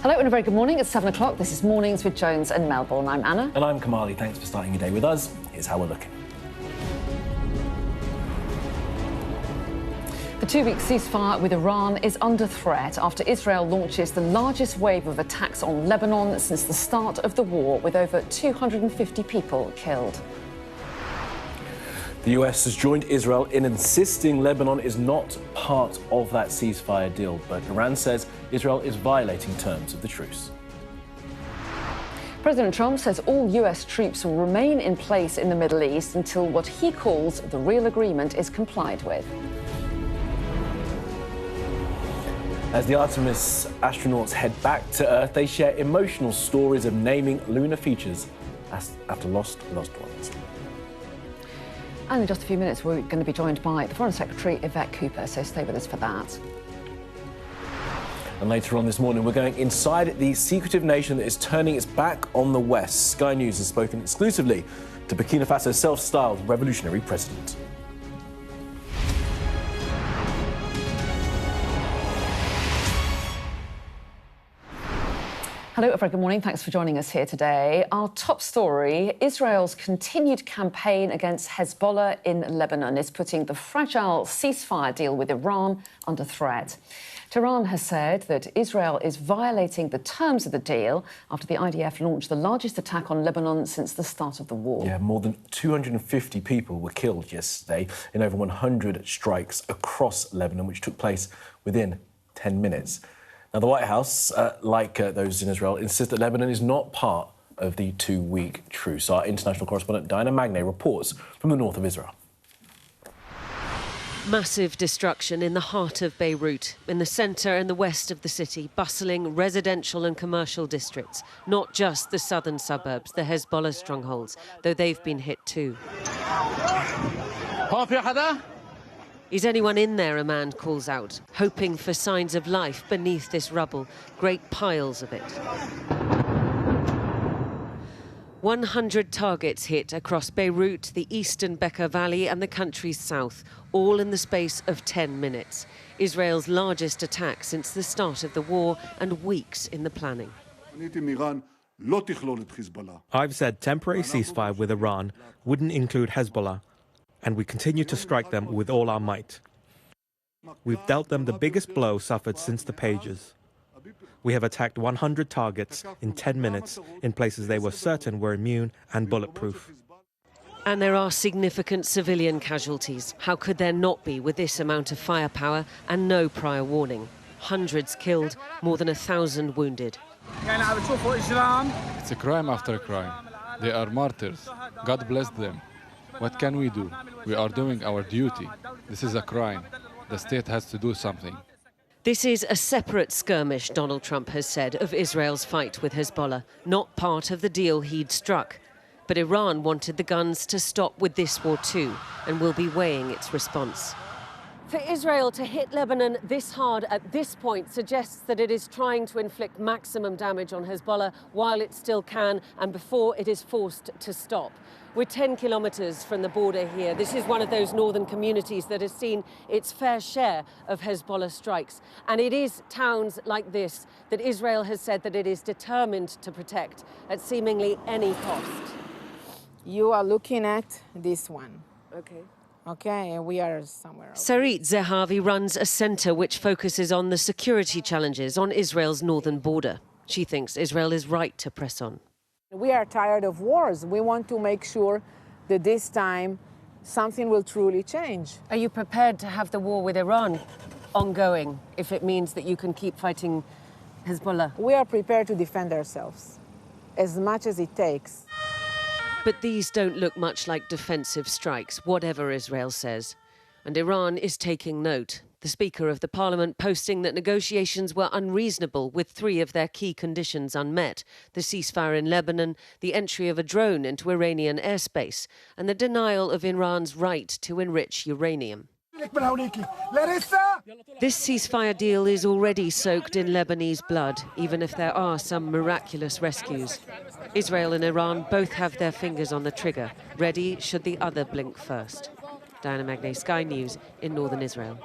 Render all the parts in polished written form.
Hello and a very good morning. It's 7 o'clock. This is Mornings with Jones and Melbourne. I'm Anna. And I'm Kamali. Thanks for starting your day with us. Here's how we're looking. The two-week ceasefire with Iran is under threat after Israel launches the largest wave of attacks on Lebanon since the start of the war, with over 250 people killed. The US has joined Israel in insisting Lebanon is not part of that ceasefire deal, but Iran says Israel is violating terms of the truce. President Trump says all US troops will remain in place in the Middle East until what he calls the real agreement is complied with. As the Artemis astronauts head back to Earth, they share emotional stories of naming lunar features after lost ones. And in just a few minutes, we're going to be joined by the Foreign Secretary, Yvette Cooper, so stay with us for that. And later on this morning, we're going inside the secretive nation that is turning its back on the West. Sky News has spoken exclusively to Burkina Faso's self-styled revolutionary president. Hello, a very good morning. Thanks for joining us here today. Our top story, Israel's continued campaign against Hezbollah in Lebanon is putting the fragile ceasefire deal with Iran under threat. Tehran has said that Israel is violating the terms of the deal after the IDF launched the largest attack on Lebanon since the start of the war. Yeah, more than 250 people were killed yesterday in over 100 strikes across Lebanon, which took place within 10 minutes. Now, the White House, like those in Israel, insists that Lebanon is not part of the two-week truce. Our international correspondent Diana Magne reports from the north of Israel. Massive destruction in the heart of Beirut, in the centre and the west of the city, bustling residential and commercial districts, not just the southern suburbs, the Hezbollah strongholds, though they've been hit too. Is anyone in there, a man calls out, hoping for signs of life beneath this rubble, great piles of it. 100 targets hit across Beirut, the eastern Bekaa Valley and the country's south, all in the space of 10 minutes. Israel's largest attack since the start of the war and weeks in the planning. I've said temporary ceasefire with Iran wouldn't include Hezbollah, and we continue to strike them with all our might. We've dealt them the biggest blow suffered since the pages. We have attacked 100 targets in 10 minutes in places they were certain were immune and bulletproof. And there are significant civilian casualties. How could there not be with this amount of firepower and no prior warning? Hundreds killed, more than 1,000 wounded. It's a crime after a crime. They are martyrs. God bless them. What can we do? We are doing our duty. This is a crime. The state has to do something. This is a separate skirmish, Donald Trump has said, of Israel's fight with Hezbollah, not part of the deal he'd struck. But Iran wanted the guns to stop with this war too, and will be weighing its response. For Israel to hit Lebanon this hard at this point suggests that it is trying to inflict maximum damage on Hezbollah while it still can and before it is forced to stop. We're 10 kilometers from the border here. This is one of those northern communities that has seen its fair share of Hezbollah strikes. And it is towns like this that Israel has said that it is determined to protect at seemingly any cost. You are looking at this one. Okay. Okay, and we are somewhere else. Sarit Zehavi runs a centre which focuses on the security challenges on Israel's northern border. She thinks Israel is right to press on. We are tired of wars. We want to make sure that this time something will truly change. Are you prepared to have the war with Iran ongoing if it means that you can keep fighting Hezbollah? We are prepared to defend ourselves as much as it takes. But these don't look much like defensive strikes, whatever Israel says. And Iran is taking note. The Speaker of the Parliament posting that negotiations were unreasonable with 3 of their key conditions unmet: the ceasefire in Lebanon, the entry of a drone into Iranian airspace, and the denial of Iran's right to enrich uranium. This ceasefire deal is already soaked in Lebanese blood, even if there are some miraculous rescues. Israel and Iran both have their fingers on the trigger, ready should the other blink first. Diana Magne, Sky News in northern Israel.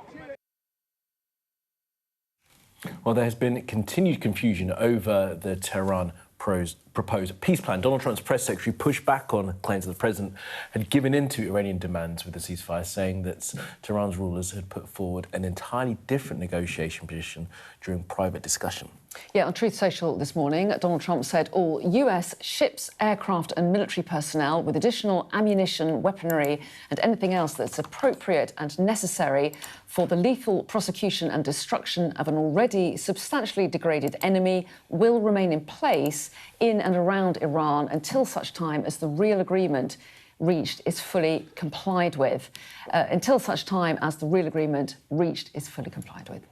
Well, there has been continued confusion over the Tehran proposed peace plan. Donald Trump's press secretary pushed back on claims that the president had given in to Iranian demands with the ceasefire, saying that Tehran's rulers had put forward an entirely different negotiation position during private discussion. Yeah, on Truth Social this morning, Donald Trump said all US ships, aircraft and military personnel with additional ammunition, weaponry and anything else that's appropriate and necessary for the lethal prosecution and destruction of an already substantially degraded enemy will remain in place in and around Iran until such time as the real agreement reached is fully complied with. Until such time as the real agreement reached is fully complied with.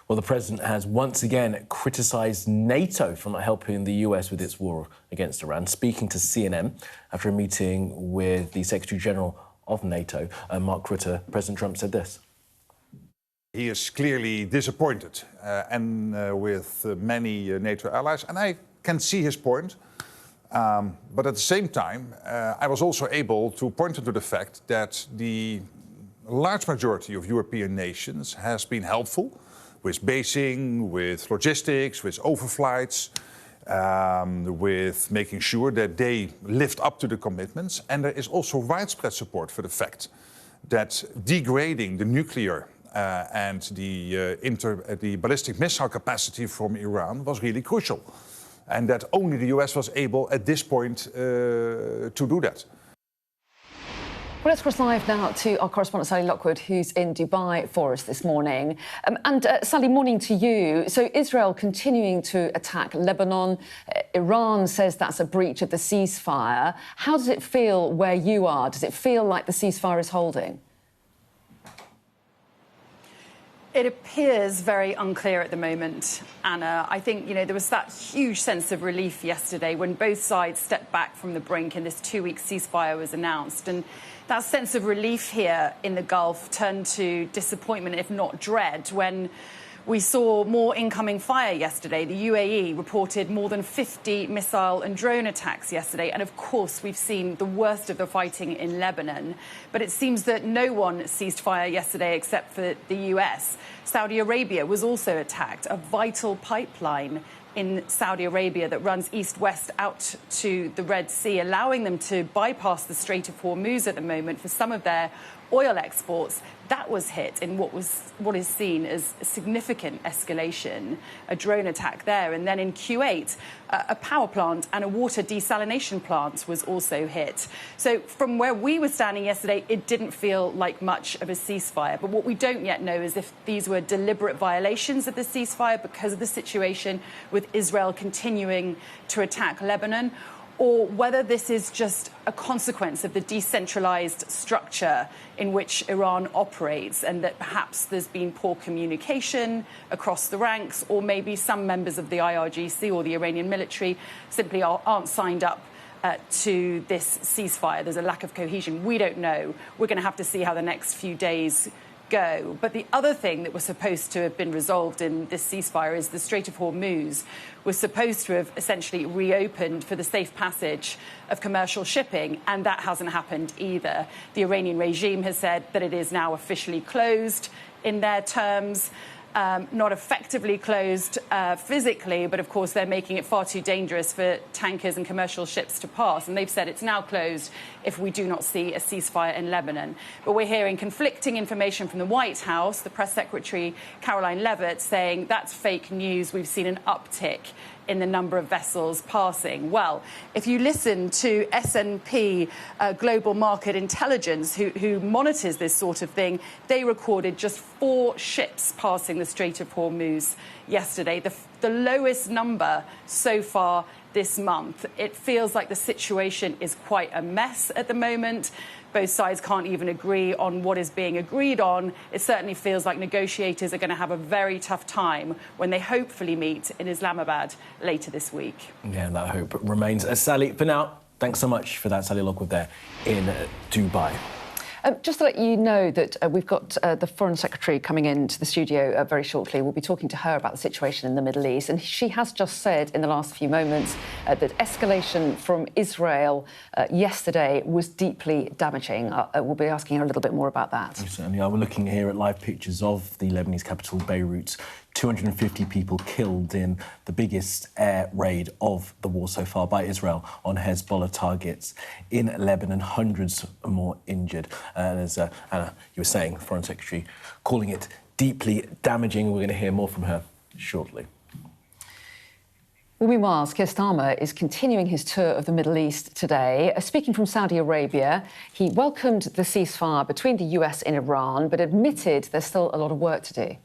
Well, the president has once again criticised NATO for not helping the US with its war against Iran. Speaking to CNN after a meeting with the Secretary General of NATO, Mark Rutte, President Trump said this. He is clearly disappointed with many NATO allies, and I can see his point. But at the same time, I was also able to point to the fact that the large majority of European nations has been helpful with basing, with logistics, with overflights, with making sure that they lived up to the commitments. And there is also widespread support for the fact that degrading the nuclear and the ballistic missile capacity from Iran was really crucial. And that only the US was able at this point to do that. Well, let's cross live now to our correspondent Sally Lockwood, who's in Dubai for us this morning. Sally, morning to you. So Israel continuing to attack Lebanon. Iran says that's a breach of the ceasefire. How does it feel where you are? Does it feel like the ceasefire is holding? It appears very unclear at the moment, Anna. I think, there was that huge sense of relief yesterday when both sides stepped back from the brink and this 2-week ceasefire was announced. And that sense of relief here in the Gulf turned to disappointment, if not dread, when we saw more incoming fire yesterday. The UAE reported more than 50 missile and drone attacks yesterday. And of course, we've seen the worst of the fighting in Lebanon. But it seems that no one ceased fire yesterday except for the US. Saudi Arabia was also attacked, a vital pipeline in Saudi Arabia that runs east-west out to the Red Sea, allowing them to bypass the Strait of Hormuz at the moment for some of their oil exports. That was hit in what is seen as a significant escalation, a drone attack there. And then in Kuwait, a power plant and a water desalination plant was also hit. So from where we were standing yesterday, it didn't feel like much of a ceasefire. But what we don't yet know is if these were deliberate violations of the ceasefire because of the situation with Israel continuing to attack Lebanon, or whether this is just a consequence of the decentralized structure in which Iran operates and that perhaps there's been poor communication across the ranks, or maybe some members of the IRGC or the Iranian military simply aren't signed up to this ceasefire. There's a lack of cohesion. We don't know. We're going to have to see how the next few days go. But the other thing that was supposed to have been resolved in this ceasefire is the Strait of Hormuz was supposed to have essentially reopened for the safe passage of commercial shipping, and that hasn't happened either. The Iranian regime has said that it is now officially closed in their terms. Not effectively closed physically, but of course they're making it far too dangerous for tankers and commercial ships to pass. And they've said it's now closed if we do not see a ceasefire in Lebanon. But we're hearing conflicting information from the White House, the press secretary Caroline Leavitt saying that's fake news. We've seen an uptick in the number of vessels passing. Well, if you listen to S&P Global Market Intelligence, who monitors this sort of thing, they recorded just 4 ships passing the Strait of Hormuz yesterday, the lowest number so far this month. It feels like the situation is quite a mess at the moment. Both sides can't even agree on what is being agreed on. It certainly feels like negotiators are going to have a very tough time when they hopefully meet in Islamabad later this week. Yeah, that hope remains. Sally, for now, thanks so much for that, Sally Lockwood there in Dubai. Just to let you know that we've got the Foreign Secretary coming into the studio very shortly. We'll be talking to her about the situation in the Middle East. And she has just said in the last few moments that escalation from Israel yesterday was deeply damaging. We'll be asking her a little bit more about that. We certainly are. We're looking here at live pictures of the Lebanese capital, Beirut. 250 people killed in the biggest air raid of the war so far by Israel on Hezbollah targets in Lebanon. Hundreds more injured. And as Anna, you were saying, Foreign Secretary, calling it deeply damaging. We're going to hear more from her shortly. Well, meanwhile, Keir Starmer is continuing his tour of the Middle East today. Speaking from Saudi Arabia, he welcomed the ceasefire between the US and Iran, but admitted there's still a lot of work to do.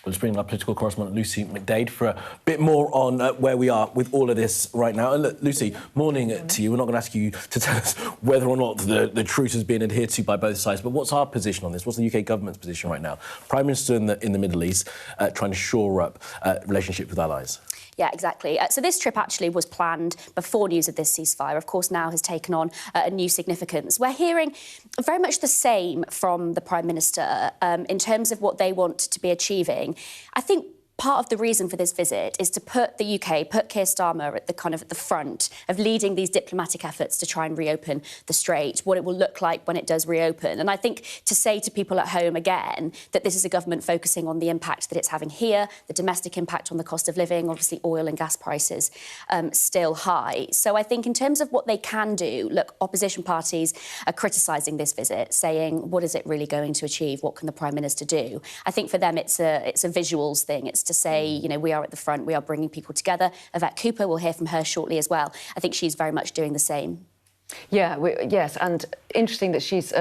Let's bring in our political correspondent, Lucy McDade, for a bit more on where we are with all of this right now. And look, Lucy, morning to you. We're not going to ask you to tell us whether or not the truce has been adhered to by both sides, but what's our position on this? What's the UK government's position right now? Prime Minister in the Middle East trying to shore up relationship with allies. Yeah, exactly. So this trip actually was planned before news of this ceasefire, of course, now has taken on a new significance. We're hearing very much the same from the Prime Minister in terms of what they want to be achieving. I think part of the reason for this visit is to put the UK, put Keir Starmer at the front of leading these diplomatic efforts to try and reopen the strait, what it will look like when it does reopen. And I think to say to people at home again that this is a government focusing on the impact that it's having here, the domestic impact on the cost of living, obviously oil and gas prices still high. So I think in terms of what they can do, look, opposition parties are criticising this visit, saying, what is it really going to achieve? What can the Prime Minister do? I think for them it's a visuals thing. It's to say, you know, we are at the front, we are bringing people together. Yvette Cooper, we'll hear from her shortly as well. I think she's very much doing the same. Yeah, yes, and interesting that she's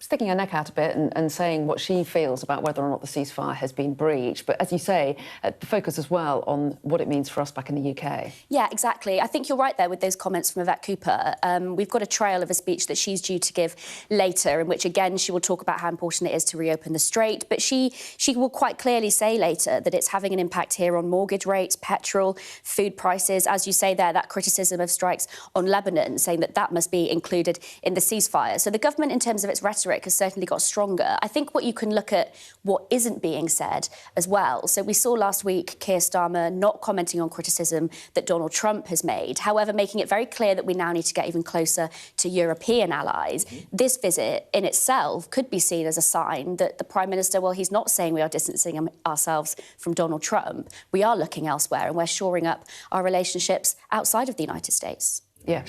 sticking her neck out a bit and saying what she feels about whether or not the ceasefire has been breached. But as you say, the focus as well on what it means for us back in the UK. Yeah, exactly. I think you're right there with those comments from Yvette Cooper. We've got a trail of a speech that she's due to give later, in which, again, she will talk about how important it is to reopen the strait. But she will quite clearly say later that it's having an impact here on mortgage rates, petrol, food prices. As you say there, that criticism of strikes on Lebanon, saying that that must be included in the ceasefire. So the government, in terms of its rhetoric, has certainly got stronger. I think what you can look at what isn't being said as well. So we saw last week Keir Starmer not commenting on criticism that Donald Trump has made, however, making it very clear that we now need to get even closer to European allies. This visit in itself could be seen as a sign that the Prime Minister, well, he's not saying we are distancing ourselves from Donald Trump. We are looking elsewhere and we're shoring up our relationships outside of the United States. Yeah.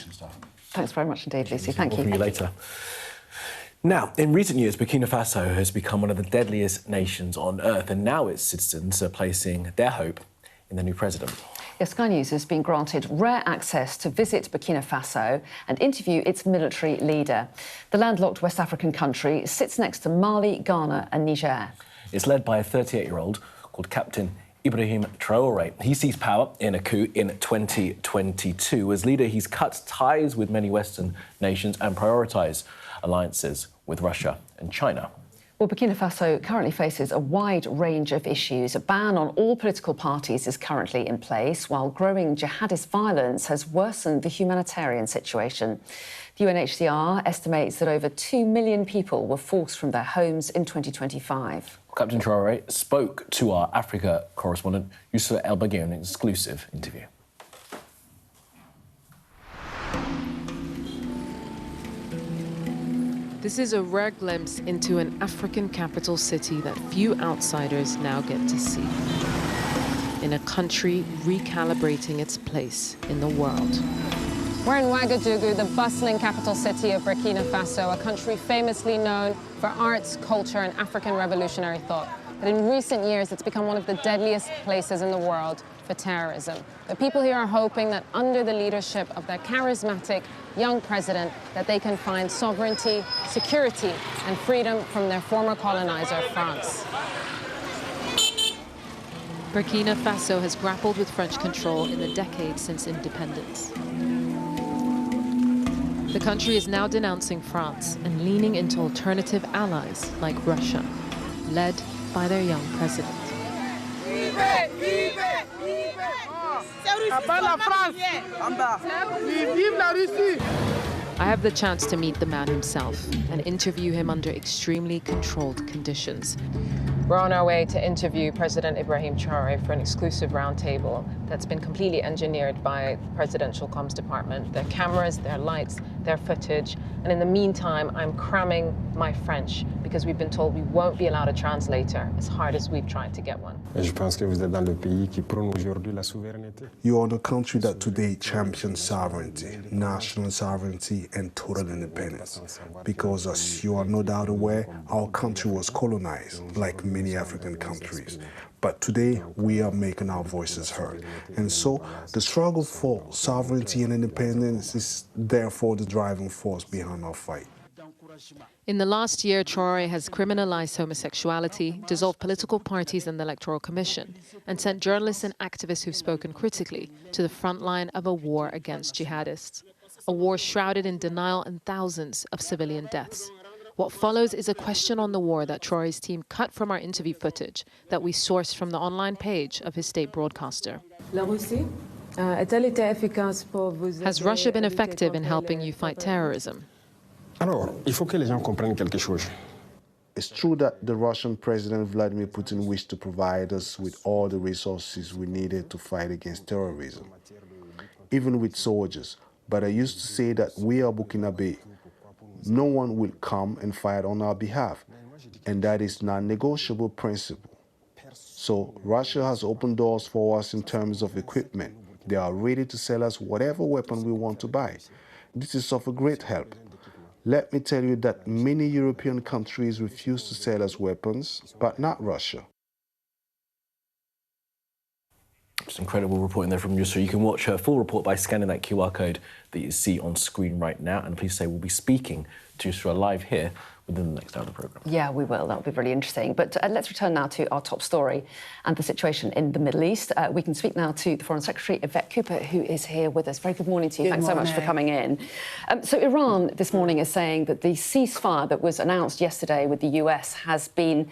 Thanks very much indeed, Lucy. Thank you. We'll see you later. Now, in recent years, Burkina Faso has become one of the deadliest nations on earth, and now its citizens are placing their hope in the new president. Yes, Sky News has been granted rare access to visit Burkina Faso and interview its military leader. The landlocked West African country sits next to Mali, Ghana and Niger. It's led by a 38-year-old called Captain Ibrahim Traoré. He seized power in a coup in 2022. As leader, he's cut ties with many Western nations and prioritised alliances with Russia and China. Well, Burkina Faso currently faces a wide range of issues. A ban on all political parties is currently in place, while growing jihadist violence has worsened the humanitarian situation. The UNHCR estimates that over 2 million people were forced from their homes in 2025. Captain Traoré spoke to our Africa correspondent, Yusuf El-Bagir, in an exclusive interview. This is a rare glimpse into an African capital city that few outsiders now get to see. In a country recalibrating its place in the world. We're in Ouagadougou, the bustling capital city of Burkina Faso, a country famously known for arts, culture, and African revolutionary thought. But in recent years, it's become one of the deadliest places in the world for terrorism. The people here are hoping that under the leadership of their charismatic young president, that they can find sovereignty, security, and freedom from their former colonizer, France. Burkina Faso has grappled with French control in the decades since independence. The country is now denouncing France and leaning into alternative allies like Russia, led by their young president. I have the chance to meet the man himself and interview him under extremely controlled conditions. We're on our way to interview President Ibrahim Traoré for an exclusive roundtable that's been completely engineered by the presidential comms department. Their cameras, their lights, their footage. And in the meantime, I'm cramming my French because we've been told we won't be allowed a translator, as hard as we've tried to get one. You are the country that today champions sovereignty, national sovereignty, and total independence. Because as you are no doubt aware, our country was colonized, like many African countries. But today, we are making our voices heard. And so, the struggle for sovereignty and independence is therefore the driving force behind our fight. In the last year, Traoré has criminalized homosexuality, dissolved political parties and the Electoral Commission, and sent journalists and activists who've spoken critically to the front line of a war against jihadists. A war shrouded in denial and thousands of civilian deaths. What follows is a question on the war that Traoré's team cut from our interview footage that we sourced from the online page of his state broadcaster. Has Russia been effective in helping you fight terrorism? It's true that the Russian President Vladimir Putin wished to provide us with all the resources we needed to fight against terrorism, even with soldiers. But I used to say that we are Burkina Faso. No one will come and fight on our behalf, and that is a non-negotiable principle. So Russia has opened doors for us in terms of equipment. They are ready to sell us whatever weapon we want to buy. This is of a great help. Let me tell you that many European countries refuse to sell us weapons, but not Russia. It's incredible reporting there from Yusra. You can watch her full report by scanning that QR code that you see on screen right now. And please say we'll be speaking to Yusra live here within the next hour of the programme. Yeah, we will. That'll be really interesting. But let's return now to our top story and the situation in the Middle East. We can speak now to the Foreign Secretary, Yvette Cooper, who is here with us. Very good morning to you. Thanks so much for coming in. So Iran this morning is saying that the ceasefire that was announced yesterday with the US has been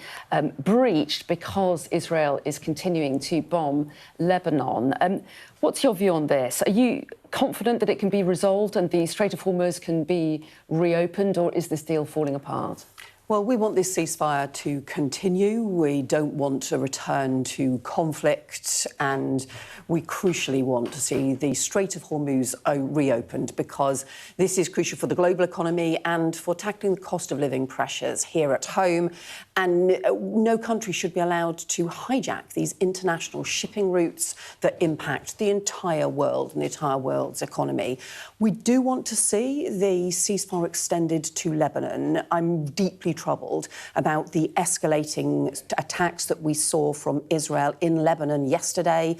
breached because Israel is continuing to bomb Lebanon. What's your view on this? Are you confident that it can be resolved and the Strait of Hormuz can be reopened, or is this deal falling apart? Well, we want this ceasefire to continue. We don't want a return to conflict, and we crucially want to see the Strait of Hormuz reopened, because this is crucial for the global economy and for tackling the cost of living pressures here at home. And no country should be allowed to hijack these international shipping routes that impact the entire world and the entire world's economy. We do want to see the ceasefire extended to Lebanon. I'm deeply troubled about the escalating attacks that we saw from Israel in Lebanon yesterday.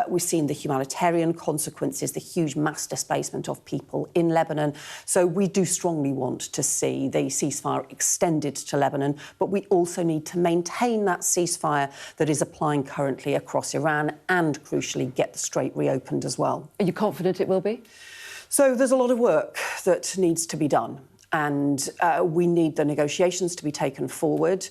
We've seen the humanitarian consequences, the huge mass displacement of people in Lebanon. So we do strongly want to see the ceasefire extended to Lebanon, but we also need to maintain that ceasefire that is applying currently across Iran and, crucially, get the strait reopened as well. Are you confident it will be? So there's a lot of work that needs to be done, and we need the negotiations to be taken forward.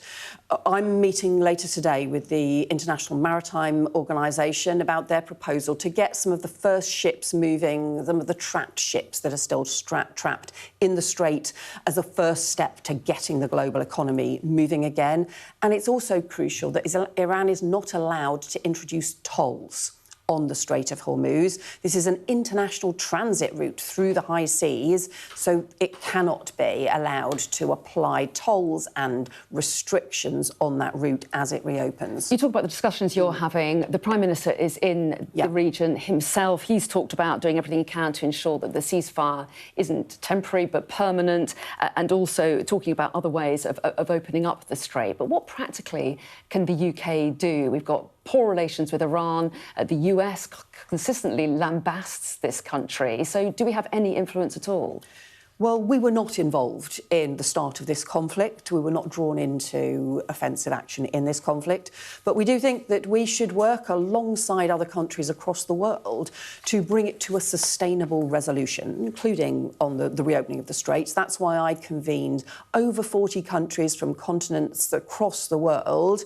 I'm meeting later today with the International Maritime Organization about their proposal to get some of the first ships moving, some of the trapped ships that are still trapped in the strait, as a first step to getting the global economy moving again. And it's also crucial that Iran is not allowed to introduce tolls on the Strait of Hormuz. This is an international transit route through the high seas, so it cannot be allowed to apply tolls and restrictions on that route as it reopens. You talk about the discussions you're having. The Prime Minister is in the region himself. He's talked about doing everything he can to ensure that the ceasefire isn't temporary but permanent, and also talking about other ways of opening up the strait. But what practically can the UK do? We've got poor relations with Iran. The US consistently lambasts this country. So do we have any influence at all? Well, we were not involved in the start of this conflict. We were not drawn into offensive action in this conflict. But we do think that we should work alongside other countries across the world to bring it to a sustainable resolution, including on the reopening of the straits. That's why I convened over 40 countries from continents across the world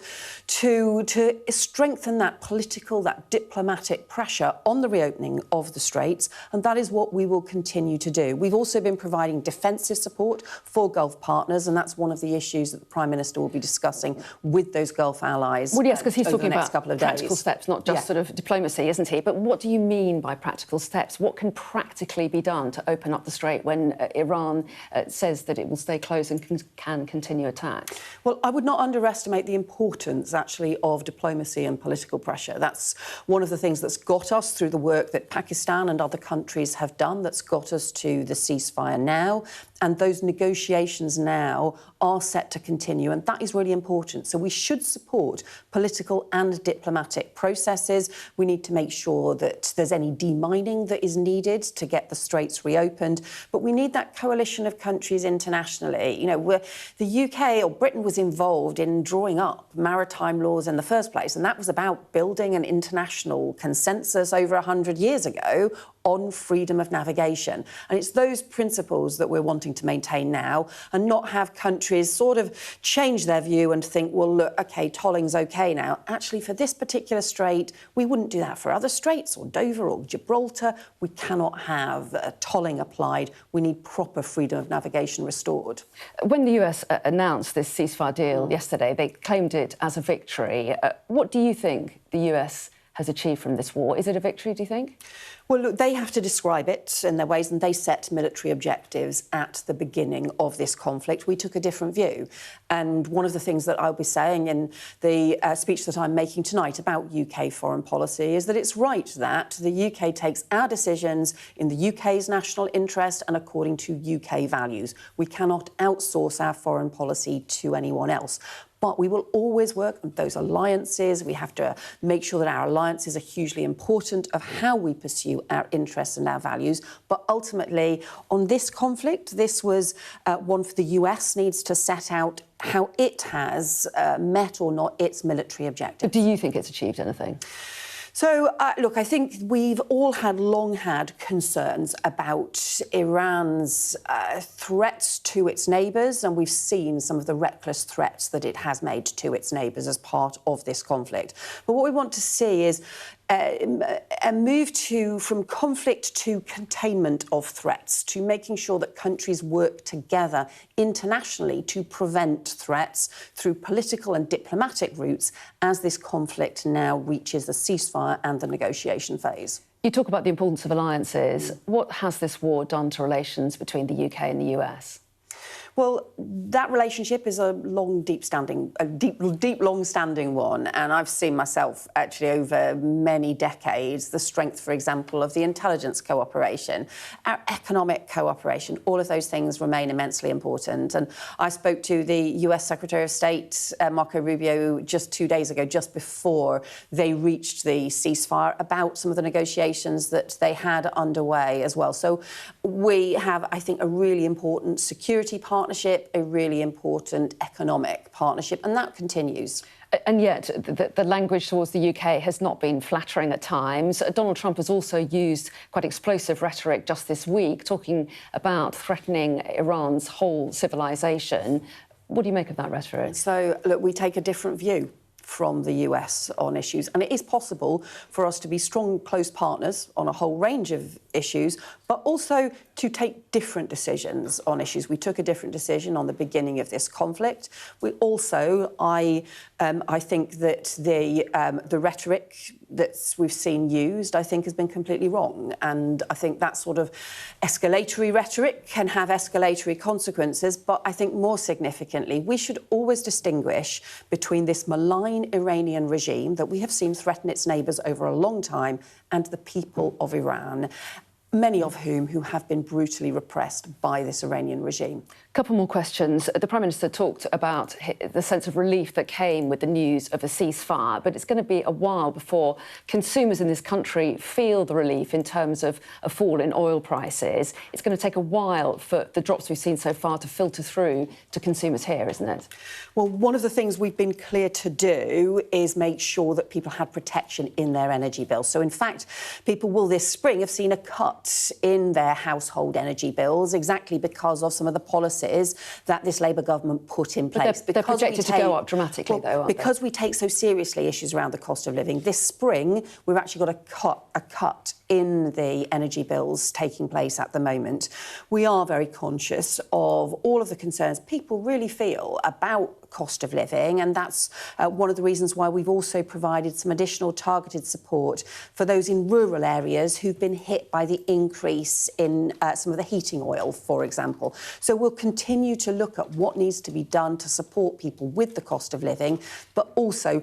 to strengthen that political, that diplomatic pressure on the reopening of the straits. And that is what we will continue to do. We've also been providing providing defensive support for Gulf partners, and that's one of the issues that the Prime Minister will be discussing with those Gulf allies. Well, yes, because he's talking about couple of practical days. steps, not just sort of diplomacy, isn't he? But what do you mean by practical steps? What can practically be done to open up the Strait when Iran says that it will stay closed and can continue attacks? Well, I would not underestimate the importance, actually, of diplomacy and political pressure. That's one of the things that's got us through the work that Pakistan and other countries have done, that's got us to the ceasefire now. And those negotiations now are set to continue, and that is really important. So we should support political and diplomatic processes. We need to make sure that there's any demining that is needed to get the straits reopened. But we need that coalition of countries internationally. You know, where the UK or Britain was involved in drawing up maritime laws in the first place, and that was about building an international consensus over 100 years ago on freedom of navigation. And it's those principles that we're wanting to maintain now, and not have countries sort of change their view and think, well, look, OK, tolling's OK now. Actually, for this particular strait, we wouldn't do that for other straits or Dover or Gibraltar. We cannot have tolling applied. We need proper freedom of navigation restored. When the US announced this ceasefire deal yesterday, they claimed it as a victory. What do you think the US has achieved from this war? Is it a victory, do you think? Well, look, they have to describe it in their ways, and they set military objectives at the beginning of this conflict. We took a different view. And one of the things that I'll be saying in the speech that I'm making tonight about UK foreign policy is that it's right that the UK takes our decisions in the UK's national interest and according to UK values. We cannot outsource our foreign policy to anyone else. But we will always work on those alliances. We have to make sure that our alliances are hugely important of how we pursue our interests and our values. But ultimately, on this conflict, this was one for the US needs to set out how it has met or not its military objectives. Do you think it's achieved anything? So, look, I think we've all long had concerns about Iran's threats to its neighbours, and we've seen some of the reckless threats that it has made to its neighbours as part of this conflict. But what we want to see is a move from conflict to containment of threats, to making sure that countries work together internationally to prevent threats through political and diplomatic routes as this conflict now reaches the ceasefire and the negotiation phase. You talk about the importance of alliances. What has this war done to relations between the UK and the US? Well, that relationship is a deep, long-standing one, and I've seen myself actually over many decades the strength, for example, of the intelligence cooperation, our economic cooperation. All of those things remain immensely important. And I spoke to the US Secretary of State, Marco Rubio, just 2 days ago, just before they reached the ceasefire, about some of the negotiations that they had underway as well. So we have, I think, a really important security partnership, a really important economic partnership, and that continues. And yet, the language towards the UK has not been flattering at times. Donald Trump has also used quite explosive rhetoric just this week, talking about threatening Iran's whole civilization. What do you make of that rhetoric? So, look, we take a different view from the US on issues, and it is possible for us to be strong, close partners on a whole range of issues, but also to take different decisions on issues. We took a different decision on the beginning of this conflict. We also, I think that the rhetoric that we've seen used, I think, has been completely wrong. And I think that sort of escalatory rhetoric can have escalatory consequences. But I think more significantly, we should always distinguish between this malign Iranian regime that we have seen threaten its neighbours over a long time and the people of Iran, many of whom have been brutally repressed by this Iranian regime. A couple more questions. The Prime Minister talked about the sense of relief that came with the news of a ceasefire, but it's going to be a while before consumers in this country feel the relief in terms of a fall in oil prices. It's going to take a while for the drops we've seen so far to filter through to consumers here, isn't it? Well, one of the things we've been clear to do is make sure that people have protection in their energy bills. So, in fact, people will this spring have seen a cut in their household energy bills exactly because of some of the policies that this Labour government put in place. But they're projected to go up dramatically, though, aren't they? Because we take so seriously issues around the cost of living. This spring, we've actually got a cut in the energy bills taking place at the moment. We are very conscious of all of the concerns people really feel about cost of living, and that's one of the reasons why we've also provided some additional targeted support for those in rural areas who've been hit by the increase in some of the heating oil, for example. So we'll continue to look at what needs to be done to support people with the cost of living, but also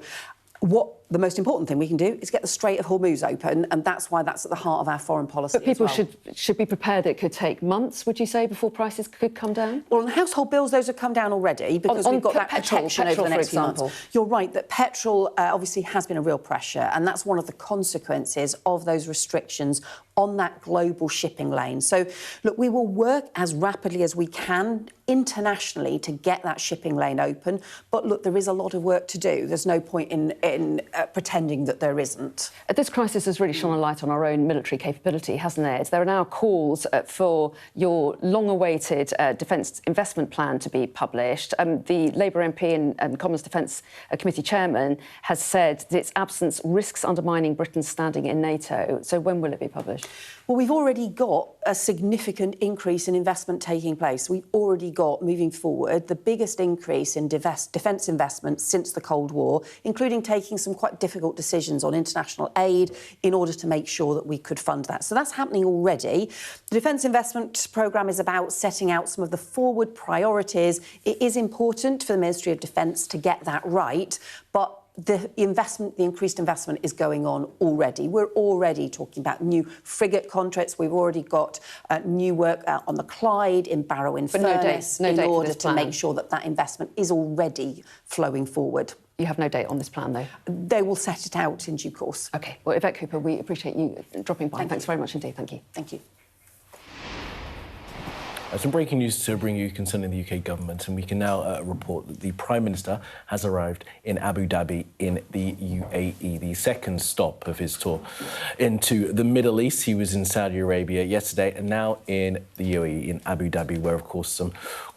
what the most important thing we can do is get the Strait of Hormuz open, and that's why that's at the heart of our foreign policy. But people as well. should be prepared that it could take months, would you say, before prices could come down? Well, on household bills, those have come down already because we've got that protection over the next few months. You're right that petrol obviously has been a real pressure, and that's one of the consequences of those restrictions on that global shipping lane. So, look, we will work as rapidly as we can internationally to get that shipping lane open. But look, there is a lot of work to do. There's no point in pretending that there isn't. This crisis has really shone a light on our own military capability, hasn't it? There are now calls for your long-awaited defence investment plan to be published. The Labour MP and Commons Defence Committee chairman has said that its absence risks undermining Britain's standing in NATO. So when will it be published? Well, we've already got a significant increase in investment taking place. We've already got, moving forward, the biggest increase in defence investment since the Cold War, including taking some quite difficult decisions on international aid in order to make sure that we could fund that. So that's happening already. The Defence Investment Programme is about setting out some of the forward priorities. It is important for the Ministry of Defence to get that right, but the increased investment is going on already. We're already talking about new frigate contracts. We've already got new work on the Clyde, in Barrow-in-Furness, in order to make sure that that investment is already flowing forward. You have no date on this plan, though? They will set it out in due course. OK. Well, Yvette Cooper, we appreciate you dropping by. Thanks very much indeed. Thank you. Thank you. Some breaking news to bring you concerning the UK government, and we can now report that the Prime Minister has arrived in Abu Dhabi in the UAE, the second stop of his tour into the Middle East. He was in Saudi Arabia yesterday and now in the UAE, in Abu Dhabi, where, of course, some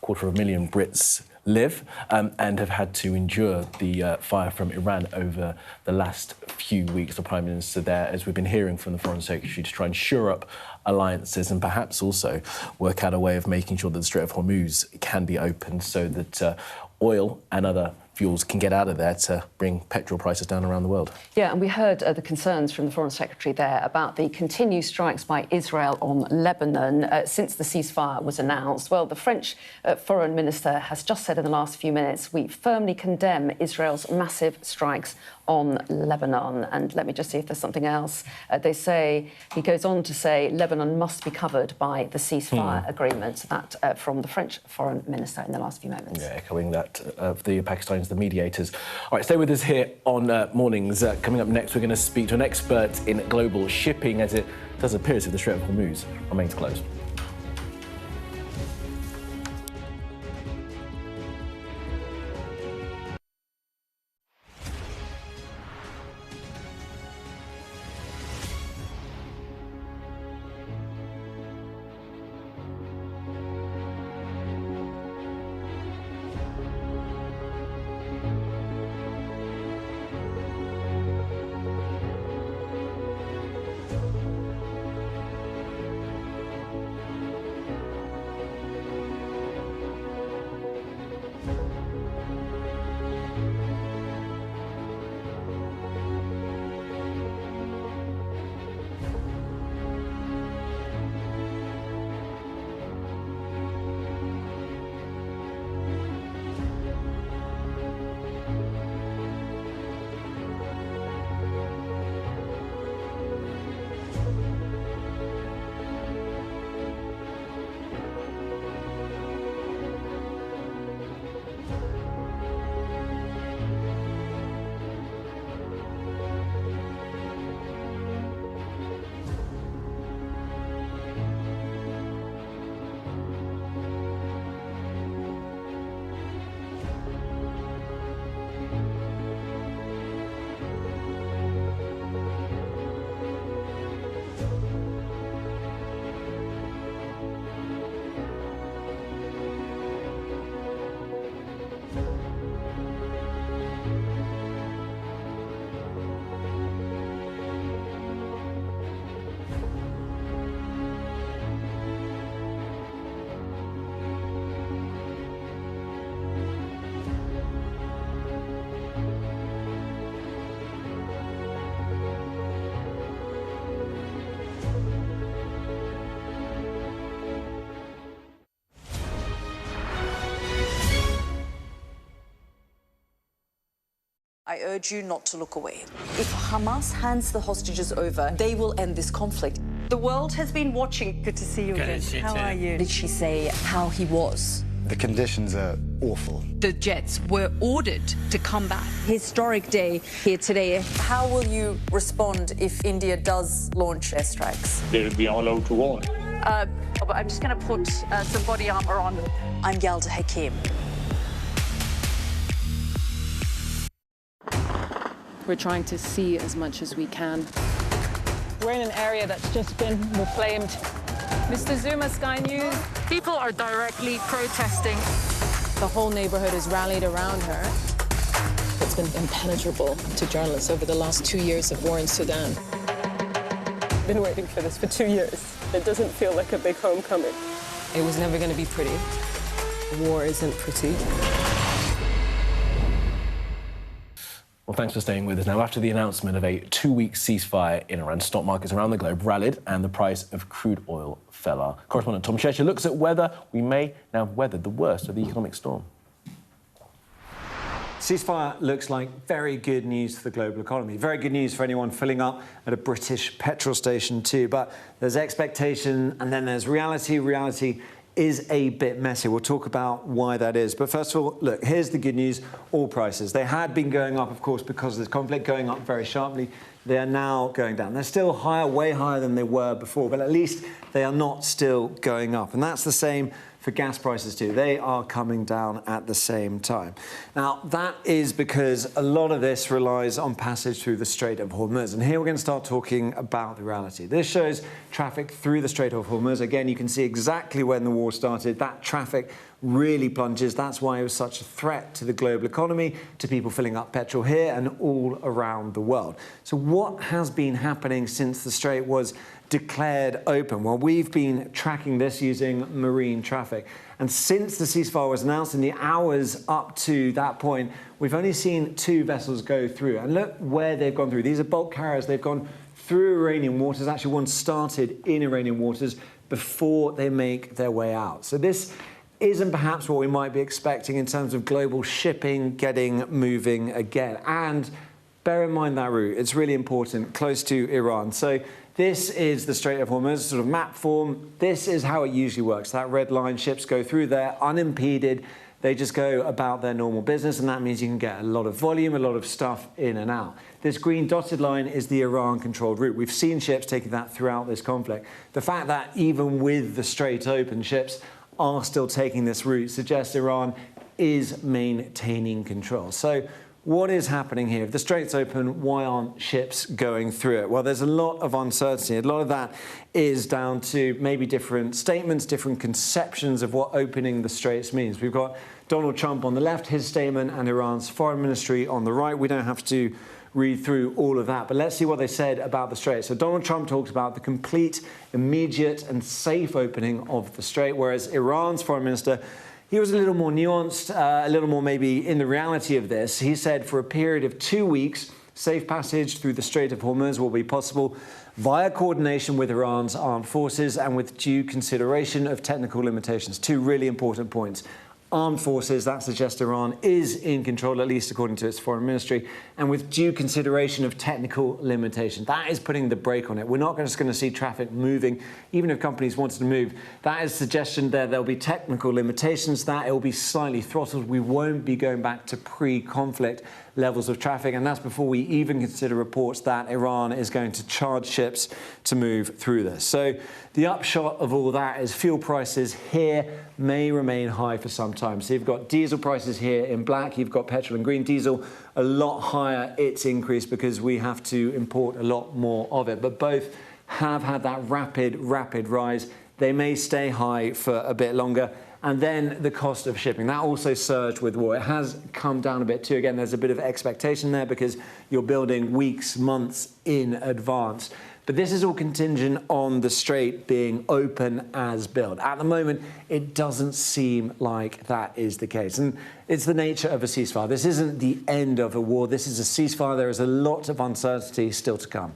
250,000 Brits live and have had to endure the fire from Iran over the last few weeks. The Prime Minister there, as we've been hearing from the Foreign Secretary, to try and shore up alliances and perhaps also work out a way of making sure that the Strait of Hormuz can be opened so that oil and other fuels can get out of there to bring petrol prices down around the world. Yeah, and we heard the concerns from the Foreign Secretary there about the continued strikes by Israel on Lebanon since the ceasefire was announced. Well, the French Foreign Minister has just said in the last few minutes, we firmly condemn Israel's massive strikes on Lebanon. And let me just see if there's something else. He goes on to say Lebanon must be covered by the ceasefire agreement. That from the French Foreign Minister in the last few moments. Yeah, echoing that of the Pakistanis, the mediators. All right, stay with us here on Mornings. Coming up next, we're going to speak to an expert in global shipping, as it does appear as if the Strait of Hormuz remains closed. I urge you not to look away. If Hamas hands the hostages over, they will end this conflict. The world has been watching. Good to see you again. How are you? Did she say how he was? The conditions are awful. The jets were ordered to come back. Historic day here today. How will you respond if India does launch airstrikes? They'll be allowed to war. I'm just going to put some body armor on. I'm Yalda Hakim. We're trying to see as much as we can. We're in an area that's just been reclaimed. Mr. Zuma, Sky News. People are directly protesting. The whole neighborhood is rallied around her. It's been impenetrable to journalists over the last 2 years of war in Sudan. I've been waiting for this for 2 years. It doesn't feel like a big homecoming. It was never going to be pretty. War isn't pretty. Well, thanks for staying with us. Now, after the announcement of a 2-week ceasefire in Iran, stock markets around the globe rallied and the price of crude oil fell. Our correspondent Tom Shesher looks at whether we may now have weathered the worst of the economic storm. Ceasefire looks like very good news for the global economy. Very good news for anyone filling up at a British petrol station too. But there's expectation and then there's reality. Reality is a bit messy. We'll talk about why that is. But first of all, look, here's the good news. Oil prices. They had been going up, of course, because of this conflict, going up very sharply. They are now going down. They're still higher, way higher than they were before, but at least they are not still going up. And that's the same for gas prices too. They are coming down at the same time. Now, that is because a lot of this relies on passage through the Strait of Hormuz. And here we're going to start talking about the reality. This shows traffic through the Strait of Hormuz. Again, you can see exactly when the war started. That traffic really plunges. That's why it was such a threat to the global economy, to people filling up petrol here and all around the world. So what has been happening since the Strait was declared open? Well, we've been tracking this using marine traffic. And since the ceasefire was announced, in the hours up to that point, we've only seen 2 vessels go through. And look where they've gone through. These are bulk carriers. They've gone through Iranian waters. Actually, one started in Iranian waters before they make their way out. So this isn't perhaps what we might be expecting in terms of global shipping getting moving again. And bear in mind that route. It's really important, close to Iran. So this is the Strait of Hormuz, sort of map form. This is how it usually works. That red line, ships go through there unimpeded. They just go about their normal business, and that means you can get a lot of volume, a lot of stuff in and out. This green dotted line is the Iran-controlled route. We've seen ships taking that throughout this conflict. The fact that even with the Strait open, ships are still taking this route suggests Iran is maintaining control. So what is happening here? If the Strait's open, why aren't ships going through it? Well, there's a lot of uncertainty. A lot of that is down to maybe different statements, different conceptions of what opening the Straits means. We've got Donald Trump on the left, his statement, and Iran's foreign ministry on the right. We don't have to read through all of that, but let's see what they said about the Strait. So Donald Trump talks about the complete, immediate and safe opening of the Strait, whereas Iran's foreign minister, he was a little more nuanced, a little more maybe in the reality of this. He said for a period of 2 weeks, safe passage through the Strait of Hormuz will be possible via coordination with Iran's armed forces and with due consideration of technical limitations. 2 really important points. Armed forces, that suggests Iran is in control, at least according to its foreign ministry, and with due consideration of technical limitations. That is putting the brake on it. We're not just going to see traffic moving, even if companies wanted to move. That is a suggestion there. There'll be technical limitations, that it will be slightly throttled. We won't be going back to pre-conflict levels of traffic, and that's before we even consider reports that Iran is going to charge ships to move through this. So the upshot of all that is fuel prices here may remain high for some time. So you've got diesel prices here in black, you've got petrol and green. Diesel a lot higher, it's increased because we have to import a lot more of it. But both have had that rapid rise. They may stay high for a bit longer. And then the cost of shipping, that also surged with war. It has come down a bit too. Again, there's a bit of expectation there because you're building weeks, months in advance. But this is all contingent on the Strait being open as built. At the moment, it doesn't seem like that is the case. And it's the nature of a ceasefire. This isn't the end of a war. This is a ceasefire. There is a lot of uncertainty still to come.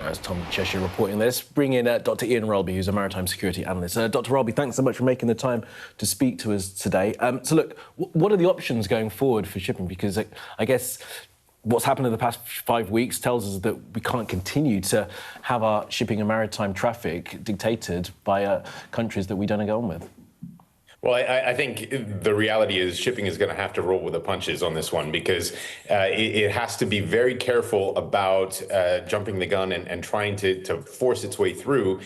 That's Tom Cheshire reporting this. Bring in Dr. Ian Rolby, who's a maritime security analyst. Dr. Rolby, thanks so much for making the time to speak to us today. So look, what are the options going forward for shipping? Because I guess what's happened in the past 5 weeks tells us that we can't continue to have our shipping and maritime traffic dictated by countries that we don't get on with. Well, I think the reality is shipping is going to have to roll with the punches on this one, because it has to be very careful about jumping the gun and trying to force its way through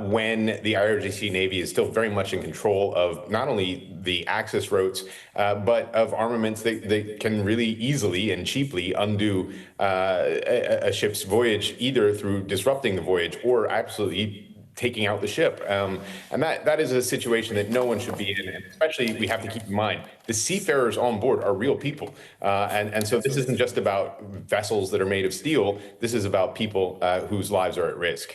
when the IRGC Navy is still very much in control of not only the access routes, but of armaments that can really easily and cheaply undo a ship's voyage, either through disrupting the voyage or absolutely taking out the ship. And that is a situation that no one should be in. And especially, we have to keep in mind, the seafarers on board are real people. And so this isn't just about vessels that are made of steel. This is about people whose lives are at risk.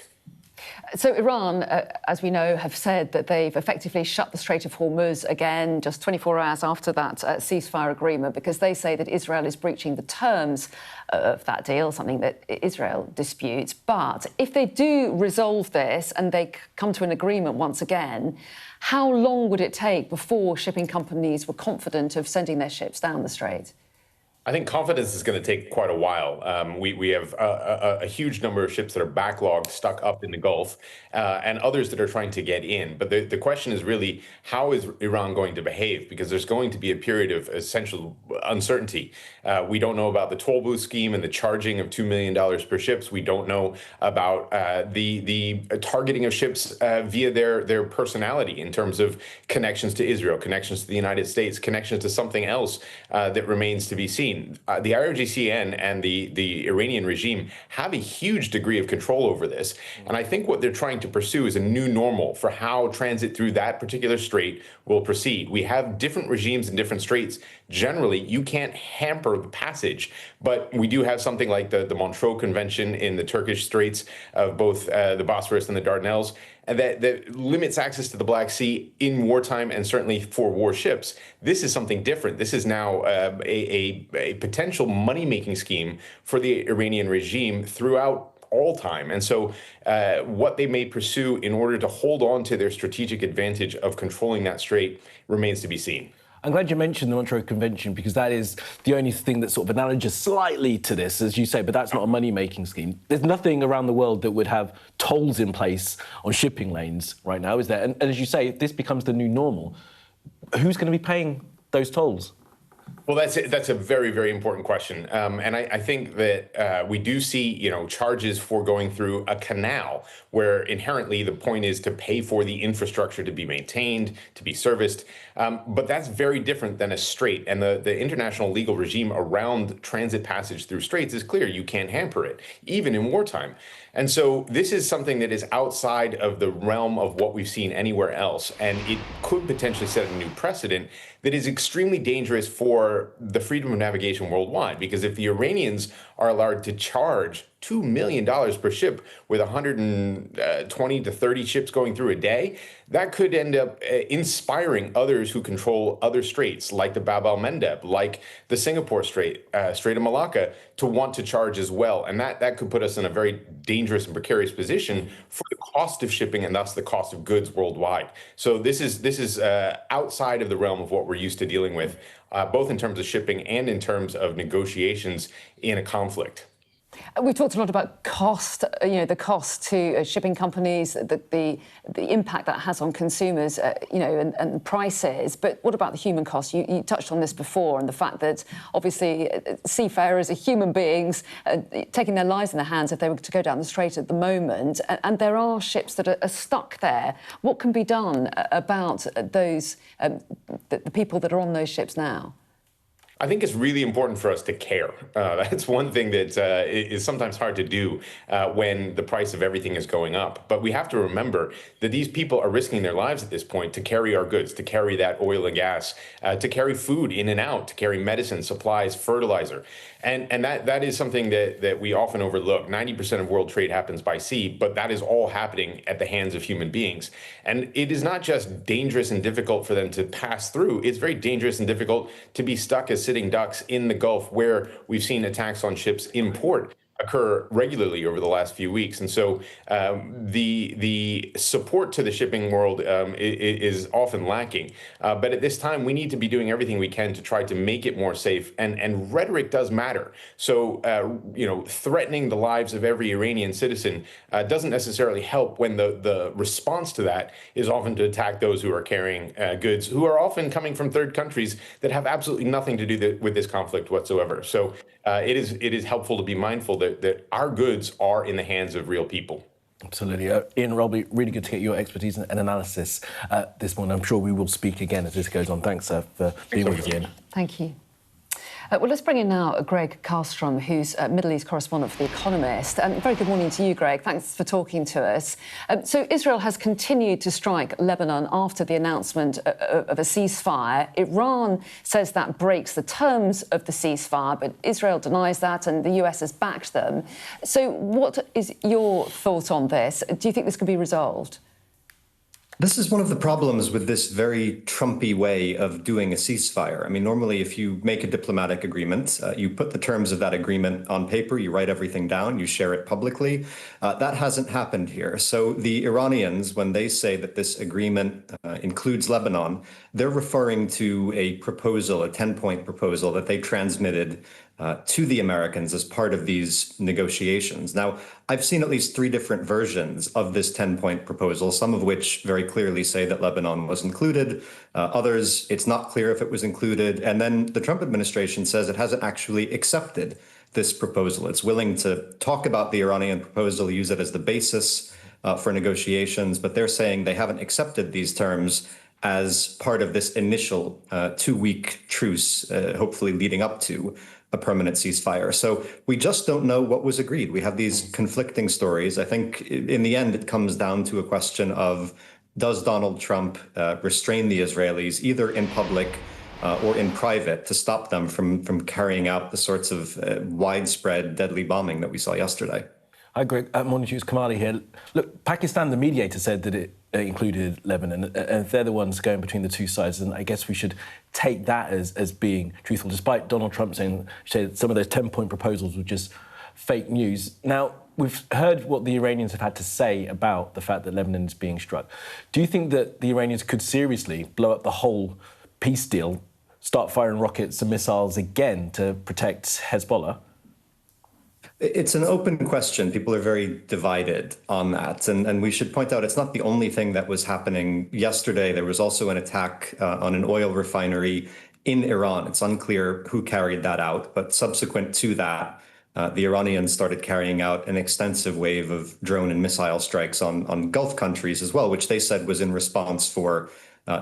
So Iran, as we know, have said that they've effectively shut the Strait of Hormuz again just 24 hours after that ceasefire agreement, because they say that Israel is breaching the terms of that deal, something that Israel disputes. But if they do resolve this and they come to an agreement once again, how long would it take before shipping companies were confident of sending their ships down the strait? I think confidence is going to take quite a while. We have a huge number of ships that are backlogged, stuck up in the Gulf, and others that are trying to get in. But the question is really, how is Iran going to behave? Because there's going to be a period of essential uncertainty. We don't know about the toll booth scheme and the charging of $2 million per ships. We don't know about the targeting of ships via their personality in terms of connections to Israel, connections to the United States, connections to something else that remains to be seen. The IRGCN and the Iranian regime have a huge degree of control over this. And I think what they're trying to pursue is a new normal for how transit through that particular strait will proceed. We have different regimes in different straits. Generally, you can't hamper the passage, but we do have something like the Montreux Convention in the Turkish straits of both the Bosphorus and the Dardanelles, and that limits access to the Black Sea in wartime and certainly for war ships. This is something different. This is now a potential money-making scheme for the Iranian regime throughout all time. And so what they may pursue in order to hold on to their strategic advantage of controlling that strait remains to be seen. I'm glad you mentioned the Montreux Convention, because that is the only thing that's sort of analogous slightly to this, as you say, but that's not a money-making scheme. There's nothing around the world that would have tolls in place on shipping lanes right now, is there? And as you say, if this becomes the new normal, who's going to be paying those tolls? Well, that's a very, very important question. And I think that we do see, charges for going through a canal, where inherently the point is to pay for the infrastructure to be maintained, to be serviced. But that's very different than a strait. And the international legal regime around transit passage through straits is clear. You can't hamper it, even in wartime. And so this is something that is outside of the realm of what we've seen anywhere else. And it could potentially set a new precedent that is extremely dangerous for the freedom of navigation worldwide. Because if the Iranians are allowed to charge $2 million per ship with 120 to 30 ships going through a day, that could end up inspiring others who control other straits, like the Bab el-Mandeb, like the Singapore Strait, Strait of Malacca, to want to charge as well. And that could put us in a very dangerous and precarious position for the cost of shipping and thus the cost of goods worldwide. So this is outside of the realm of what we're used to dealing with, both in terms of shipping and in terms of negotiations in a conflict. We've talked a lot about cost, the cost to shipping companies, the impact that has on consumers, and prices. But what about the human cost? You touched on this before, and the fact that obviously seafarers are human beings taking their lives in their hands if they were to go down the strait at the moment. And there are ships that are stuck there. What can be done about those, the people that are on those ships now? I think it's really important for us to care. That's one thing that is sometimes hard to do when the price of everything is going up. But we have to remember that these people are risking their lives at this point to carry our goods, to carry that oil and gas, to carry food in and out, to carry medicine, supplies, fertilizer. And that is something that we often overlook. 90% of world trade happens by sea, but that is all happening at the hands of human beings. And it is not just dangerous and difficult for them to pass through. It's very dangerous and difficult to be stuck as sitting ducks in the Gulf, where we've seen attacks on ships in port. occur regularly over the last few weeks. And so the support to the shipping world is often lacking. But at this time, we need to be doing everything we can to try to make it more safe. And rhetoric does matter. So, threatening the lives of every Iranian citizen doesn't necessarily help when the response to that is often to attack those who are carrying goods, who are often coming from third countries that have absolutely nothing to do with this conflict whatsoever. So it is helpful to be mindful that our goods are in the hands of real people. Absolutely. Ian Rolby, really good to get your expertise and analysis this morning. I'm sure we will speak again as this goes on. Thanks for being with us, Ian. Thank you. Well, let's bring in now Greg Karlstrom, who's Middle East correspondent for The Economist. Very good morning to you, Greg. Thanks for talking to us. So Israel has continued to strike Lebanon after the announcement of a ceasefire. Iran says that breaks the terms of the ceasefire, but Israel denies that and the US has backed them. So what is your thought on this? Do you think this can be resolved? This is one of the problems with this very Trumpy way of doing a ceasefire. I mean, normally, if you make a diplomatic agreement, you put the terms of that agreement on paper, you write everything down, you share it publicly. That hasn't happened here. So the Iranians, when they say that this agreement includes Lebanon, they're referring to a proposal, a 10-point proposal that they transmitted to the Americans as part of these negotiations. Now, I've seen at least 3 different versions of this 10-point proposal, some of which very clearly say that Lebanon was included. Others, it's not clear if it was included. And then the Trump administration says it hasn't actually accepted this proposal. It's willing to talk about the Iranian proposal, use it as the basis for negotiations, but they're saying they haven't accepted these terms as part of this initial 2-week truce, hopefully leading up to a permanent ceasefire. So we just don't know what was agreed. We have these conflicting stories. I think in the end, it comes down to a question of, does Donald Trump restrain the Israelis, either in public or in private, to stop them from carrying out the sorts of widespread deadly bombing that we saw yesterday? Hi, Greg. Morning to you, Kamali here. Look, Pakistan, the mediator, said that it included Lebanon, and they're the ones going between the two sides, and I guess we should take that as being truthful, despite Donald Trump saying some of those 10-point proposals were just fake news. Now, we've heard what the Iranians have had to say about the fact that Lebanon is being struck. Do you think that the Iranians could seriously blow up the whole peace deal, start firing rockets and missiles again to protect Hezbollah? It's an open question. People are very divided on that. And we should point out it's not the only thing that was happening yesterday. There was also an attack on an oil refinery in Iran. It's unclear who carried that out. But subsequent to that, the Iranians started carrying out an extensive wave of drone and missile strikes on Gulf countries as well, which they said was in response for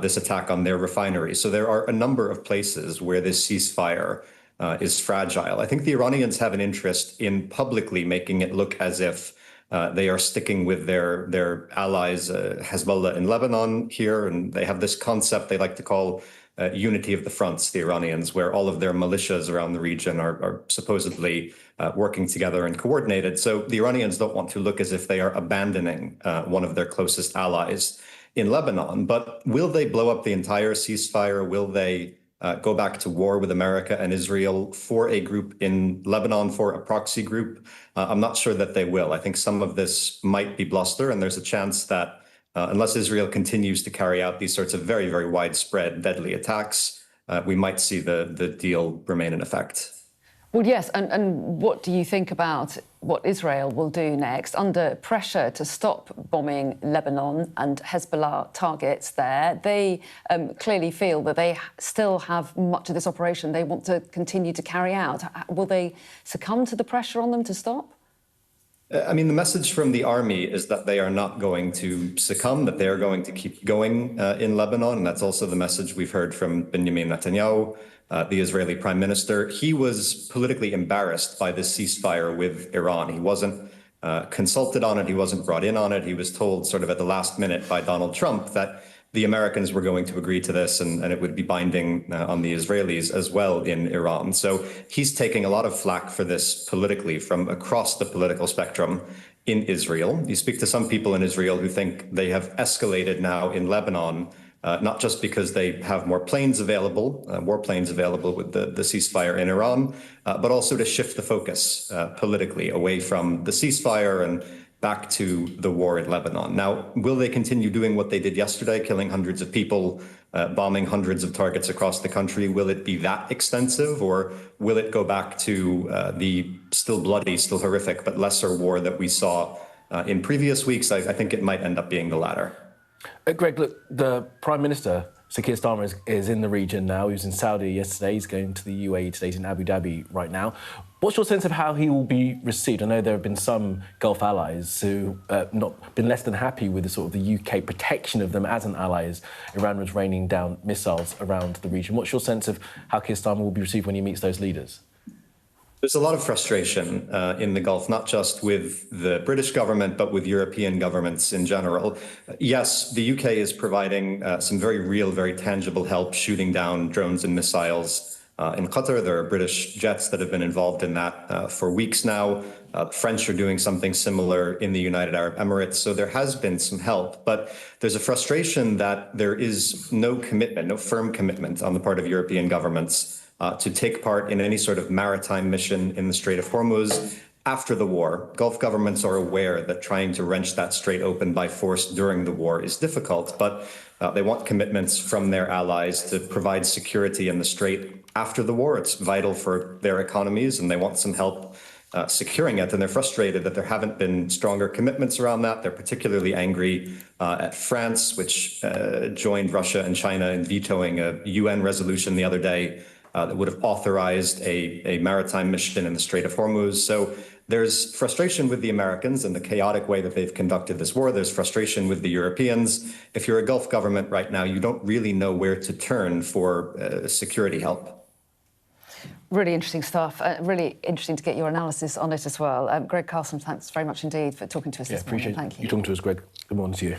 this attack on their refinery. So there are a number of places where this ceasefire is fragile. I think the Iranians have an interest in publicly making it look as if they are sticking with their allies, Hezbollah in Lebanon here, and they have this concept they like to call unity of the fronts, the Iranians, where all of their militias around the region are supposedly working together and coordinated. So the Iranians don't want to look as if they are abandoning one of their closest allies in Lebanon. But will they blow up the entire ceasefire? Will they go back to war with America and Israel for a group in Lebanon, for a proxy group? I'm not sure that they will. I think some of this might be bluster, and there's a chance that unless Israel continues to carry out these sorts of very, very widespread deadly attacks, we might see the deal remain in effect. Well, yes, and what do you think about what Israel will do next? Under pressure to stop bombing Lebanon and Hezbollah targets there, they clearly feel that they still have much of this operation they want to continue to carry out. Will they succumb to the pressure on them to stop? I mean, the message from the army is that they are not going to succumb, that they are going to keep going in Lebanon. And that's also the message we've heard from Benjamin Netanyahu, the Israeli prime minister. He was politically embarrassed by this ceasefire with Iran. He wasn't consulted on it. He wasn't brought in on it. He was told sort of at the last minute by Donald Trump that the Americans were going to agree to this and it would be binding on the Israelis as well in Iran. So he's taking a lot of flack for this politically from across the political spectrum in Israel. You speak to some people in Israel who think they have escalated now in Lebanon not just because they have more planes available, warplanes available with the ceasefire in Iran, but also to shift the focus politically away from the ceasefire and back to the war in Lebanon. Now, will they continue doing what they did yesterday, killing hundreds of people, bombing hundreds of targets across the country? Will it be that extensive, or will it go back to the still bloody, still horrific, but lesser war that we saw in previous weeks? I think it might end up being the latter. Greg, look, the Prime Minister, Sir Keir Starmer, is in the region now. He was in Saudi yesterday. He's going to the UAE today. He's in Abu Dhabi right now. What's your sense of how he will be received? I know there have been some Gulf allies who not been less than happy with the sort of the UK protection of them as an ally as Iran was raining down missiles around the region. What's your sense of how Keir Starmer will be received when he meets those leaders? There's a lot of frustration in the Gulf, not just with the British government, but with European governments in general. Yes, the UK is providing some very real, very tangible help shooting down drones and missiles in Qatar. There are British jets that have been involved in that for weeks now. French are doing something similar in the United Arab Emirates. So there has been some help, but there's a frustration that there is no commitment, no firm commitment on the part of European governments to take part in any sort of maritime mission in the Strait of Hormuz after the war. Gulf governments are aware that trying to wrench that strait open by force during the war is difficult, but they want commitments from their allies to provide security in the strait after the war. It's vital for their economies, and they want some help securing it. And they're frustrated that there haven't been stronger commitments around that. They're particularly angry at France, which joined Russia and China in vetoing a UN resolution the other day that would have authorized a maritime mission in the Strait of Hormuz. So there's frustration with the Americans and the chaotic way that they've conducted this war. There's frustration with the Europeans. If you're a Gulf government right now, you don't really know where to turn for security help. Really interesting stuff. Really interesting to get your analysis on it as well. Greg Carson, thanks very much indeed for talking to us this morning. Thank you. You talking to us, Greg. Good morning to you.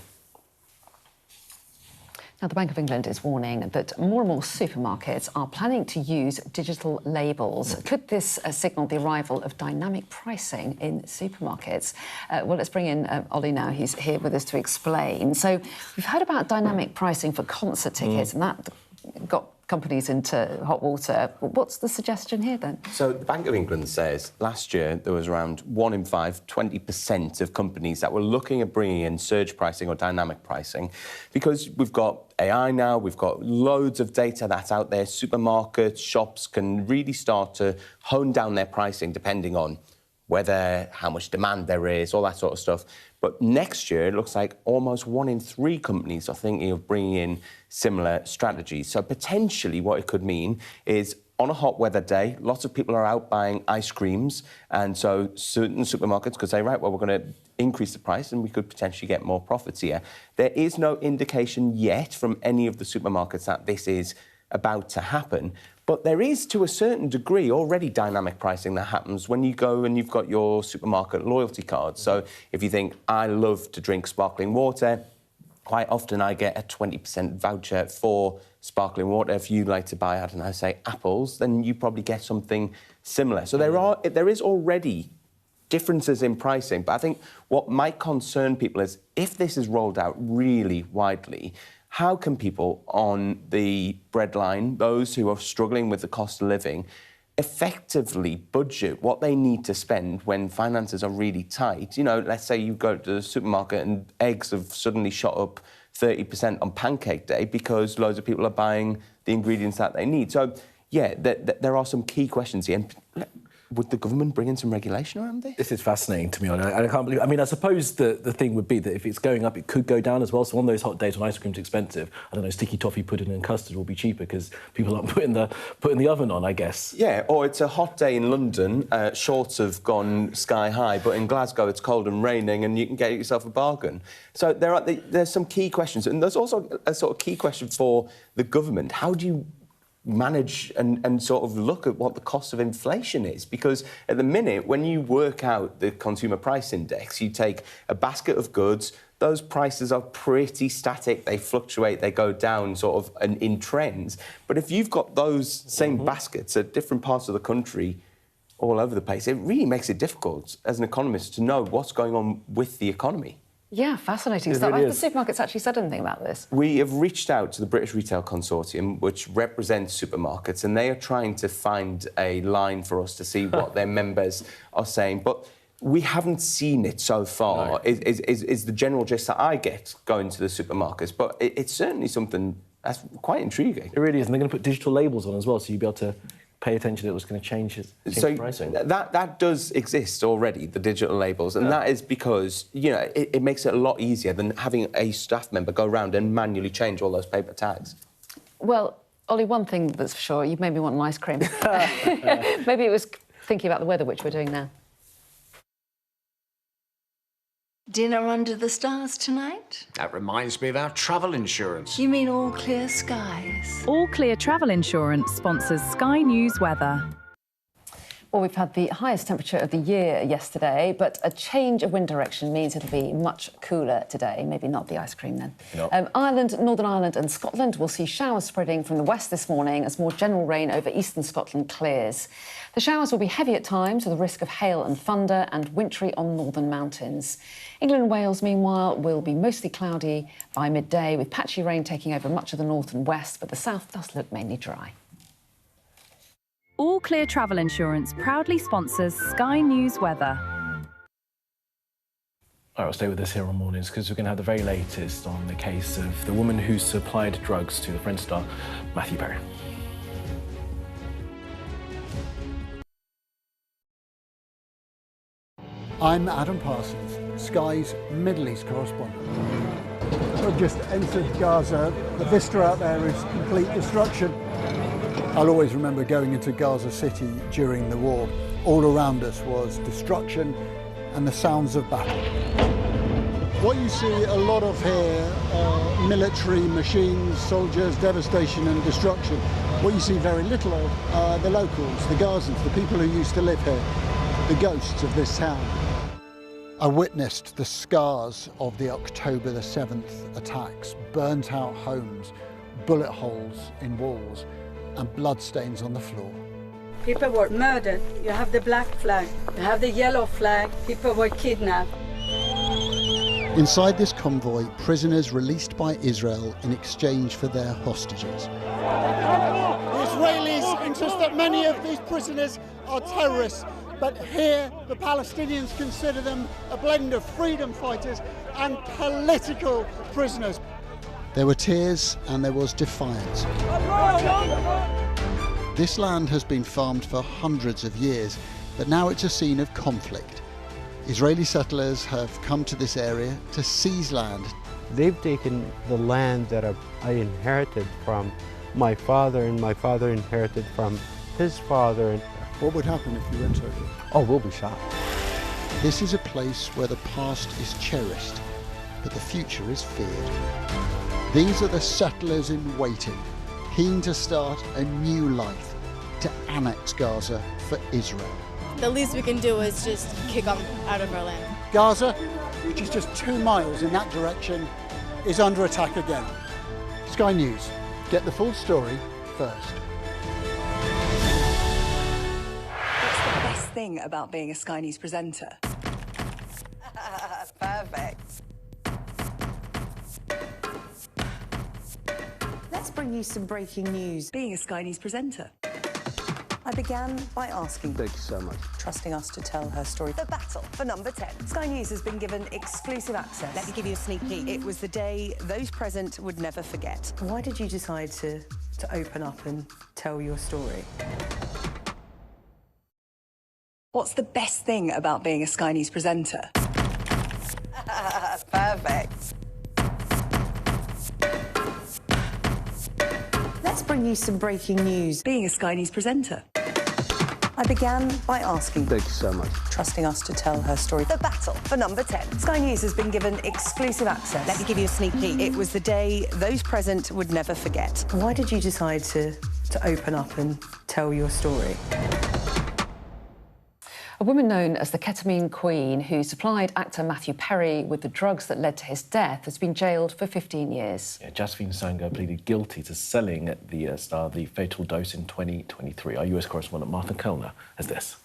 Now, the Bank of England is warning that more and more supermarkets are planning to use digital labels. Could this signal the arrival of dynamic pricing in supermarkets? Well, let's bring in Ollie now. He's here with us to explain. So we've heard about dynamic pricing for concert tickets, and that got companies into hot water. What's the suggestion here, then? So the Bank of England says last year there was around 1 in 5, 20% of companies that were looking at bringing in surge pricing or dynamic pricing, because we've got AI now, we've got loads of data that's out there. Supermarkets, shops can really start to hone down their pricing depending on weather, how much demand there is, all that sort of stuff. But next year, it looks like almost 1 in 3 companies are thinking of bringing in similar strategies. So potentially what it could mean is on a hot weather day, lots of people are out buying ice creams. And so certain supermarkets could say, right, well, we're going to increase the price and we could potentially get more profits here. There is no indication yet from any of the supermarkets that this is about to happen. But there is, to a certain degree, already dynamic pricing that happens when you go and you've got your supermarket loyalty card. So if you think, I love to drink sparkling water, quite often I get a 20% voucher for sparkling water. If you like to buy, I don't know, say apples, then you probably get something similar. So there is already differences in pricing. But I think what might concern people is if this is rolled out really widely, how can people on the breadline, those who are struggling with the cost of living, effectively budget what they need to spend when finances are really tight? You know, let's say you go to the supermarket and eggs have suddenly shot up 30% on Pancake Day because loads of people are buying the ingredients that they need. So, yeah, there are some key questions here. And would the government bring in some regulation around this? This is fascinating to me, and I can't believe... I mean, I suppose the thing would be that if it's going up, it could go down as well. So on those hot days when ice cream's expensive, I don't know, sticky toffee pudding and custard will be cheaper because people aren't putting the oven on, I guess. Yeah, or it's a hot day in London, shorts have gone sky high, but in Glasgow it's cold and raining and you can get yourself a bargain. So there's some key questions. And there's also a sort of key question for the government. How do you manage and sort of look at what the cost of inflation is? Because at the minute, when you work out the consumer price index, you take a basket of goods, those prices are pretty static, they fluctuate, they go down sort of in trends. But if you've got those same baskets at different parts of the country all over the place, it really makes it difficult as an economist to know what's going on with the economy. Yeah, fascinating It stuff. really Have the supermarkets actually said anything about this? We have reached out to the British Retail Consortium, which represents supermarkets, and they are trying to find a line for us to see what their members are saying. But we haven't seen it so far, no. is the general gist that I get going to the supermarkets. But it's certainly something that's quite intriguing. It really is, and they're going to put digital labels on as well, so you'll be able to pay attention that it was going to change pricing. That does exist already, the digital labels, and that is because, you know, it makes it a lot easier than having a staff member go around and manually change all those paper tags. Well, Ollie, one thing that's for sure, you've made me want an ice cream. Maybe it was thinking about the weather, which we're doing now. Dinner under the stars tonight? That reminds me of our travel insurance. You mean All Clear Skies? All Clear Travel Insurance sponsors Sky News weather. Well, we've had the highest temperature of the year yesterday, but a change of wind direction means it'll be much cooler today. Maybe not the ice cream then. No. Ireland, Northern Ireland and Scotland will see showers spreading from the west this morning as more general rain over eastern Scotland clears. The showers will be heavy at times with a risk of hail and thunder and wintry on northern mountains. England and Wales, meanwhile, will be mostly cloudy by midday with patchy rain taking over much of the north and west, but the south does look mainly dry. All Clear Travel Insurance proudly sponsors Sky News weather. All right, we'll stay with us here on Mornings because we're going to have the very latest on the case of the woman who supplied drugs to the French star Matthew Perry. I'm Adam Parsons, Sky's Middle East correspondent. We've just entered Gaza. The vista out there is complete destruction. I'll always remember going into Gaza City during the war. All around us was destruction and the sounds of battle. What you see a lot of here are military machines, soldiers, devastation and destruction. What you see very little of are the locals, the Gazans, the people who used to live here, the ghosts of this town. I witnessed the scars of the October the 7th attacks, burnt out homes, bullet holes in walls, and bloodstains on the floor. People were murdered. You have the black flag, you have the yellow flag. People were kidnapped. Inside this convoy, prisoners released by Israel in exchange for their hostages. The Israelis insist that many of these prisoners are terrorists, but here the Palestinians consider them a blend of freedom fighters and political prisoners. There were tears and there was defiance. This land has been farmed for hundreds of years, but now it's a scene of conflict. Israeli settlers have come to this area to seize land. They've taken the land that I inherited from my father, and my father inherited from his father. What would happen if you entered it? Oh, we'll be shot. This is a place where the past is cherished, but the future is feared. These are the settlers in waiting, keen to start a new life, to annex Gaza for Israel. The least we can do is just kick them out of our land. Gaza, which is just 2 miles in that direction, is under attack again. Sky News, get the full story first. What's the best thing about being a Sky News presenter? Perfect. Let's bring you some breaking news. Being a Sky News presenter. I began by asking, thank you so much, trusting us to tell her story. The battle for number 10. Sky News has been given exclusive access. Let me give you a sneak peek. It was the day those present would never forget. Why did you decide to open up and tell your story? What's the best thing about being a Sky News presenter? Perfect. Let's bring you some breaking news. Being a Sky News presenter. I began by asking, thank you so much, trusting us to tell her story. The battle for number 10. Sky News has been given exclusive access. Let me give you a sneak peek. It was the day those present would never forget. Why did you decide to open up and tell your story? A woman known as the ketamine queen who supplied actor Matthew Perry with the drugs that led to his death has been jailed for 15 years. Yeah, Jasveen Sangha pleaded guilty to selling the star the fatal dose in 2023. Our US correspondent Martha Kellner has this.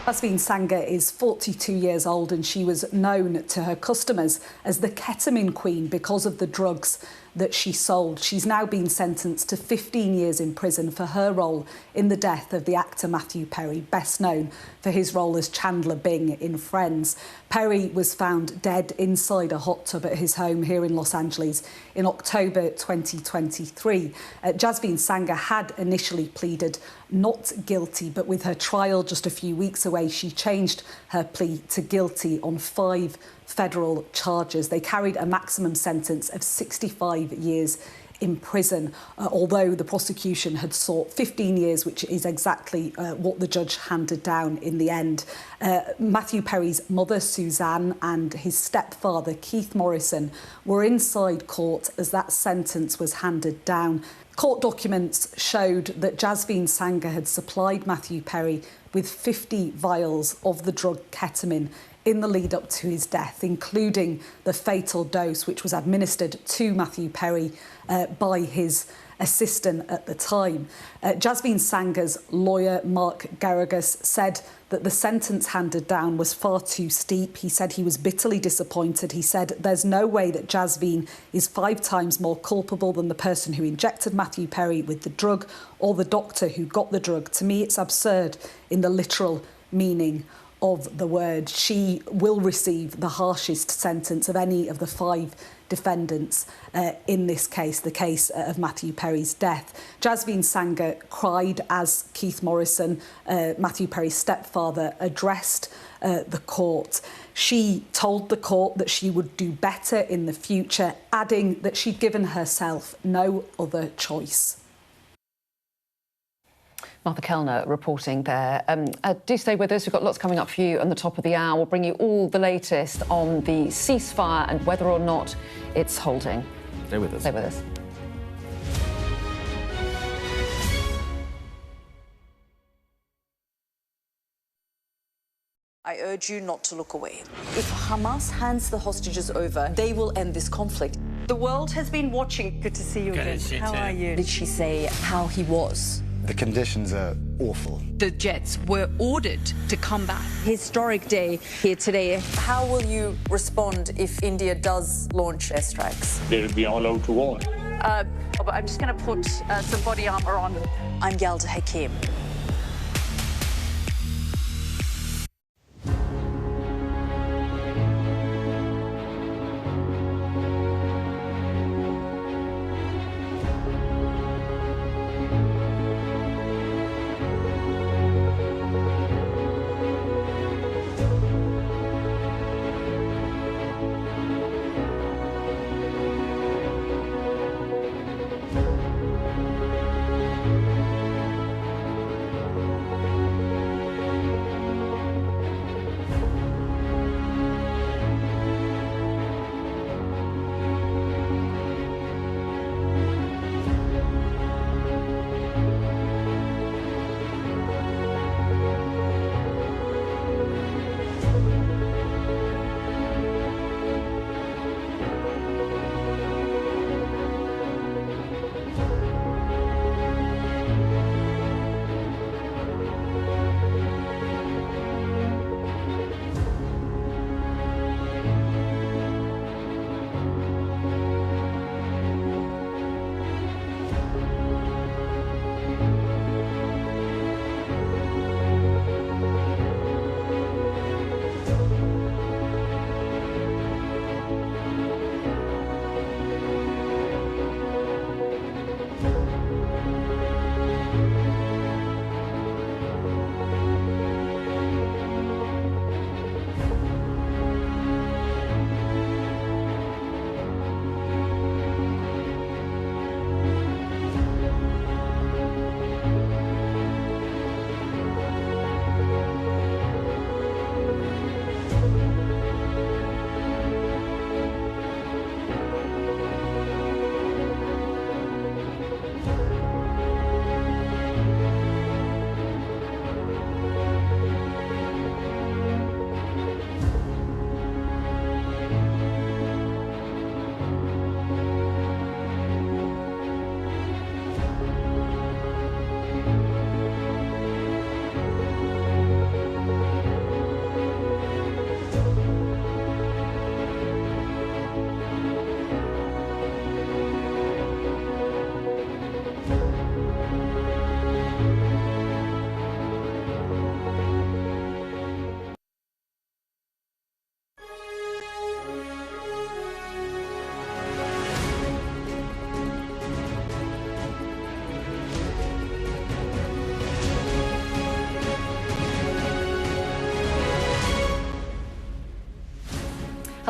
Jasveen Sangha is 42 years old and she was known to her customers as the ketamine queen because of the drugs that she sold. She's now been sentenced to 15 years in prison for her role in the death of the actor Matthew Perry, best known for his role as Chandler Bing in Friends. Perry was found dead inside a hot tub at his home here in Los Angeles in October 2023. Jasveen Sangha had initially pleaded not guilty, but with her trial just a few weeks away, she changed her plea to guilty on 5 federal charges. They carried a maximum sentence of 65 years in prison, although the prosecution had sought 15 years, which is exactly what the judge handed down in the end. Matthew Perry's mother, Suzanne, and his stepfather, Keith Morrison, were inside court as that sentence was handed down. Court documents showed that Jasveen Sangha had supplied Matthew Perry with 50 vials of the drug ketamine in the lead up to his death, including the fatal dose which was administered to Matthew Perry by his assistant at the time. Jasveen Sangha's lawyer, Mark Garrigus, said that the sentence handed down was far too steep. He said he was bitterly disappointed. He said there's no way that Jasveen is 5 times more culpable than the person who injected Matthew Perry with the drug or the doctor who got the drug. To me, it's absurd in the literal meaning of the word. She will receive the harshest sentence of any of the 5 defendants in this case, the case of Matthew Perry's death. Jasveen Sangha cried as Keith Morrison, Matthew Perry's stepfather, addressed the court. She told the court that she would do better in the future, adding that she'd given herself no other choice. Martha Kellner reporting there. Do stay with us. We've got lots coming up for you on the top of the hour. We'll bring you all the latest on the ceasefire and whether or not it's holding. Stay with us. Stay with us. I urge you not to look away. If Hamas hands the hostages over, they will end this conflict. The world has been watching. Good to see you again. How are you? Did she say how he was? The conditions are awful. The jets were ordered to come back. Historic day here today. How will you respond if India does launch airstrikes? They'll be all out to war. I'm just going to put some body armor on. I'm Yalda Hakim.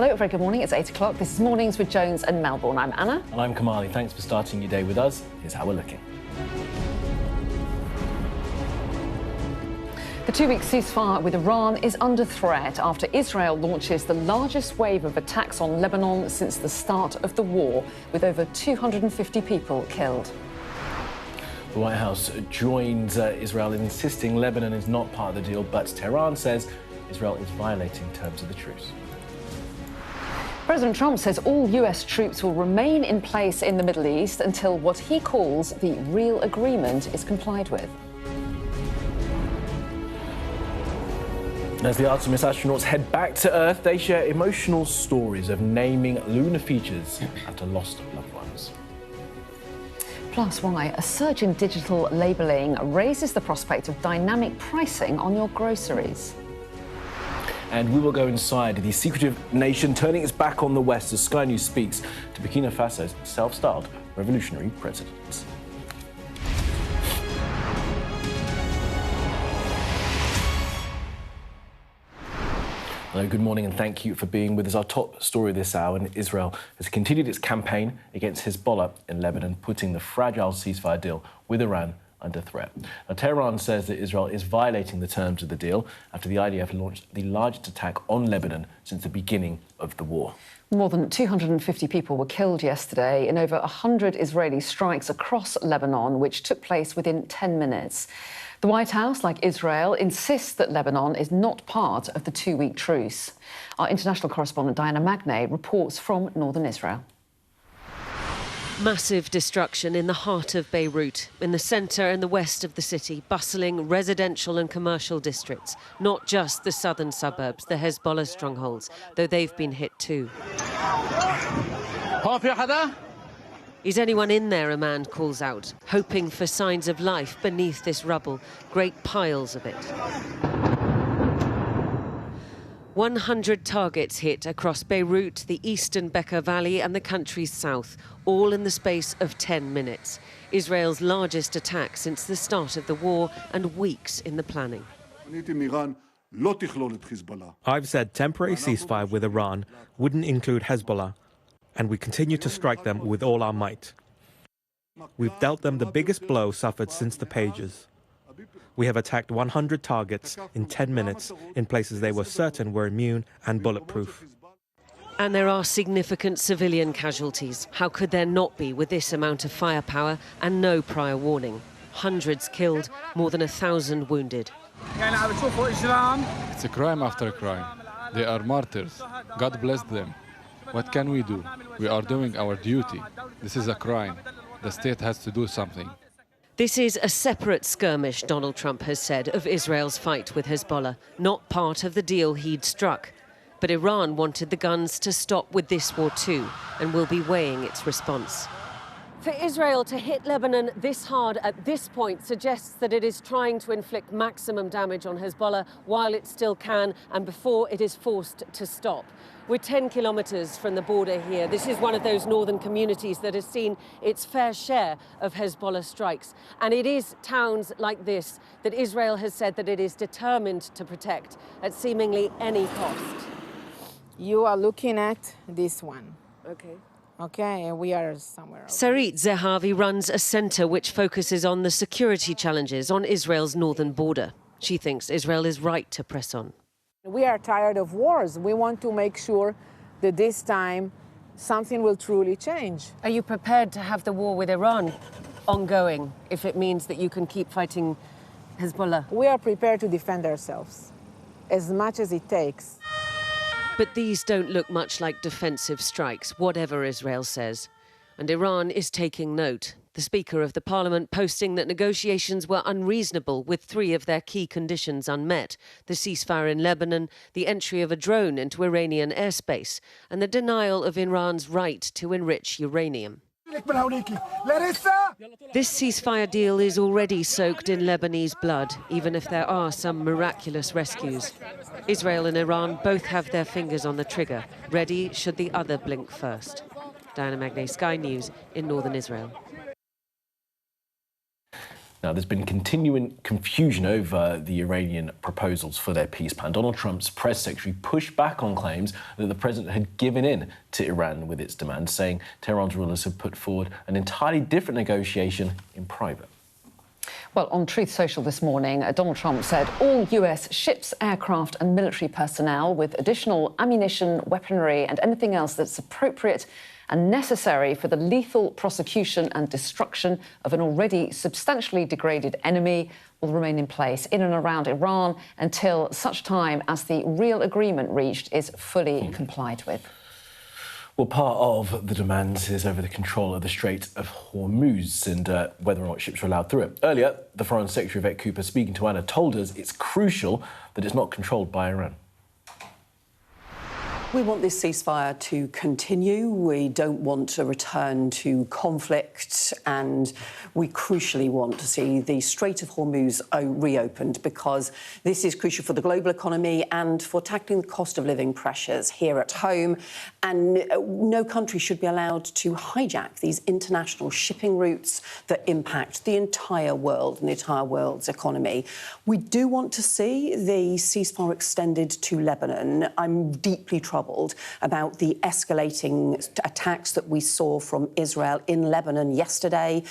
Hello, very good morning. It's 8 o'clock. This is Mornings with Jones and Melbourne. I'm Anna. And I'm Kamali. Thanks for starting your day with us. Here's how we're looking. The two-week ceasefire with Iran is under threat after Israel launches the largest wave of attacks on Lebanon since the start of the war, with over 250 people killed. The White House joins Israel in insisting Lebanon is not part of the deal, but Tehran says Israel is violating terms of the truce. President Trump says all US troops will remain in place in the Middle East until what he calls the real agreement is complied with. As the Artemis astronauts head back to Earth, they share emotional stories of naming lunar features after lost loved ones. Plus, why a surge in digital labelling raises the prospect of dynamic pricing on your groceries. And we will go inside the secretive nation turning its back on the West as Sky News speaks to Burkina Faso's self-styled revolutionary president. Hello, good morning and thank you for being with us. Our top story this hour, and Israel has continued its campaign against Hezbollah in Lebanon, putting the fragile ceasefire deal with Iran under threat. Now, Tehran says that Israel is violating the terms of the deal after the IDF launched the largest attack on Lebanon since the beginning of the war. More than 250 people were killed yesterday in over 100 Israeli strikes across Lebanon, which took place within 10 minutes. The White House, like Israel, insists that Lebanon is not part of the two-week truce. Our international correspondent Diana Magnay reports from northern Israel. Massive destruction in the heart of Beirut, in the centre and the west of the city, bustling residential and commercial districts, not just the southern suburbs, the Hezbollah strongholds, though they've been hit too. Is anyone in there, a man calls out, hoping for signs of life beneath this rubble, great piles of it. 100 targets hit across Beirut, the eastern Bekaa Valley and the country's south, all in the space of 10 minutes. Israel's largest attack since the start of the war and weeks in the planning. I've said temporary ceasefire with Iran wouldn't include Hezbollah, and we continue to strike them with all our might. We've dealt them the biggest blow suffered since the pages. We have attacked 100 targets in 10 minutes in places they were certain were immune and bulletproof. And there are significant civilian casualties. How could there not be with this amount of firepower and no prior warning? Hundreds killed, more than 1,000 wounded. It's a crime after a crime. They are martyrs. God bless them. What can we do? We are doing our duty. This is a crime. The state has to do something. This is a separate skirmish, Donald Trump has said, of Israel's fight with Hezbollah, not part of the deal he'd struck. But Iran wanted the guns to stop with this war too, and will be weighing its response. For Israel to hit Lebanon this hard at this point suggests that it is trying to inflict maximum damage on Hezbollah while it still can and before it is forced to stop. We're 10 kilometres from the border here. This is one of those northern communities that has seen its fair share of Hezbollah strikes. And it is towns like this that Israel has said that it is determined to protect at seemingly any cost. You are looking at this one. Okay. Okay, and we are somewhere else. Sarit Zehavi runs a centre which focuses on the security challenges on Israel's northern border. She thinks Israel is right to press on. We are tired of wars. We want to make sure that this time something will truly change. Are you prepared to have the war with Iran ongoing if it means that you can keep fighting Hezbollah? We are prepared to defend ourselves as much as it takes. But these don't look much like defensive strikes, whatever Israel says. And Iran is taking note. The Speaker of the Parliament posting that negotiations were unreasonable with 3 of their key conditions unmet: the ceasefire in Lebanon, the entry of a drone into Iranian airspace, and the denial of Iran's right to enrich uranium. This ceasefire deal is already soaked in Lebanese blood, even if there are some miraculous rescues. Israel and Iran both have their fingers on the trigger, ready should the other blink first. Diana Magnay, Sky News in northern Israel. Now, there's been continuing confusion over the Iranian proposals for their peace plan. Donald Trump's press secretary pushed back on claims that the president had given in to Iran with its demands, saying Tehran's rulers have put forward an entirely different negotiation in private. Well, on Truth Social this morning, Donald Trump said all US ships, aircraft and military personnel with additional ammunition, weaponry and anything else that's appropriate and necessary for the lethal prosecution and destruction of an already substantially degraded enemy will remain in place in and around Iran until such time as the real agreement reached is fully complied with. Well, part of the demands is over the control of the Strait of Hormuz and whether or not ships are allowed through it. Earlier, the Foreign Secretary, Yvette Cooper, speaking to Anna, told us it's crucial that it's not controlled by Iran. We want this ceasefire to continue. We don't want a return to conflict, and we crucially want to see the Strait of Hormuz reopened, because this is crucial for the global economy and for tackling the cost of living pressures here at home. And no country should be allowed to hijack these international shipping routes that impact the entire world and the entire world's economy. We do want to see the ceasefire extended to Lebanon. I'm deeply troubled about the escalating attacks that we saw from Israel in Lebanon yesterday.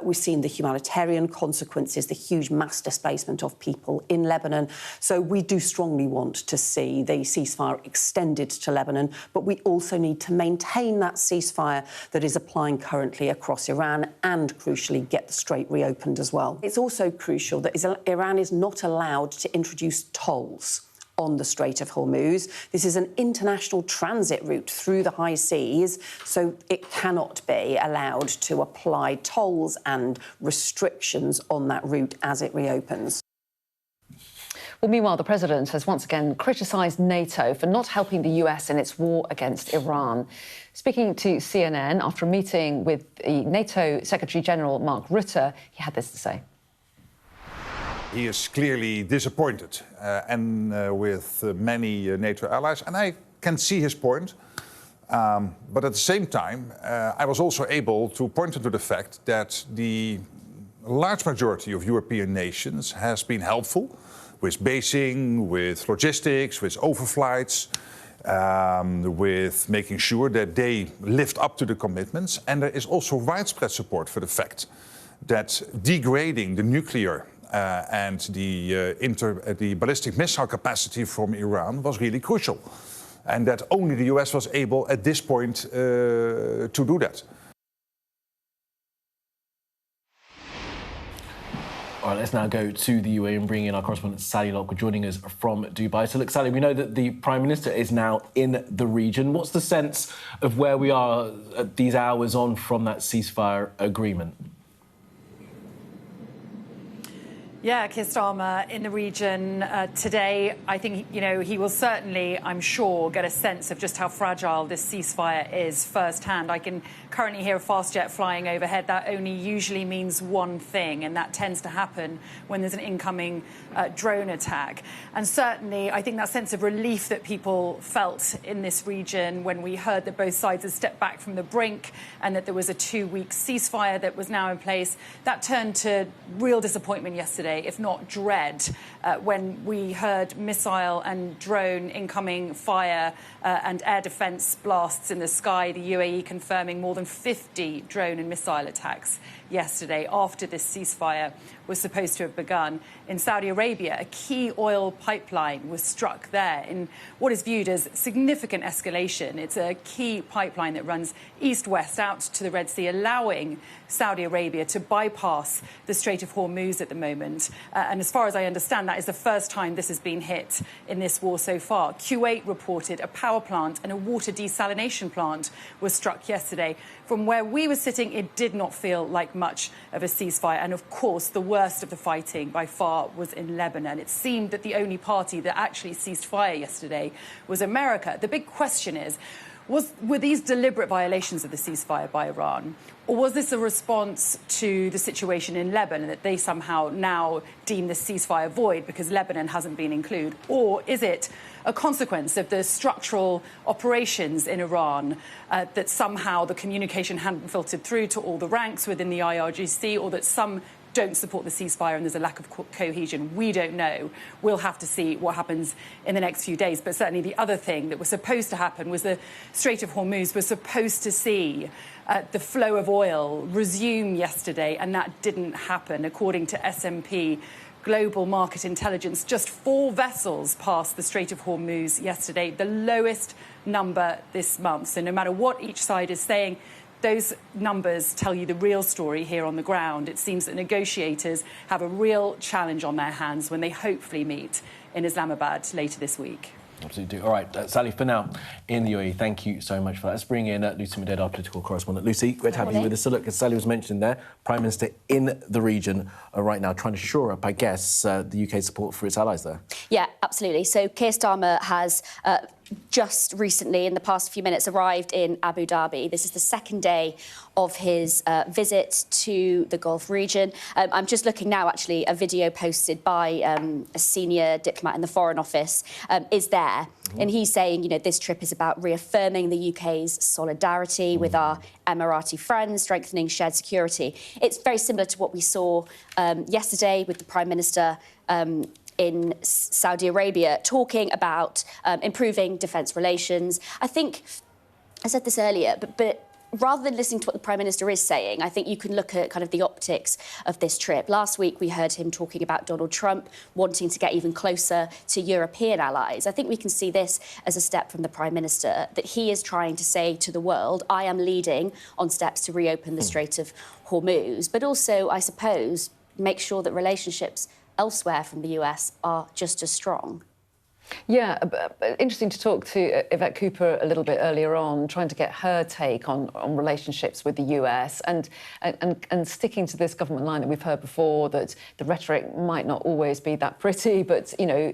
We've seen the humanitarian consequences, the huge mass displacement of people in Lebanon. So we do strongly want to see the ceasefire extended to Lebanon, but we also need to maintain that ceasefire that is applying currently across Iran and, crucially, get the strait reopened as well. It's also crucial that Iran is not allowed to introduce tolls on the Strait of Hormuz. This is an international transit route through the high seas, so it cannot be allowed to apply tolls and restrictions on that route as it reopens. Well, meanwhile, the president has once again criticised NATO for not helping the US in its war against Iran. Speaking to CNN after a meeting with the NATO Secretary-General Mark Rutte, he had this to say. He is clearly disappointed with many NATO allies, and I can see his point. But at the same time, I was also able to point to the fact that the large majority of European nations has been helpful with basing, with logistics, with overflights, with making sure that they lived up to the commitments. And there is also widespread support for the fact that degrading the nuclear and the ballistic missile capacity from Iran was really crucial, and that only the US was able at this point to do that. All right, let's now go to the UAE and bring in our correspondent Sally Lock joining us from Dubai. So look, Sally, we know that the Prime Minister is now in the region. What's the sense of where we are at these hours on from that ceasefire agreement? Yeah, Keir Starmer in the region today. I think, he will certainly, I'm sure, get a sense of just how fragile this ceasefire is firsthand. I can currently hear a fast jet flying overhead. That only usually means one thing, and that tends to happen when there's an incoming drone attack. And certainly, I think that sense of relief that people felt in this region when we heard that both sides had stepped back from the brink and that there was a 2-week ceasefire that was now in place, that turned to real disappointment yesterday, if not dread, when we heard missile and drone incoming fire and air defence blasts in the sky, the UAE confirming more than 50 drone and missile attacks yesterday after this ceasefire was supposed to have begun. In Saudi Arabia, a key oil pipeline was struck there in what is viewed as significant escalation. It's a key pipeline that runs east-west out to the Red Sea, allowing Saudi Arabia to bypass the Strait of Hormuz at the moment. And as far as I understand, that is the first time this has been hit in this war so far. Kuwait reported a power plant and a water desalination plant was struck yesterday. From where we were sitting, it did not feel like much of a ceasefire. And of course, the worst of the fighting by far was in Lebanon. It seemed that the only party that actually ceased fire yesterday was America. The big question is, were these deliberate violations of the ceasefire by Iran? Or was this a response to the situation in Lebanon, that they somehow now deem the ceasefire void because Lebanon hasn't been included? Or is it a consequence of the structural operations in Iran, that somehow the communication hadn't filtered through to all the ranks within the IRGC, or that some don't support the ceasefire and there's a lack of cohesion. We don't know. We'll have to see what happens in the next few days. But certainly the other thing that was supposed to happen was the Strait of Hormuz was supposed to see the flow of oil resume yesterday, and that didn't happen. According to S&P Global Market Intelligence, just 4 vessels passed the Strait of Hormuz yesterday, the lowest number this month. So no matter what each side is saying, those numbers tell you the real story here on the ground. It seems that negotiators have a real challenge on their hands when they hopefully meet in Islamabad later this week. Absolutely do. All right, Sally, for now, in the UAE, thank you so much for that. Let's bring in Lucy Maded, our political correspondent. Lucy, great to have you with us. So look, as Sally was mentioning there, Prime Minister in the region right now trying to shore up, I guess, the UK support for its allies there. Yeah, absolutely. So Keir Starmer has just recently, in the past few minutes, arrived in Abu Dhabi. This is the second day of his visit to the Gulf region. I'm just looking now, actually, a video posted by a senior diplomat in the Foreign Office is there. And he's saying, you know, this trip is about reaffirming the UK's solidarity with our Emirati friends, strengthening shared security. It's very similar to what we saw yesterday with the Prime Minister in Saudi Arabia, talking about improving defence relations. I think, I said this earlier, but rather than listening to what the Prime Minister is saying, I think you can look at kind of the optics of this trip. Last week, we heard him talking about Donald Trump wanting to get even closer to European allies. I think we can see this as a step from the Prime Minister, that he is trying to say to the world, I am leading on steps to reopen the Strait of Hormuz, but also, I suppose, make sure that relationships elsewhere from the US are just as strong. Yeah, interesting to talk to Yvette Cooper a little bit earlier on, trying to get her take on relationships with the US and sticking to this government line that we've heard before, that the rhetoric might not always be that pretty, but, you know,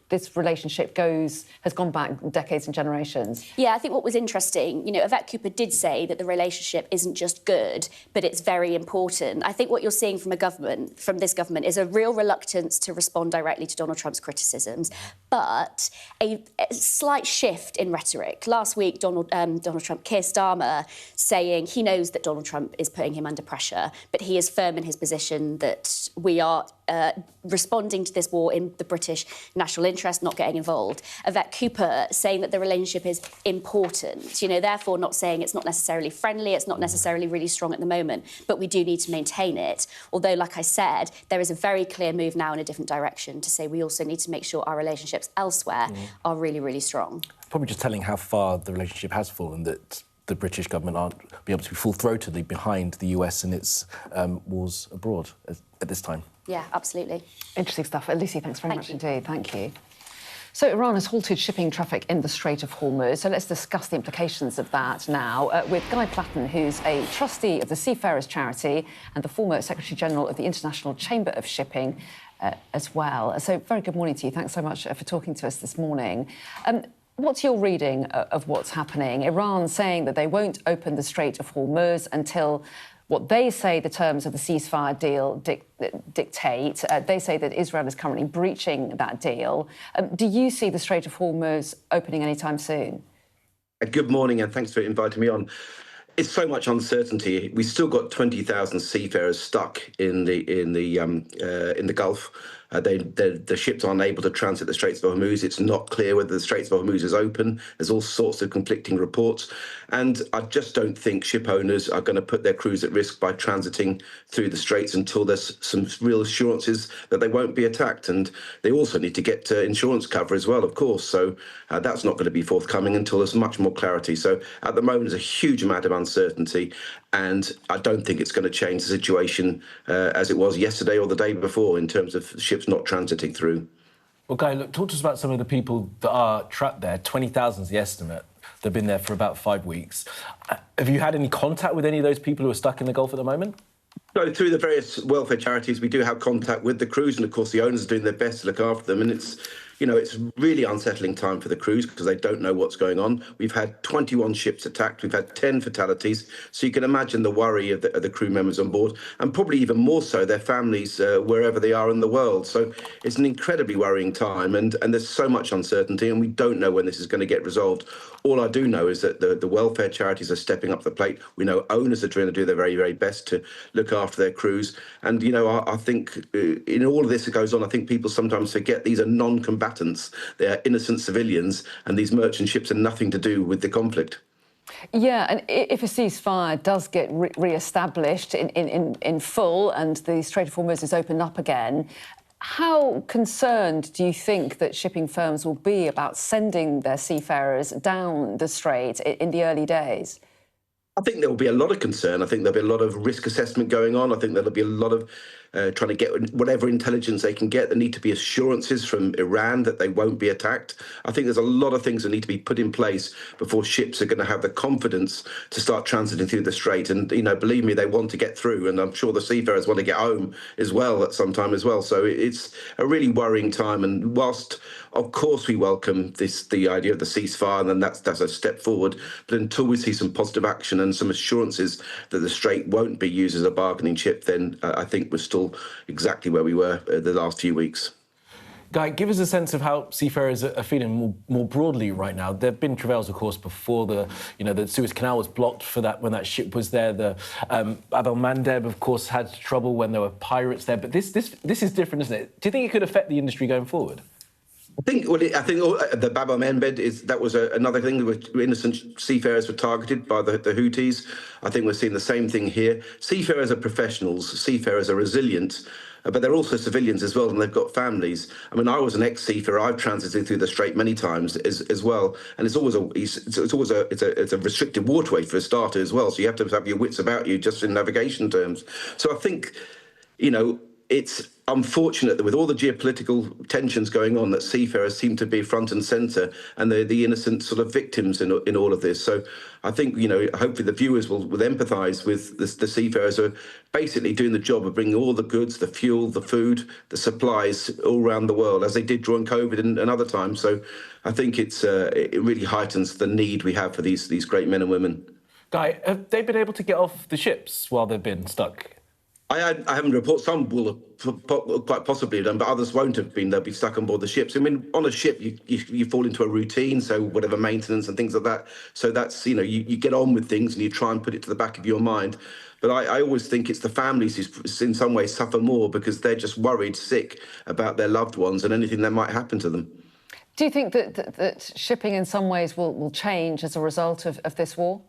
this relationship has gone back decades and generations. Yeah, I think what was interesting, you know, Yvette Cooper did say that the relationship isn't just good, but it's very important. I think what you're seeing from this government, is a real reluctance to respond directly to Donald Trump's criticisms, but a slight shift in rhetoric. Last week, Donald Trump, Keir Starmer, saying he knows that Donald Trump is putting him under pressure, but he is firm in his position that we are responding to this war in the British national interest, not getting involved. Yvette Cooper saying that the relationship is important, you know, therefore not saying it's not necessarily friendly, it's not necessarily really strong at the moment, but we do need to maintain it. Although, like I said, there is a very clear move now in a different direction to say we also need to make sure our relationships elsewhere are really, really strong. Probably just telling how far the relationship has fallen, that the British government aren't be able to be full-throatedly behind the US in its wars abroad at this time. Yeah, absolutely. Interesting stuff. Lucy, thanks very much indeed. Thank you. So Iran has halted shipping traffic in the Strait of Hormuz. So let's discuss the implications of that now with Guy Platten, who's a trustee of the Seafarers Charity and the former Secretary-General of the International Chamber of Shipping as well. So very good morning to you. Thanks so much for talking to us this morning. What's your reading of what's happening? Iran saying that they won't open the Strait of Hormuz until what they say the terms of the ceasefire deal dictate. They say that Israel is currently breaching that deal. Do you see the Strait of Hormuz opening anytime soon? Good morning, and thanks for inviting me on. It's so much uncertainty. We still got 20,000 seafarers stuck in the Gulf. The ships aren't able to transit the Straits of Hormuz. It's not clear whether the Straits of Hormuz is open. There's all sorts of conflicting reports. And I just don't think ship owners are going to put their crews at risk by transiting through the Straits until there's some real assurances that they won't be attacked. And they also need to get insurance cover as well, of course. So that's not going to be forthcoming until there's much more clarity. So at the moment, there's a huge amount of uncertainty. And I don't think it's going to change the situation as it was yesterday or the day before in terms of ships not transiting through. Well, Guy, look, talk to us about some of the people that are trapped there. 20,000 is the estimate. They've been there for about 5 weeks. Have you had any contact with any of those people who are stuck in the Gulf at the moment? So through the various welfare charities, we do have contact with the crews, and of course the owners are doing their best to look after them. And it's, you know, it's really unsettling time for the crews because they don't know what's going on. We've had 21 ships attacked. We've had 10 fatalities. So you can imagine the worry of the crew members on board, and probably even more so their families wherever they are in the world. So it's an incredibly worrying time, and there's so much uncertainty, and we don't know when this is going to get resolved. All I do know is that the welfare charities are stepping up to the plate. We know owners are trying to do their very, very best to look after their crews. And, you know, I think in all of this that goes on, I think people sometimes forget these are non-combatants. They are innocent civilians, and these merchant ships have nothing to do with the conflict. Yeah, and if a ceasefire does get re-established in full and the Strait of Hormuz is opened up again, how concerned do you think that shipping firms will be about sending their seafarers down the strait in the early days? I think there will be a lot of concern. I think there'll be a lot of risk assessment going on. I think there'll be a lot of trying to get whatever intelligence they can get. There need to be assurances from Iran that they won't be attacked. I think there's a lot of things that need to be put in place before ships are going to have the confidence to start transiting through the strait. And, you know, believe me, they want to get through. And I'm sure the seafarers want to get home as well at some time as well. So it's a really worrying time. And whilst, of course, we welcome the idea of the ceasefire, and then that's a step forward. But until we see some positive action and some assurances that the strait won't be used as a bargaining chip, then I think we're still exactly where we were the last few weeks. Guy, give us a sense of how seafarers are feeling more broadly right now. There have been travails, of course, before the Suez Canal was blocked for that when that ship was there. The Bab el-Mandeb, of course, had trouble when there were pirates there. But this is different, isn't it? Do you think it could affect the industry going forward? I think the Bab el-Mandeb that was another thing where innocent seafarers were targeted by the Houthis. I think we're seeing the same thing here. Seafarers are professionals. Seafarers are resilient, but they're also civilians as well, and they've got families. I mean, I was an ex-seafarer. I've transited through the strait many times as well, and it's always a restricted waterway for a starter as well. So you have to have your wits about you, just in navigation terms. So I think, you know, it's unfortunate that with all the geopolitical tensions going on, that seafarers seem to be front and centre, and they're the innocent sort of victims in all of this. So I think, you know, hopefully the viewers will empathise with the seafarers who are basically doing the job of bringing all the goods, the fuel, the food, the supplies all around the world, as they did during COVID and other times. So I think it really heightens the need we have for these great men and women. Guy, have they been able to get off the ships while they've been stuck? I haven't reported. Some will have quite possibly done, but others won't have been. They'll be stuck on board the ships. I mean, on a ship, you fall into a routine, so whatever maintenance and things like that. So that's, you know, you get on with things and you try and put it to the back of your mind. But I always think it's the families who in some ways suffer more because they're just worried, sick about their loved ones and anything that might happen to them. Do you think that shipping in some ways will change as a result of this war?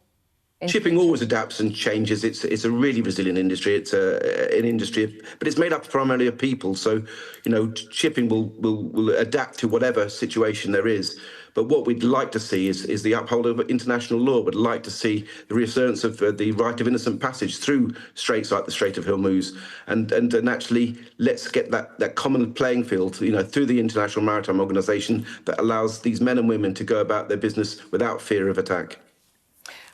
Shipping always adapts and changes. It's a really resilient industry. It's an industry, but it's made up primarily of people. So, you know, shipping will adapt to whatever situation there is. But what we'd like to see is the upholding of international law. We'd like to see the reassurance of the right of innocent passage through straits like the Strait of Hormuz, and actually let's get that common playing field, you know, through the International Maritime Organization that allows these men and women to go about their business without fear of attack.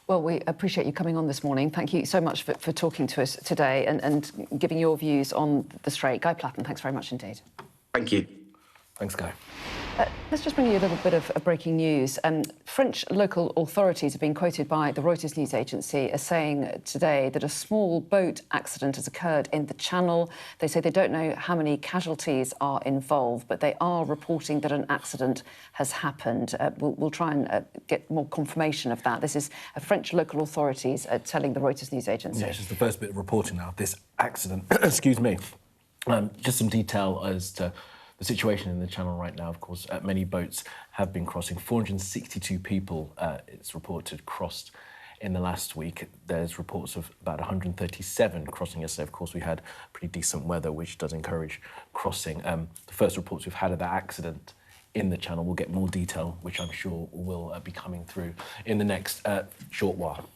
Well, we appreciate you coming on this morning. Thank you so much for talking to us today and giving your views on the strait. Guy Platten, thanks very much indeed. Thank you. Thanks, Guy. Let's just bring you a little bit of breaking news. French local authorities have been quoted by the Reuters news agency as saying today that a small boat accident has occurred in the Channel. They say they don't know how many casualties are involved, but they are reporting that an accident has happened. We'll try and get more confirmation of that. This is French local authorities telling the Reuters news agency. Yeah, it's just the first bit of reporting now of this accident. Excuse me. Just some detail as to the situation in the Channel right now. Of course, many boats have been crossing. 462 people, it's reported, crossed in the last week. There's reports of about 137 crossing yesterday. Of course, we had pretty decent weather, which does encourage crossing. The first reports we've had of that accident in the Channel, we'll get more detail, which I'm sure will be coming through in the next short while.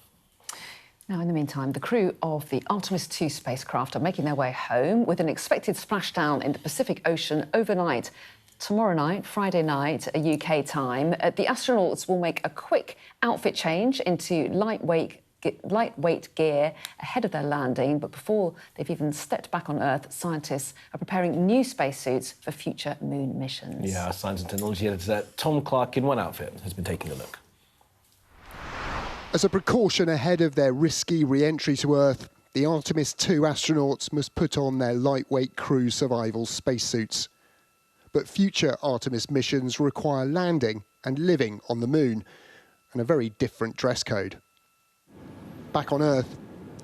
Now, in the meantime, the crew of the Artemis 2 spacecraft are making their way home with an expected splashdown in the Pacific Ocean overnight. Tomorrow night, Friday night, UK time, the astronauts will make a quick outfit change into lightweight gear ahead of their landing. But before they've even stepped back on Earth, scientists are preparing new spacesuits for future moon missions. Yeah, our science and technology editor Tom Clark in One Outfit has been taking a look. As a precaution ahead of their risky re-entry to Earth, the Artemis 2 astronauts must put on their lightweight crew survival spacesuits. But future Artemis missions require landing and living on the moon. and a very different dress code. Back on Earth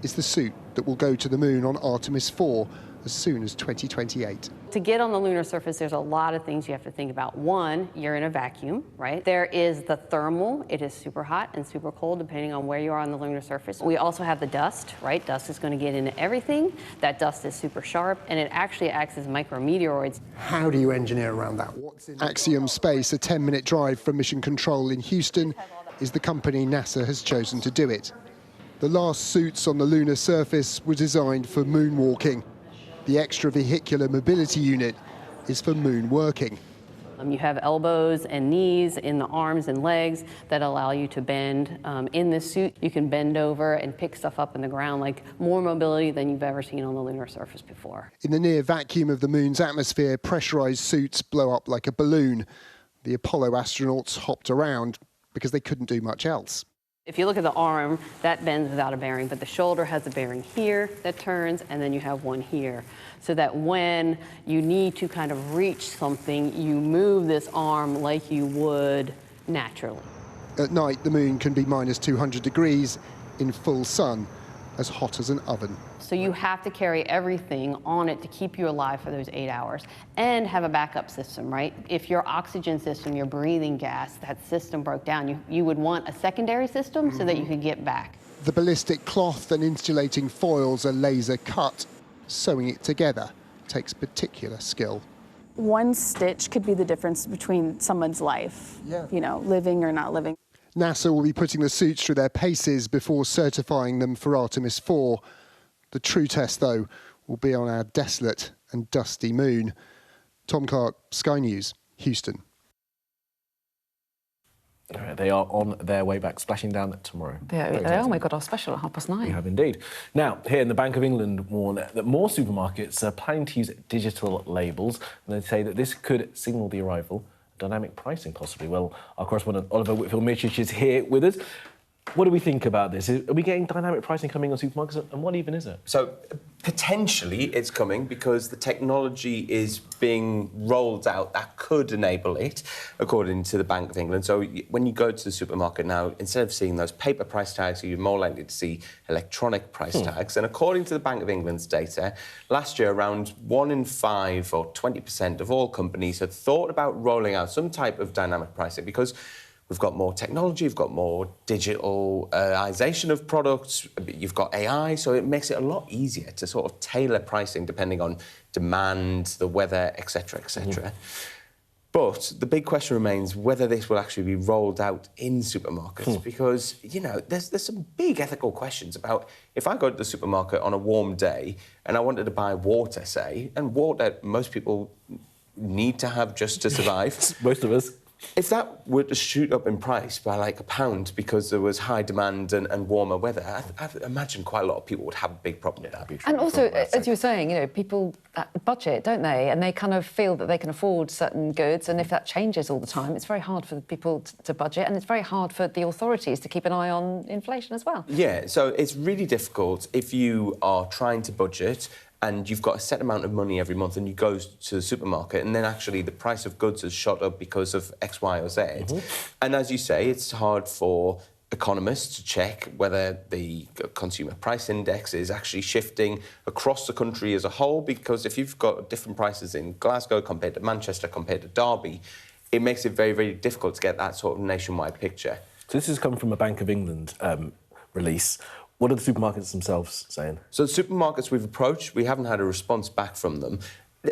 is the suit that will go to the moon on Artemis 4 as soon as 2028. To get on the lunar surface, there's a lot of things you have to think about. One, you're in a vacuum, right? There is the thermal. It is super hot and super cold, depending on where you are on the lunar surface. We also have the dust, right? Dust is going to get into everything. That dust is super sharp, and it actually acts as micrometeoroids. How do you engineer around that? Axiom Space, a 10-minute drive from Mission Control in Houston, is the company NASA has chosen to do it. The last suits on the lunar surface were designed for moonwalking. The extravehicular mobility unit is for moon working. You have elbows and knees in the arms and legs that allow you to bend. In this suit, you can bend over and pick stuff up in the ground, like more mobility than you've ever seen on the lunar surface before. In the near vacuum of the moon's atmosphere, pressurized suits blow up like a balloon. The Apollo astronauts hopped around because they couldn't do much else. If you look at the arm, that bends without a bearing, but the shoulder has a bearing here that turns, and then you have one here. So that when you need to kind of reach something, you move this arm like you would naturally. At night, the moon can be minus 200 degrees in full sun, as hot as an oven. So you have to carry everything on it to keep you alive for those 8 hours and have a backup system, right? If your oxygen system, your breathing gas, that system broke down, you would want a secondary system so that you could get back. The ballistic cloth and insulating foils are laser cut. Sewing it together takes particular skill. One stitch could be the difference between someone's life, you know, living or not living. NASA will be putting the suits through their paces before certifying them for Artemis 4. The true test, though, will be on our desolate and dusty moon. Tom Clark, Sky News, Houston. They are on their way back, splashing down tomorrow. Oh my God, our special at 9:30. We have indeed. Now, here in the Bank of England warn that more supermarkets are planning to use digital labels, and they say that this could signal the arrival of dynamic pricing, possibly. Well, our correspondent Oliver Whitfield-Mitchich is here with us. What do we think about this? Are we getting dynamic pricing coming on supermarkets, and what even is it? So, potentially it's coming because the technology is being rolled out that could enable it, according to the Bank of England. So, when you go to the supermarket now, instead of seeing those paper price tags, you're more likely to see electronic price tags. And according to the Bank of England's data, last year around 1 in 5 or 20% of all companies had thought about rolling out some type of dynamic pricing because we've got more technology, we've got more digitalisation of products, you've got AI, so it makes it a lot easier to sort of tailor pricing depending on demand, the weather, etc., etc. But the big question remains whether this will actually be rolled out in supermarkets because, you know, there's some big ethical questions about if I go to the supermarket on a warm day and I wanted to buy water, say, and water most people need to have just to survive. Most of us. If that were to shoot up in price by like £1 because there was high demand and warmer weather, I imagine quite a lot of people would have a big problem with that. And also, as you were saying, you know, people budget, don't they? And they kind of feel that they can afford certain goods, and if that changes all the time, it's very hard for the people to budget, and it's very hard for the authorities to keep an eye on inflation as well. Yeah, so it's really difficult if you are trying to budget and you've got a set amount of money every month and you go to the supermarket and then actually the price of goods has shot up because of X, Y or Z. And as you say, it's hard for economists to check whether the consumer price index is actually shifting across the country as a whole, because if you've got different prices in Glasgow compared to Manchester compared to Derby, it makes it very, very difficult to get that sort of nationwide picture. So this has come from a Bank of England release. What are the supermarkets themselves saying? So the supermarkets we've approached, we haven't had a response back from them.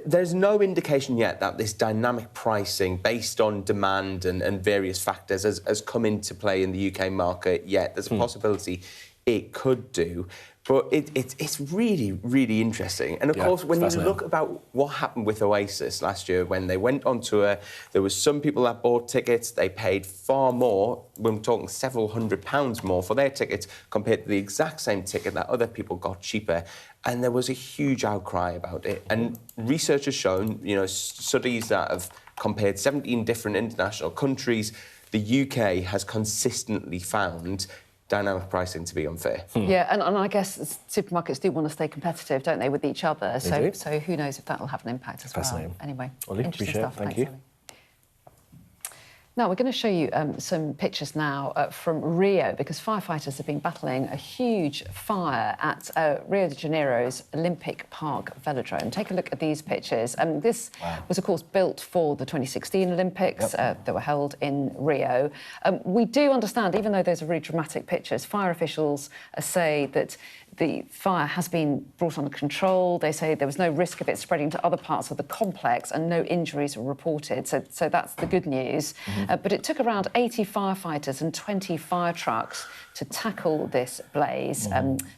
There's no indication yet that this dynamic pricing based on demand and various factors has come into play in the UK market yet. There's a possibility it could do. But it's really, really interesting. And, of course, when you look about what happened with Oasis last year when they went on tour, there was some people that bought tickets. They paid far more, we're talking several £100s more for their tickets compared to the exact same ticket that other people got cheaper. And there was a huge outcry about it. And research has shown, you know, studies that have compared 17 different international countries, the UK has consistently found dynamic pricing to be unfair. Yeah, and I guess supermarkets do want to stay competitive, don't they, with each other? So who knows if that will have an impact as well. Anyway, Ollie, interesting stuff. Thank you. Now, we're going to show you some pictures now from Rio, because firefighters have been battling a huge fire at Rio de Janeiro's Olympic Park velodrome. Take a look at these pictures. This was, of course, built for the 2016 Olympics that were held in Rio. We do understand, even though those are really dramatic pictures, fire officials say that the fire has been brought under control. They say there was no risk of it spreading to other parts of the complex and no injuries were reported. So that's the good news. But it took around 80 firefighters and 20 fire trucks to tackle this blaze,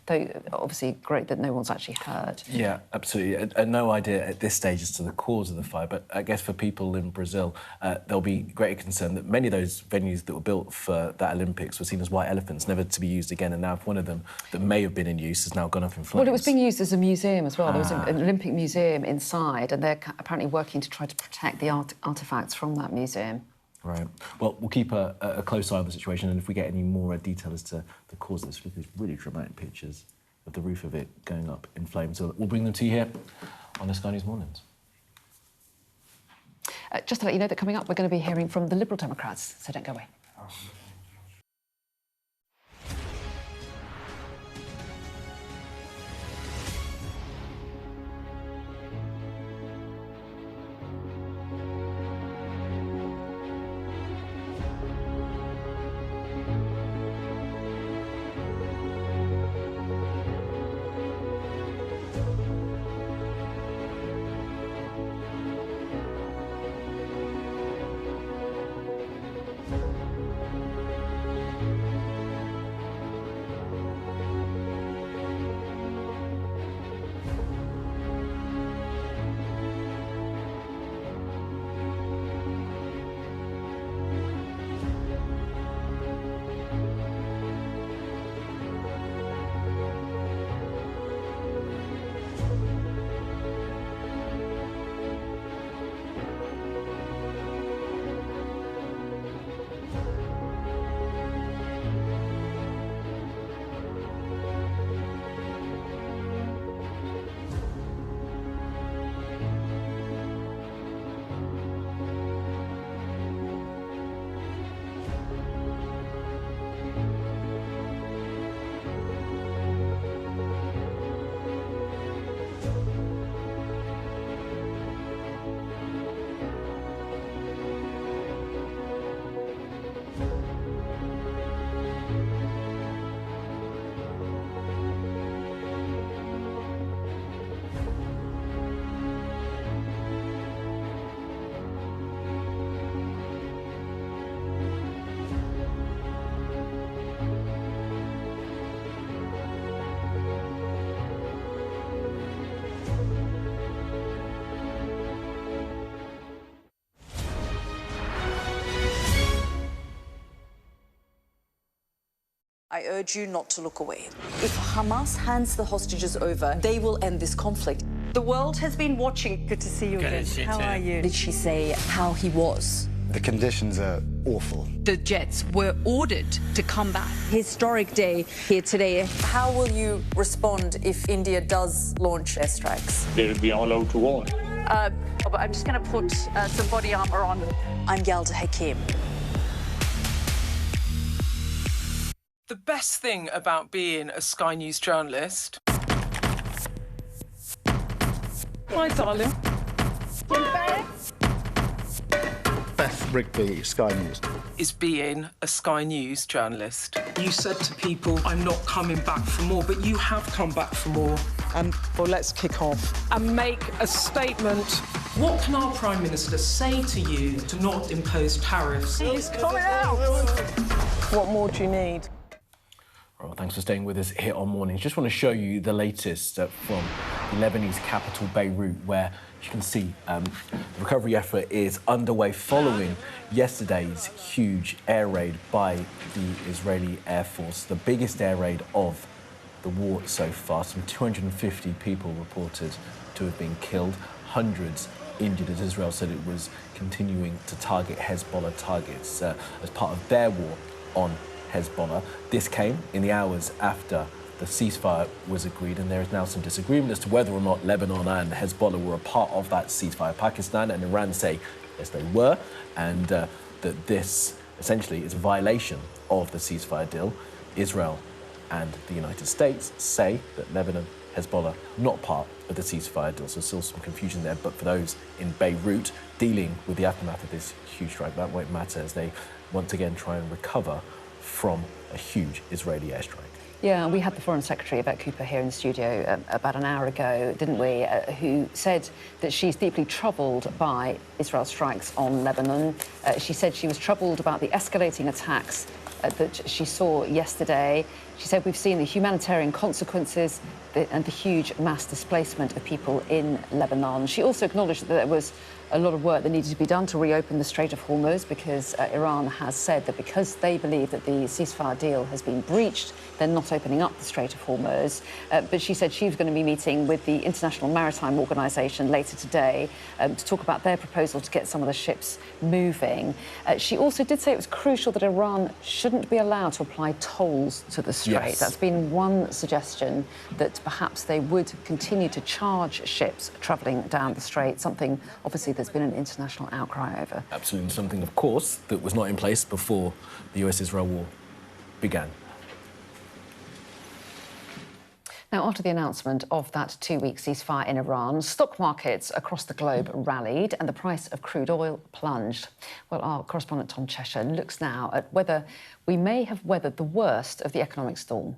though obviously great that no one's actually hurt. Yeah, absolutely. And no idea at this stage as to the cause of the fire, but I guess for people in Brazil, there'll be greater concern that many of those venues that were built for that Olympics were seen as white elephants, never to be used again, and now one of them that may have been in use has now gone up in flames. Well, it was being used as a museum as well. There was an Olympic museum inside, and they're apparently working to try to protect the artefacts from that museum. Right. Well, we'll keep a close eye on the situation, and if we get any more detail as to the cause of this, look at these really dramatic pictures of the roof of it going up in flames. So we'll bring them to you here on the Sky News Mornings. Just to let you know that coming up, we're going to be hearing from the Liberal Democrats, so don't go away. I urge you not to look away. If Hamas hands the hostages over, they will end this conflict. The world has been watching. Good to see you again. How are you? Did she say how he was? The conditions are awful. The jets were ordered to come back. Historic day here today. How will you respond if India does launch airstrikes? They'll be all out to war. I'm just going to put some body armor on. I'm Yalda Hakim. The best thing about being a Sky News journalist... My darling. Beth Rigby, Sky News. ...is being a Sky News journalist. You said to people, I'm not coming back for more, but you have come back for more. Well, let's kick off and make a statement. What can our Prime Minister say to you to not impose tariffs? He's coming out! What more do you need? Well, thanks for staying with us here on Mornings. Just want to show you the latest from the Lebanese capital, Beirut, where you can see the recovery effort is underway following yesterday's huge air raid by the Israeli Air Force, the biggest air raid of the war so far. Some 250 people reported to have been killed, hundreds injured, as Israel said it was continuing to target Hezbollah targets as part of their war on Hezbollah. This came in the hours after the ceasefire was agreed, and there is now some disagreement as to whether or not Lebanon and Hezbollah were a part of that ceasefire. Pakistan and Iran say yes, they were, and that this essentially is a violation of the ceasefire deal. Israel and the United States say that Lebanon, Hezbollah, not part of the ceasefire deal. So still some confusion there. But for those in Beirut dealing with the aftermath of this huge strike, that won't matter as they once again try and recover from a huge Israeli airstrike. Yeah, we had the Foreign Secretary, Yvette Cooper, here in the studio about an hour ago, didn't we, who said that she's deeply troubled by Israel's strikes on Lebanon. She said she was troubled about the escalating attacks that she saw yesterday. She said we've seen the humanitarian consequences and the huge mass displacement of people in Lebanon. She also acknowledged that there was a lot of work that needed to be done to reopen the Strait of Hormuz because Iran has said that because they believe that the ceasefire deal has been breached, they're not opening up the Strait of Hormuz. But she said she was going to be meeting with the International Maritime Organization later today to talk about their proposal to get some of the ships moving. She also did say it was crucial that Iran shouldn't be allowed to apply tolls to the Strait. Yes. That's been one suggestion, that perhaps they would continue to charge ships travelling down the Strait, something obviously there's been an international outcry over. Absolutely, something, of course, that was not in place before the US-Israel war began. Now, after the announcement of that two-week ceasefire in Iran, stock markets across the globe rallied and the price of crude oil plunged. Well, our correspondent Tom Cheshire looks now at whether we may have weathered the worst of the economic storm.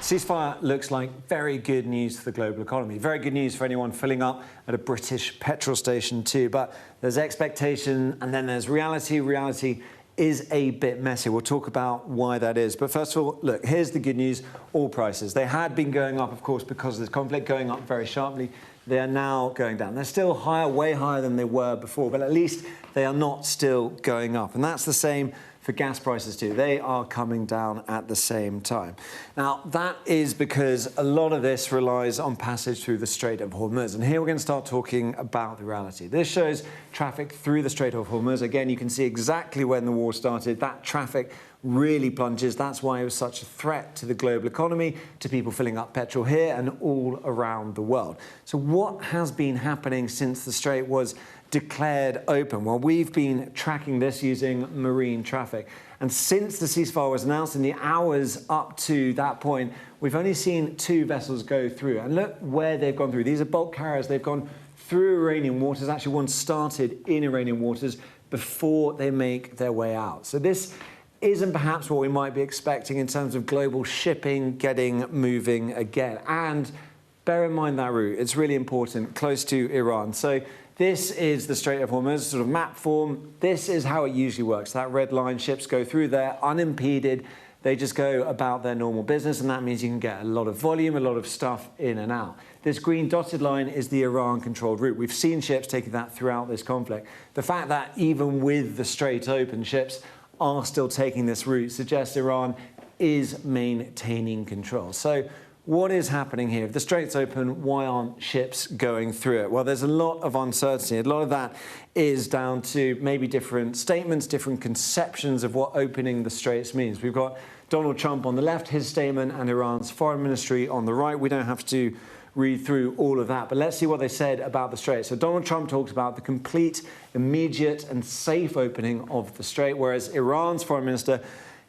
Ceasefire looks like very good news for the global economy. Very good news for anyone filling up at a British petrol station too. But there's expectation and then there's reality. Reality is a bit messy. We'll talk about why that is. But first of all, look, here's the good news. Oil prices. They had been going up, of course, because of this conflict, going up very sharply. They are now going down. They're still higher, way higher than they were before, but at least they are not still going up. And that's the same for gas prices too. They are coming down at the same time. Now, that is because a lot of this relies on passage through the Strait of Hormuz. And here we're going to start talking about the reality. This shows traffic through the Strait of Hormuz. Again, you can see exactly when the war started. That traffic really plunges. That's why it was such a threat to the global economy, to people filling up petrol here and all around the world. So what has been happening since the Strait was declared open? Well, we've been tracking this using marine traffic. And since the ceasefire was announced, in the hours up to that point, we've only seen 2 vessels go through. And look where they've gone through. These are bulk carriers. They've gone through Iranian waters. Actually, one started in Iranian waters before they make their way out. So this isn't perhaps what we might be expecting in terms of global shipping getting moving again. And bear in mind that route. It's really important, close to Iran. So this is the Strait of Hormuz, sort of map form. This is how it usually works. That red line, ships go through there unimpeded. They just go about their normal business, and that means you can get a lot of volume, a lot of stuff in and out. This green dotted line is the Iran-controlled route. We've seen ships taking that throughout this conflict. The fact that even with the Strait open, ships are still taking this route suggests Iran is maintaining control. So what is happening here? If the Strait's open, why aren't ships going through it? Well, there's a lot of uncertainty. A lot of that is down to maybe different statements, different conceptions of what opening the Straits means. We've got Donald Trump on the left, his statement, and Iran's foreign ministry on the right. We don't have to read through all of that, but let's see what they said about the Strait. So Donald Trump talks about the complete, immediate, and safe opening of the Strait, whereas Iran's foreign minister,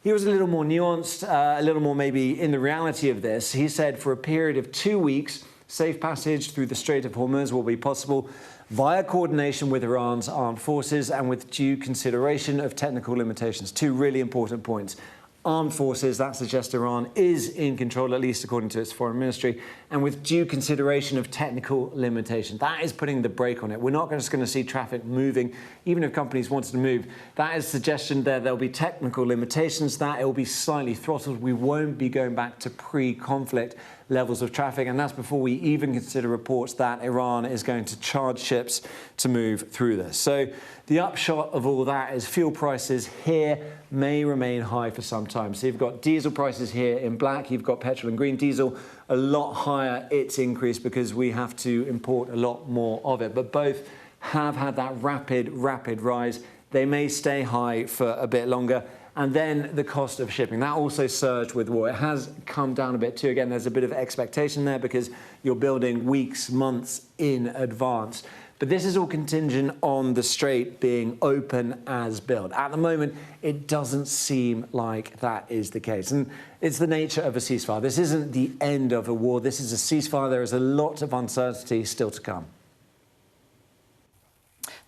he was a little more nuanced, a little more maybe in the reality of this. He said for a period of 2 weeks, safe passage through the Strait of Hormuz will be possible via coordination with Iran's armed forces and with due consideration of technical limitations. 2 really important points. Armed forces, that suggests Iran is in control, at least according to its foreign ministry, and with due consideration of technical limitation. That is putting the brake on it. We're not just going to see traffic moving, even if companies wanted to move. That is suggestion there'll be technical limitations, that it will be slightly throttled. We won't be going back to pre-conflict levels of traffic, and that's before we even consider reports that Iran is going to charge ships to move through this. So the upshot of all that is fuel prices here may remain high for some time. So you've got diesel prices here in black, you've got petrol and green diesel a lot higher. It's increased because we have to import a lot more of it, but both have had that rapid rise. They may stay high for a bit longer. And then the cost of shipping, that also surged with war. It has come down a bit too. Again, there's a bit of expectation there because you're building weeks, months in advance. But this is all contingent on the strait being open as built. At the moment, it doesn't seem like that is the case. And it's the nature of a ceasefire. This isn't the end of a war. This is a ceasefire. There is a lot of uncertainty still to come.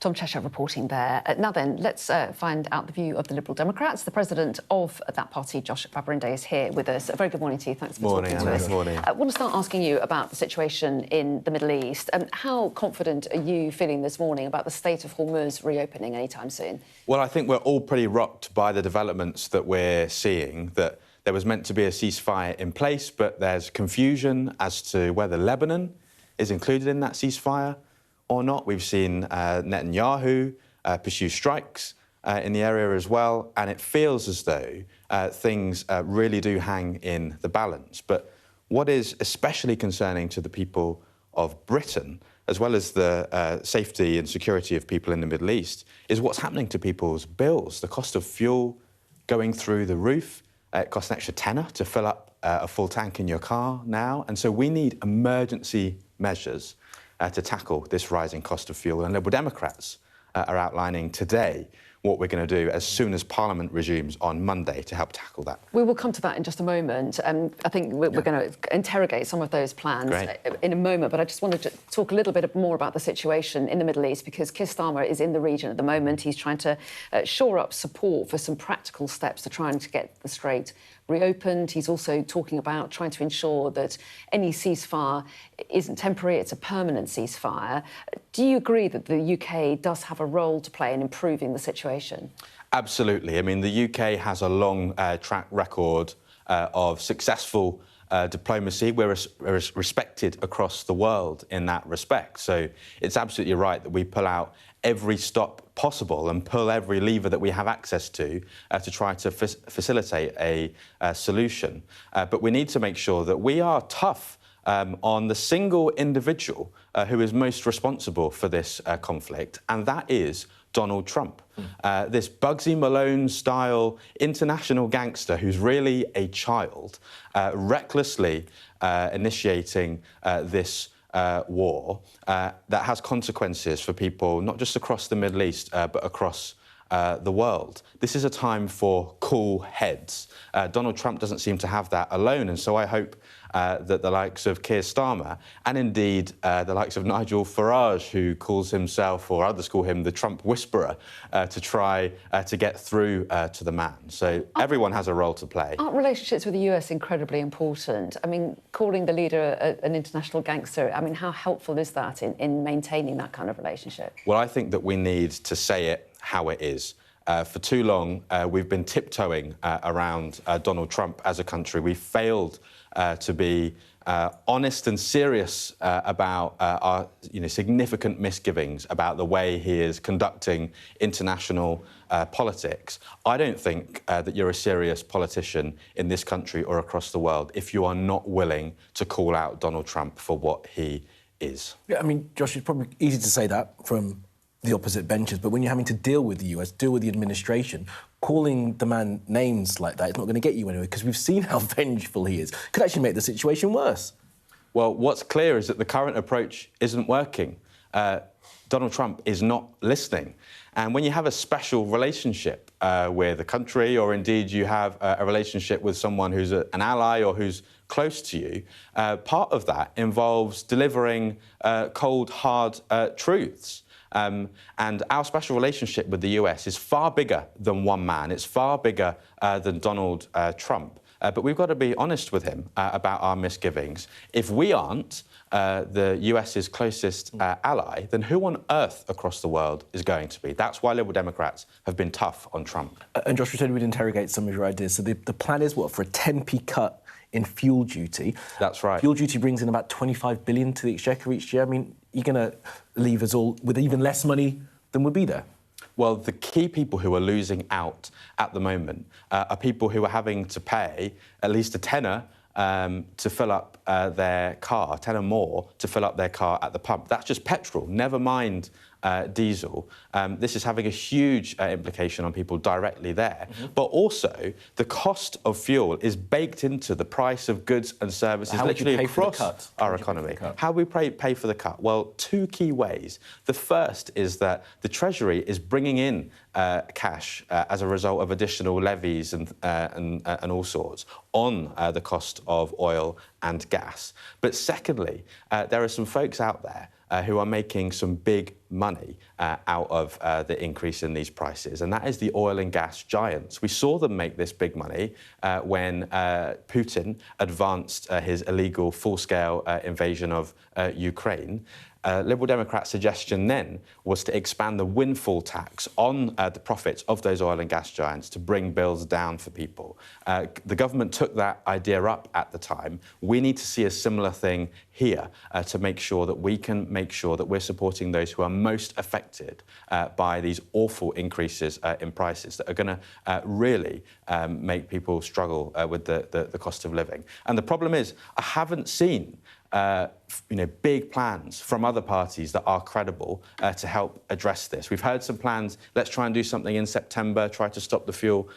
Tom Cheshire reporting there. Now then, let's find out the view of the Liberal Democrats. The president of that party, Josh Fabrinde, is here with us. A very good morning to you. Thanks for talking to us. Morning. I want to start asking you about the situation in the Middle East. How confident are you feeling this morning about the Strait of Hormuz reopening anytime soon? Well, I think we're all pretty rocked by the developments that we're seeing, that there was meant to be a ceasefire in place, but there's confusion as to whether Lebanon is included in that ceasefire or not. We've seen Netanyahu pursue strikes in the area as well, and it feels as though things really do hang in the balance. But what is especially concerning to the people of Britain, as well as the safety and security of people in the Middle East, is what's happening to people's bills. The cost of fuel going through the roof. It costs an extra tenner to fill up a full tank in your car now. And so we need emergency measures to tackle this rising cost of fuel. And Liberal Democrats are outlining today what we're going to do as soon as Parliament resumes on Monday to help tackle that. We will come to that in just a moment. I think we're going to interrogate some of those plans in a moment, but I just wanted to talk a little bit more about the situation in the Middle East, because Keir Starmer is in the region at the moment. He's trying to shore up support for some practical steps to try and get the strait reopened. He's also talking about trying to ensure that any ceasefire isn't temporary, it's a permanent ceasefire. Do you agree that the UK does have a role to play in improving the situation? Absolutely. I mean, the UK has a long track record of successful diplomacy. We're respected across the world in that respect. So it's absolutely right that we pull out every stop possible and pull every lever that we have access to try to facilitate a solution. But we need to make sure that we are tough on the single individual who is most responsible for this conflict, and that is Donald Trump. This Bugsy Malone-style international gangster who's really a child, recklessly initiating this war that has consequences for people not just across the Middle East, but across the world. This is a time for cool heads. Donald Trump doesn't seem to have that alone, and so I hope that the likes of Keir Starmer and indeed the likes of Nigel Farage, who calls himself, or others call him, the Trump whisperer, to try to get through to the man. So everyone has a role to play. Aren't relationships with the US incredibly important? I mean, calling the leader an international gangster, I mean, how helpful is that in maintaining that kind of relationship? Well, I think that we need to say it how it is. For too long, we've been tiptoeing around Donald Trump as a country. We've failed to be honest and serious about our significant misgivings about the way he is conducting international politics. I don't think that you're a serious politician in this country or across the world if you are not willing to call out Donald Trump for what he is. Yeah, I mean, Josh, it's probably easy to say that from the opposite benches, but when you're having to deal with the US, deal with the administration, calling the man names like that is not going to get you anywhere, because we've seen how vengeful he is. Could actually make the situation worse. Well, what's clear is that the current approach isn't working. Donald Trump is not listening. And when you have a special relationship with a country, or indeed you have a relationship with someone who's an ally or who's close to you, part of that involves delivering cold, hard truths. And our special relationship with the US is far bigger than one man. It's far bigger than Donald Trump. But we've got to be honest with him about our misgivings. If we aren't the US's closest ally, then who on earth across the world is going to be? That's why Liberal Democrats have been tough on Trump. And Josh, we said we'd interrogate some of your ideas. So the plan is what, for a 10p cut in fuel duty? That's right. Fuel duty brings in about 25 billion to the Exchequer each year. I mean, you're going to leave us all with even less money than would be there. Well, the key people who are losing out at the moment are people who are having to pay at least a tenner to fill up their car, 10 or more to fill up their car at the pump. That's just petrol, never mind diesel. This is having a huge implication on people directly there. But also, the cost of fuel is baked into the price of goods and services literally across our economy. How we pay for the cut? Well, two key ways. The first is that the Treasury is bringing in cash as a result of additional levies and all sorts on the cost of oil and gas. But secondly, there are some folks out there who are making some big money out of the increase in these prices, and that is the oil and gas giants. We saw them make this big money when Putin advanced his illegal full-scale invasion of Ukraine. Liberal Democrats' suggestion then was to expand the windfall tax on the profits of those oil and gas giants to bring bills down for people. The government took that idea up at the time. We need to see a similar thing here to make sure that we can make sure that we're supporting those who are most affected by these awful increases in prices that are going to really make people struggle with the cost of living. And the problem is, I haven't seen big plans from other parties that are credible to help address this. We've heard some plans, let's try and do something in September, try to stop the fuel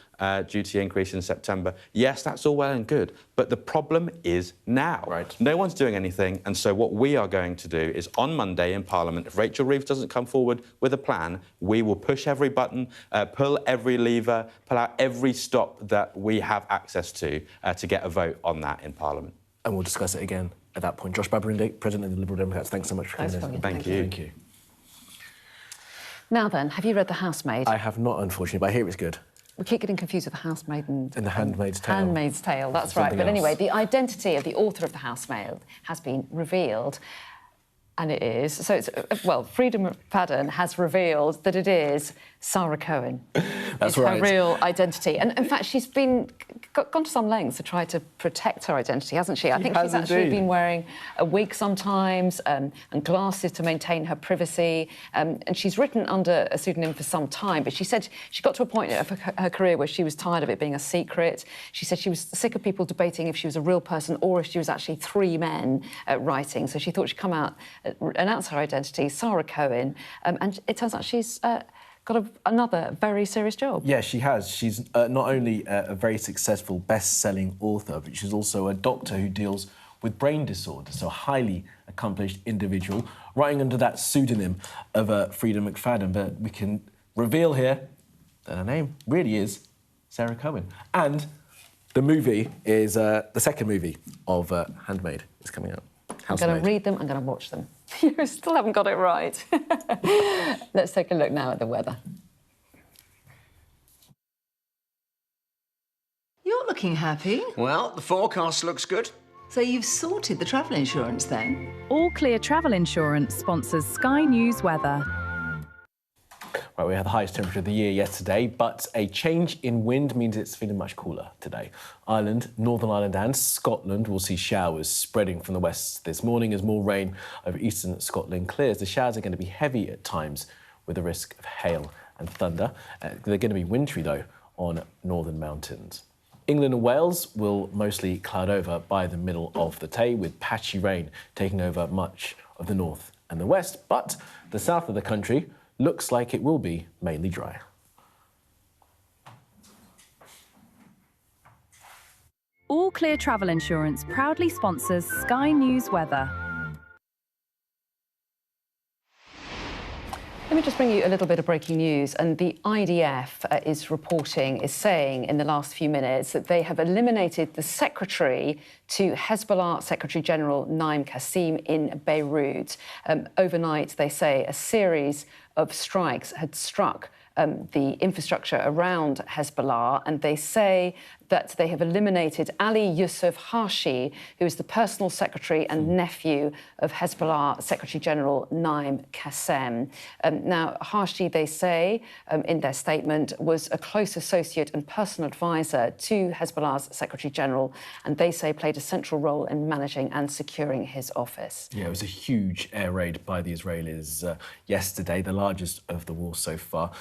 duty increase in September. Yes, that's all well and good, but the problem is now. No one's doing anything, and so what we are going to do is on Monday in Parliament, if Rachel Reeves doesn't come forward with a plan, we will push every button, pull every lever, pull out every stop that we have access to get a vote on that in Parliament. And we'll discuss it again at that point. Josh Babrindy, President of the Liberal Democrats, thanks so much for coming in. Thank you. Thank you. Now then, have you read The Housemaid? I have not, unfortunately, but I hear it's good. We keep getting confused with The Housemaid and The Handmaid's Tale. Handmaid's Tale, that's right. But anyway, the identity of the author of The Housemaid has been revealed. And it is. So it's, well, Freedom McFadden has revealed that it is Sarah Cohen. That's right. Her real identity. And in fact, she's gone to some lengths to try to protect her identity, hasn't she? I think she's actually been wearing a wig sometimes and glasses to maintain her privacy. And she's written under a pseudonym for some time, but she said she got to a point of her career where she was tired of it being a secret. She said she was sick of people debating if she was a real person or if she was actually three men writing. So she thought she'd come out, announce her identity, Sarah Cohen, and it turns out she's got another very serious job. Yeah, she has. She's not only a very successful best-selling author, but she's also a doctor who deals with brain disorders, so a highly accomplished individual, writing under that pseudonym of Freedom McFadden. But we can reveal here that her name really is Sarah Cohen. And the movie is the second movie of Handmaid is coming out. I'm going to read them, I'm going to watch them. You still haven't got it right. Let's take a look now at the weather. You're looking happy. Well, the forecast looks good. So you've sorted the travel insurance then? All Clear Travel Insurance sponsors Sky News Weather. Right, we had the highest temperature of the year yesterday, but a change in wind means it's feeling much cooler today. Ireland, Northern Ireland and Scotland will see showers spreading from the west this morning as more rain over eastern Scotland clears. The showers are going to be heavy at times with a risk of hail and thunder. They're going to be wintry, though, on northern mountains. England and Wales will mostly cloud over by the middle of the day, with patchy rain taking over much of the north and the west, but the south of the country looks like it will be mainly dry. All Clear Travel Insurance proudly sponsors Sky News Weather. Let me just bring you a little bit of breaking news. And the IDF is saying in the last few minutes that they have eliminated the secretary to Hezbollah Secretary General Naim Qassem in Beirut. Overnight, they say a series of strikes had struck the infrastructure around Hezbollah, and they say that they have eliminated Ali Yusuf Hashi, who is the personal secretary and nephew of Hezbollah Secretary General Naim Qassem. Now, Hashi, they say in their statement, was a close associate and personal advisor to Hezbollah's Secretary General, and they say played a central role in managing and securing his office. Yeah, it was a huge air raid by the Israelis yesterday, the largest of the war so far.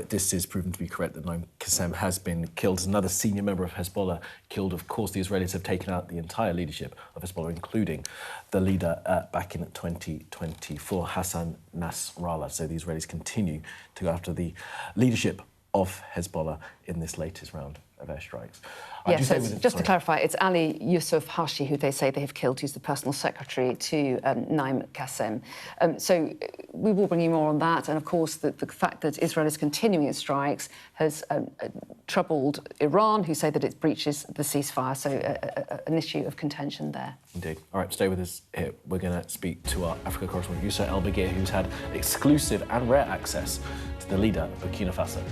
This is proven to be correct, that Naim Qassem has been killed. Another senior member of of Hezbollah killed. Of course, the Israelis have taken out the entire leadership of Hezbollah, including the leader back in 2024, Hassan Nasrallah. So the Israelis continue to go after the leadership of Hezbollah in this latest round of airstrikes. Yes, so just to clarify, it's Ali Yusuf Hashi who they say they have killed, who's the personal secretary to Naim Qassem. So we will bring you more on that. And of course, the fact that Israel is continuing its strikes has troubled Iran, who say that it breaches the ceasefire. So an issue of contention there. Indeed. All right, stay with us here. We're going to speak to our Africa correspondent, Youssef El-Bagir, who's had exclusive and rare access to the leader of Burkina Faso.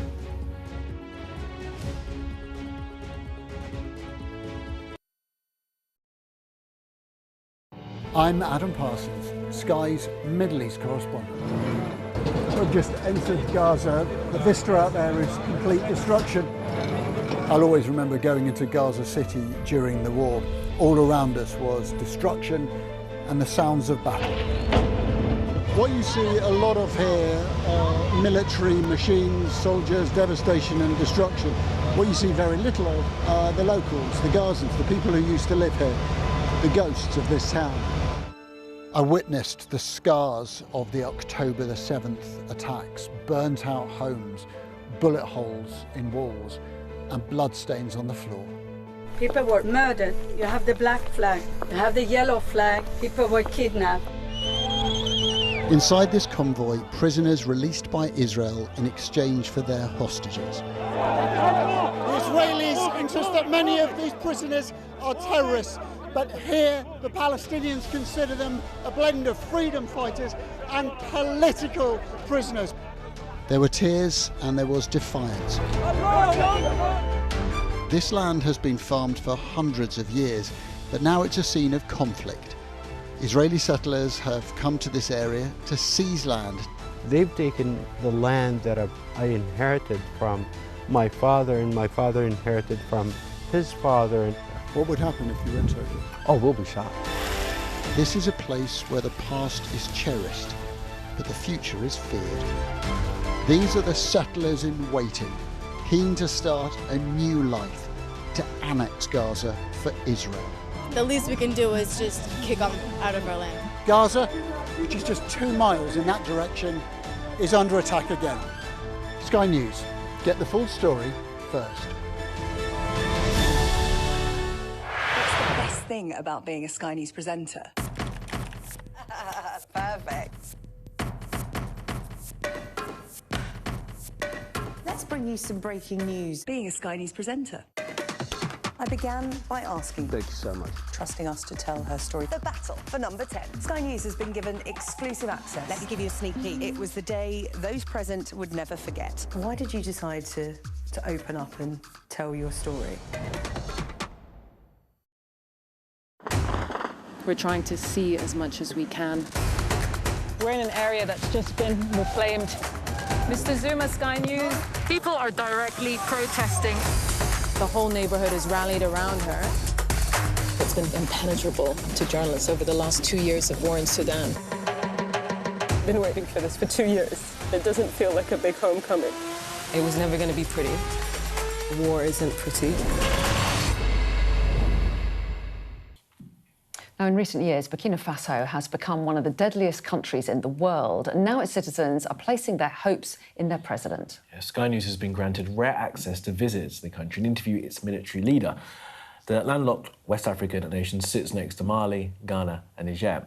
I'm Adam Parsons, Sky's Middle East correspondent. We've just entered Gaza. The vista out there is complete destruction. I'll always remember going into Gaza City during the war. All around us was destruction and the sounds of battle. What you see a lot of here are military machines, soldiers, devastation and destruction. What you see very little of are the locals, the Gazans, the people who used to live here, the ghosts of this town. I witnessed the scars of the October the 7th attacks, burnt out homes, bullet holes in walls and bloodstains on the floor. People were murdered. You have the black flag, you have the yellow flag, people were kidnapped. Inside this convoy, prisoners released by Israel in exchange for their hostages. The Israelis insist that many of these prisoners are terrorists, but here the Palestinians consider them a blend of freedom fighters and political prisoners. There were tears and there was defiance. This land has been farmed for hundreds of years, but now it's a scene of conflict. Israeli settlers have come to this area to seize land. They've taken the land that I inherited from my father, and my father inherited from his father. What would happen if you entered it? Oh, we'll be shot. This is a place where the past is cherished, but the future is feared. These are the settlers in waiting, keen to start a new life, to annex Gaza for Israel. The least we can do is just kick them out of our land. Gaza, which is just 2 miles in that direction, is under attack again. Sky News, get the full story first. Thing about being a Sky News presenter. Perfect. Let's bring you some breaking news. Being a Sky News presenter. I began by asking, thank you so much, trusting us to tell her story. The battle for number 10. Sky News has been given exclusive access. Let me give you a sneak peek. It was the day those present would never forget. Why did you decide to open up and tell your story? We're trying to see as much as we can. We're in an area that's just been reclaimed. Mr. Zuma, Sky News. People are directly protesting. The whole neighborhood is rallied around her. It's been impenetrable to journalists over the last 2 years of war in Sudan. I've been waiting for this for 2 years. It doesn't feel like a big homecoming. It was never going to be pretty. War isn't pretty. Now, in recent years, Burkina Faso has become one of the deadliest countries in the world, and now its citizens are placing their hopes in their president. Yeah, Sky News has been granted rare access to visit the country and interview its military leader. The landlocked West African nation sits next to Mali, Ghana and Niger.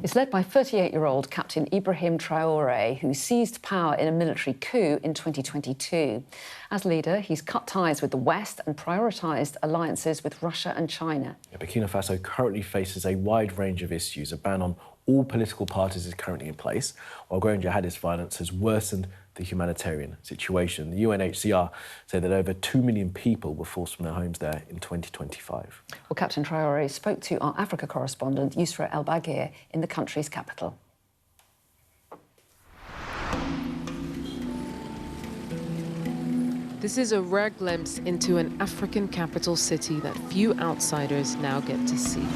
It's led by 38-year-old Captain Ibrahim Traoré, who seized power in a military coup in 2022. As leader, he's cut ties with the West and prioritised alliances with Russia and China. Burkina Faso currently faces a wide range of issues. A ban on all political parties is currently in place, while growing jihadist violence has worsened the humanitarian situation. The UNHCR said that over 2 million people were forced from their homes there in 2025. Well, Captain Traoré spoke to our Africa correspondent, Youssef El-Bagir, in the country's capital. This is a rare glimpse into an African capital city that few outsiders now get to see.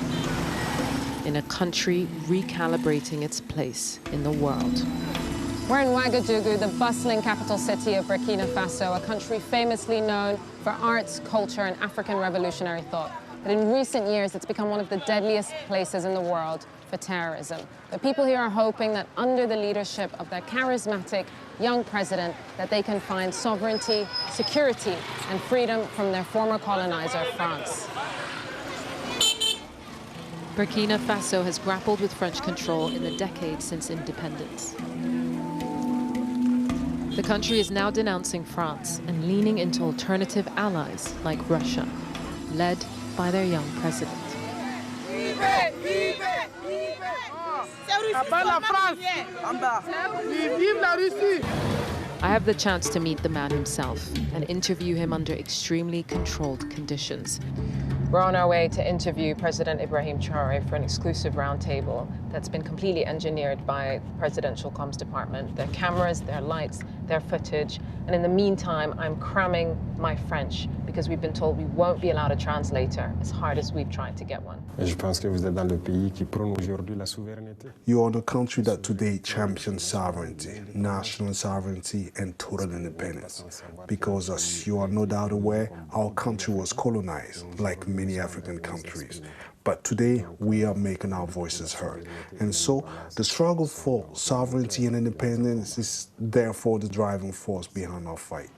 In a country recalibrating its place in the world. We're in Ouagadougou, the bustling capital city of Burkina Faso, a country famously known for arts, culture, and African revolutionary thought. But in recent years, it's become one of the deadliest places in the world for terrorism. But people here are hoping that under the leadership of their charismatic young president, that they can find sovereignty, security, and freedom from their former colonizer, France. Burkina Faso has grappled with French control in the decades since independence. The country is now denouncing France and leaning into alternative allies like Russia, led by their young president. I have the chance to meet the man himself and interview him under extremely controlled conditions. We're on our way to interview President Ibrahim Traoré for an exclusive roundtable that's been completely engineered by the Presidential Comms Department. Their cameras, their lights, their footage. And in the meantime, I'm cramming my French because we've been told we won't be allowed a translator, as hard as we've tried to get one. You are the country that today champions sovereignty, national sovereignty, and total independence. Because as you are no doubt aware, our country was colonized, like many African countries. But today, we are making our voices heard. And so, the struggle for sovereignty and independence is therefore the driving force behind our fight.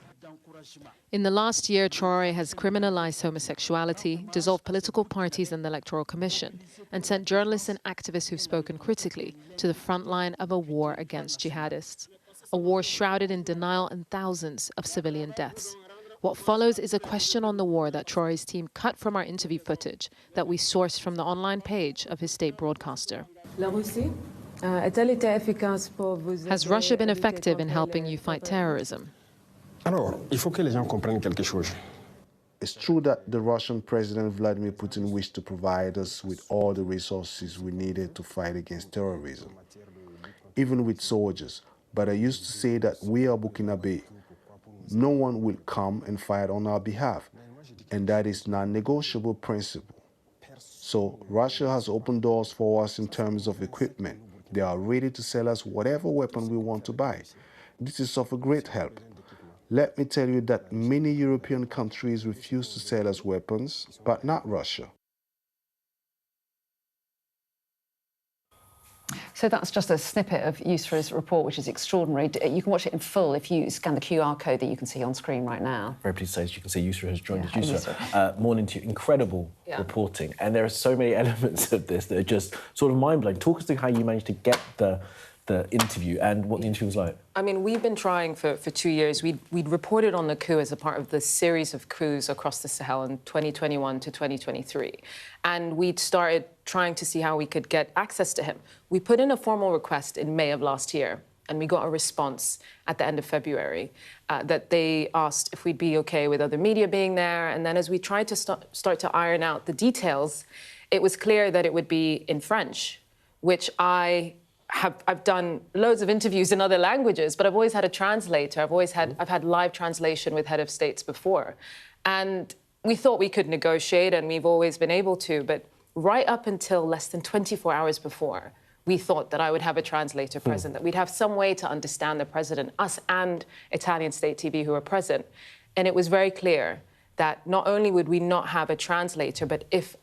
In the last year, Traoré has criminalized homosexuality, dissolved political parties and the Electoral Commission, and sent journalists and activists who've spoken critically to the front line of a war against jihadists. A war shrouded in denial and thousands of civilian deaths. What follows is a question on the war that Traoré's team cut from our interview footage that we sourced from the online page of his state broadcaster. Has Russia been effective in helping you fight terrorism? It's true that the Russian President Vladimir Putin wished to provide us with all the resources we needed to fight against terrorism, even with soldiers. But I used to say that we are Burkina Faso. No one will come and fight on our behalf, and that is non-negotiable principle. So Russia has opened doors for us in terms of equipment. They are ready to sell us whatever weapon we want to buy. This is of a great help. Let me tell you that many European countries refuse to sell us weapons, but not Russia. So that's just a snippet of Yusra's report, which is extraordinary. You can watch it in full if you scan the QR code that you can see on screen right now. Very pleased to say, as you can see, Yusra has joined us. Yusra, morning to you. Incredible reporting. And there are so many elements of this that are just sort of mind-blowing. Talk us through how you managed to get the interview and what the interview was like. I mean, we've been trying for 2 years. We'd reported on the coup as a part of the series of coups across the Sahel in 2021 to 2023. And we'd started trying to see how we could get access to him. We put in a formal request in May of last year, and we got a response at the end of February that they asked if we'd be OK with other media being there. And then as we tried to start to iron out the details, it was clear that it would be in French, which I've done loads of interviews in other languages, but I've always had a translator. I've had live translation with head of states before. And we thought we could negotiate, and we've always been able to, but right up until less than 24 hours before, we thought that I would have a translator present, that we'd have some way to understand the president, us and Italian state TV who were present. And it was very clear that not only would we not have a translator, but if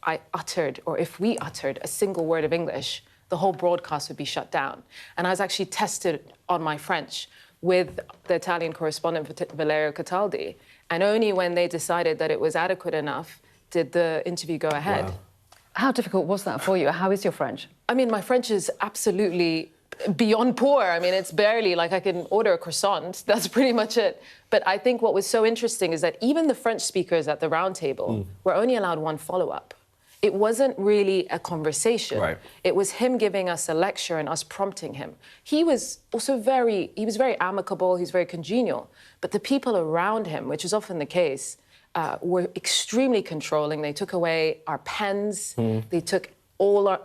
we uttered a single word of English, the whole broadcast would be shut down. And I was actually tested on my French with the Italian correspondent Valerio Cataldi. And only when they decided that it was adequate enough did the interview go ahead. Wow. How difficult was that for you? How is your French? I mean, my French is absolutely beyond poor. I mean, it's barely like I can order a croissant. That's pretty much it. But I think what was so interesting is that even the French speakers at the round table were only allowed one follow-up. It wasn't really a conversation. Right. It was him giving us a lecture and us prompting him. He was very amicable, he's very congenial. But the people around him, which is often the case, were extremely controlling. They took away our pens, they took all our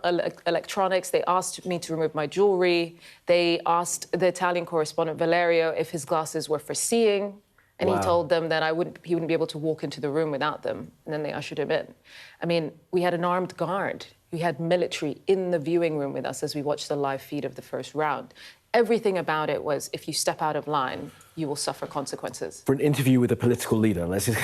electronics, they asked me to remove my jewelry, they asked the Italian correspondent Valerio if his glasses were for seeing. And he told them that he wouldn't be able to walk into the room without them. And then they ushered him in. I mean, we had an armed guard. We had military in the viewing room with us as we watched the live feed of the first round. everything about it was, if you step out of line, you will suffer consequences. For an interview with a political leader, let's just,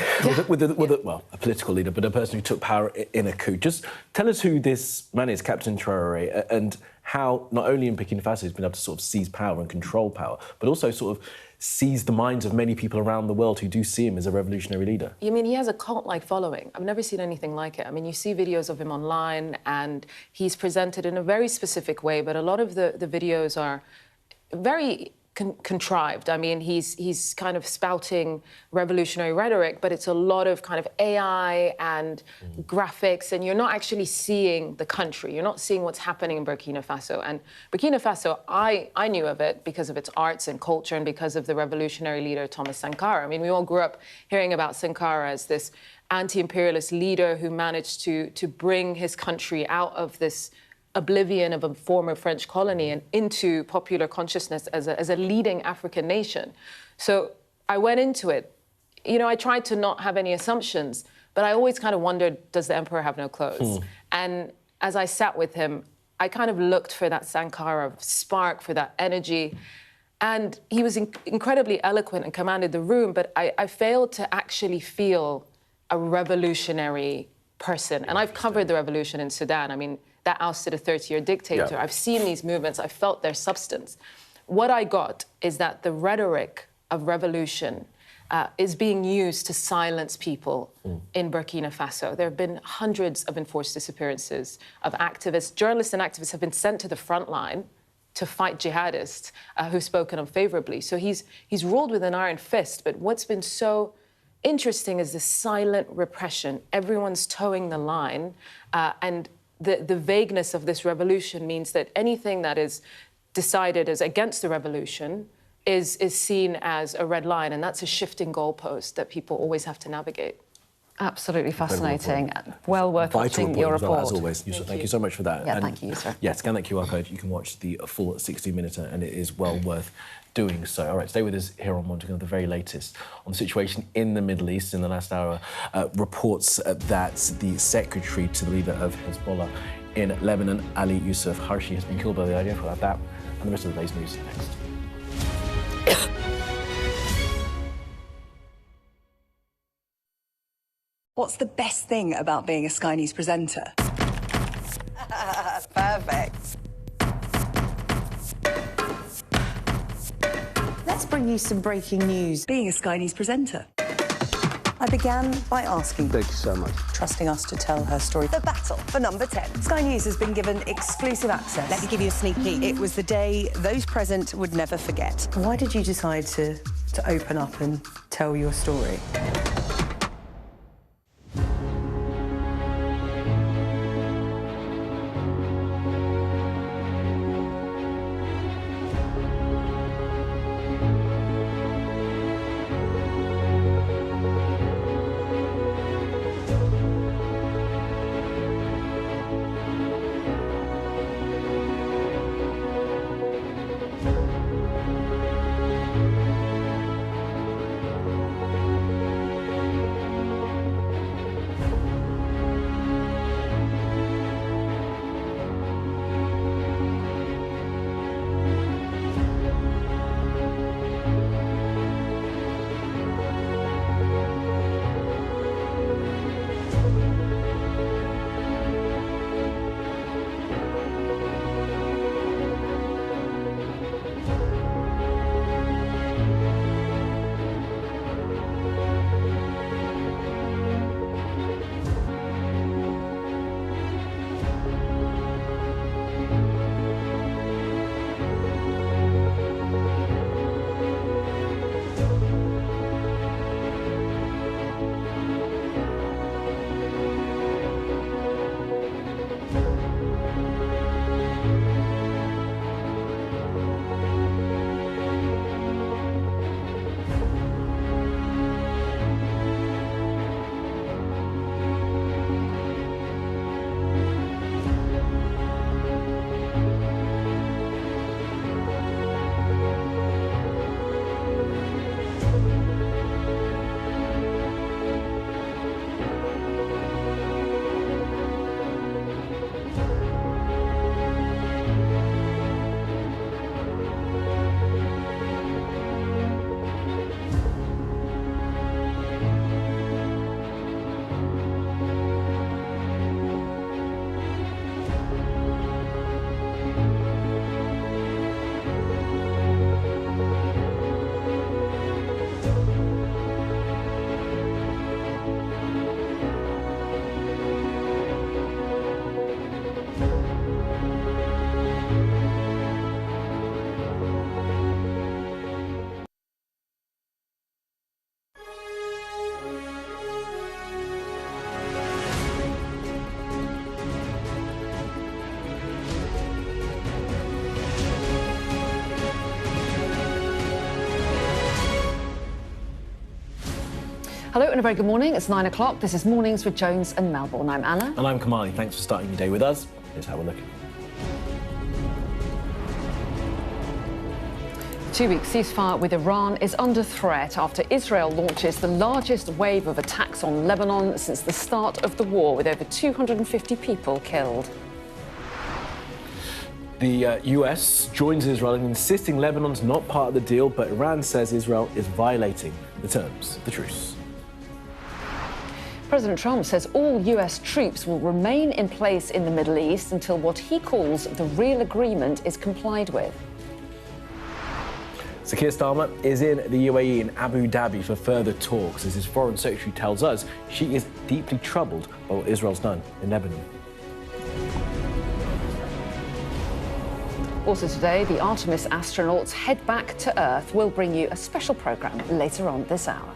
well, a political leader, but a person who took power in a coup. Just tell us who this man is, Captain Traoré, and how not only in Burkina Faso he's been able to sort of seize power and control power, but also sort of seize the minds of many people around the world who do see him as a revolutionary leader. I mean, he has a cult-like following. I've never seen anything like it. I mean, you see videos of him online, and he's presented in a very specific way, but a lot of the videos are very contrived. I mean, he's kind of spouting revolutionary rhetoric, but it's a lot of kind of AI and graphics, and you're not actually seeing the country. You're not seeing what's happening in Burkina Faso. And Burkina Faso, I knew of it because of its arts and culture and because of the revolutionary leader, Thomas Sankara. I mean, we all grew up hearing about Sankara as this anti-imperialist leader who managed to bring his country out of this oblivion of a former French colony and into popular consciousness as a leading African nation. So I went into it. You know, I tried to not have any assumptions, but I always kind of wondered, does the emperor have no clothes? And as I sat with him, I kind of looked for that Sankara spark, for that energy. And he was incredibly eloquent and commanded the room, but I failed to actually feel a revolutionary person. And I've covered the revolution in Sudan. I mean, that ousted a 30-year dictator. I've seen these movements. I felt their substance. What I got is that the rhetoric of revolution is being used to silence people in Burkina Faso. There have been hundreds of enforced disappearances of activists. Journalists and activists have been sent to the front line to fight jihadists who've spoken unfavorably. So he's ruled with an iron fist. But what's been so interesting is the silent repression. Everyone's towing the line, and the vagueness of this revolution means that anything that is decided as against the revolution is seen as a red line, and that's a shifting goalpost that people always have to navigate. Absolutely fascinating. Well worth watching your report. As always. Thank you so much for that. Yeah, thank you, Yusra. Yeah, scan that QR code. You can watch the full 60-minute, and it is well worth doing so. All right, stay with us here on Monitoring, the very latest on the situation in the Middle East. In the last hour, reports that the secretary to the leader of Hezbollah in Lebanon, Ali Yusuf Harshi, has been killed by the IDF. We'll have that and the rest of the day's news next. What's the best thing about being a Sky News presenter? Perfect. Let's bring you some breaking news. Being a Sky News presenter. I began by asking, thank you so much, trusting us to tell her story. The battle for number 10. Sky News has been given exclusive access. Let me give you a sneak peek. It was the day those present would never forget. Why did you decide to open up and tell your story? Hello and a very good morning. It's 9 o'clock. This is Mornings with Jones and Melbourne. I'm Anna. And I'm Kamali. Thanks for starting your day with us. Here's how we're looking. 2-week ceasefire with Iran is under threat after Israel launches the largest wave of attacks on Lebanon since the start of the war, with over 250 people killed. The US joins Israel in insisting Lebanon's not part of the deal, but Iran says Israel is violating the terms of the truce. President Trump says all US troops will remain in place in the Middle East until what he calls the real agreement is complied with. So Keir Starmer is in the UAE in Abu Dhabi for further talks, as his foreign secretary tells us she is deeply troubled by what Israel's done in Lebanon. Also today, the Artemis astronauts head back to Earth. We'll bring you a special programme later on this hour.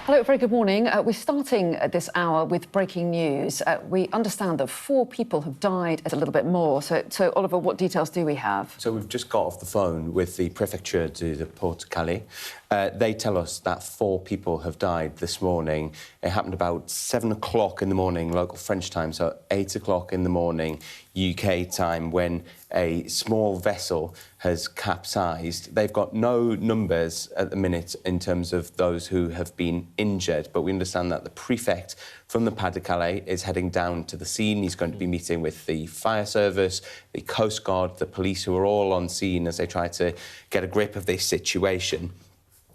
Hello, very good morning. We're starting this hour with breaking news. We understand that 4 people have died, a little bit more. So Oliver, what details do we have? So we've just got off the phone with the Prefecture de the Port Calais. They tell us that 4 people have died this morning. It happened about 7 o'clock in the morning, local French time, so 8 o'clock in the morning, UK time, when a small vessel has capsized. They've got no numbers at the minute in terms of those who have been injured, but we understand that the prefect from the Pas de Calais is heading down to the scene. He's going to be meeting with the fire service, the Coast Guard, the police, who are all on scene as they try to get a grip of this situation.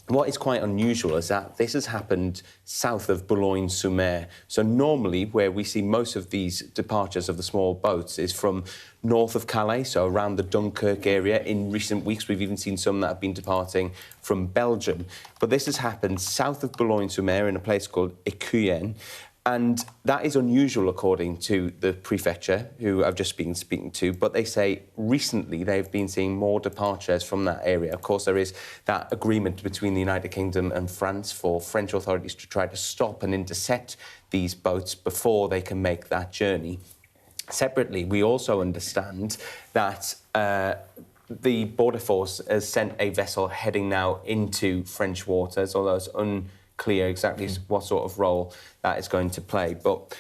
What is quite unusual is that this has happened south of Boulogne-sur-Mer. So normally where we see most of these departures of the small boats is from north of Calais, so around the Dunkirk area. In recent weeks, we've even seen some that have been departing from Belgium. But this has happened south of Boulogne-sur-Mer in a place called Écuyen. And that is unusual, according to the prefecture, who I've just been speaking to. But they say recently they've been seeing more departures from that area. Of course, there is that agreement between the United Kingdom and France for French authorities to try to stop and intercept these boats before they can make that journey. Separately, we also understand that the Border Force has sent a vessel heading now into French waters, although it's unclear exactly what sort of role that is going to play. But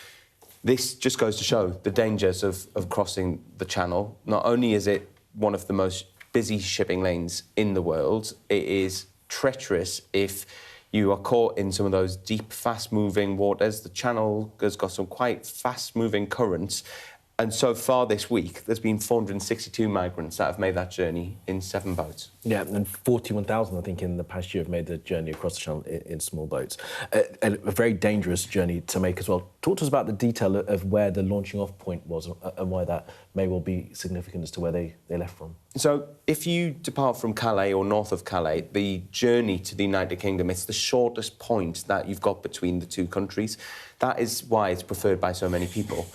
this just goes to show the dangers of crossing the channel. Not only is it one of the most busy shipping lanes in the world, it is treacherous if you are caught in some of those deep, fast-moving waters. The channel has got some quite fast-moving currents. And so far this week, there's been 462 migrants that have made that journey in 7 boats. Yeah, and 41,000, I think, in the past year have made the journey across the channel in small boats. A very dangerous journey to make as well. Talk to us about the detail of where the launching off point was and why that may well be significant as to where they left from. So if you depart from Calais or north of Calais, the journey to the United Kingdom, it's the shortest point that you've got between the 2 countries. That is why it's preferred by so many people.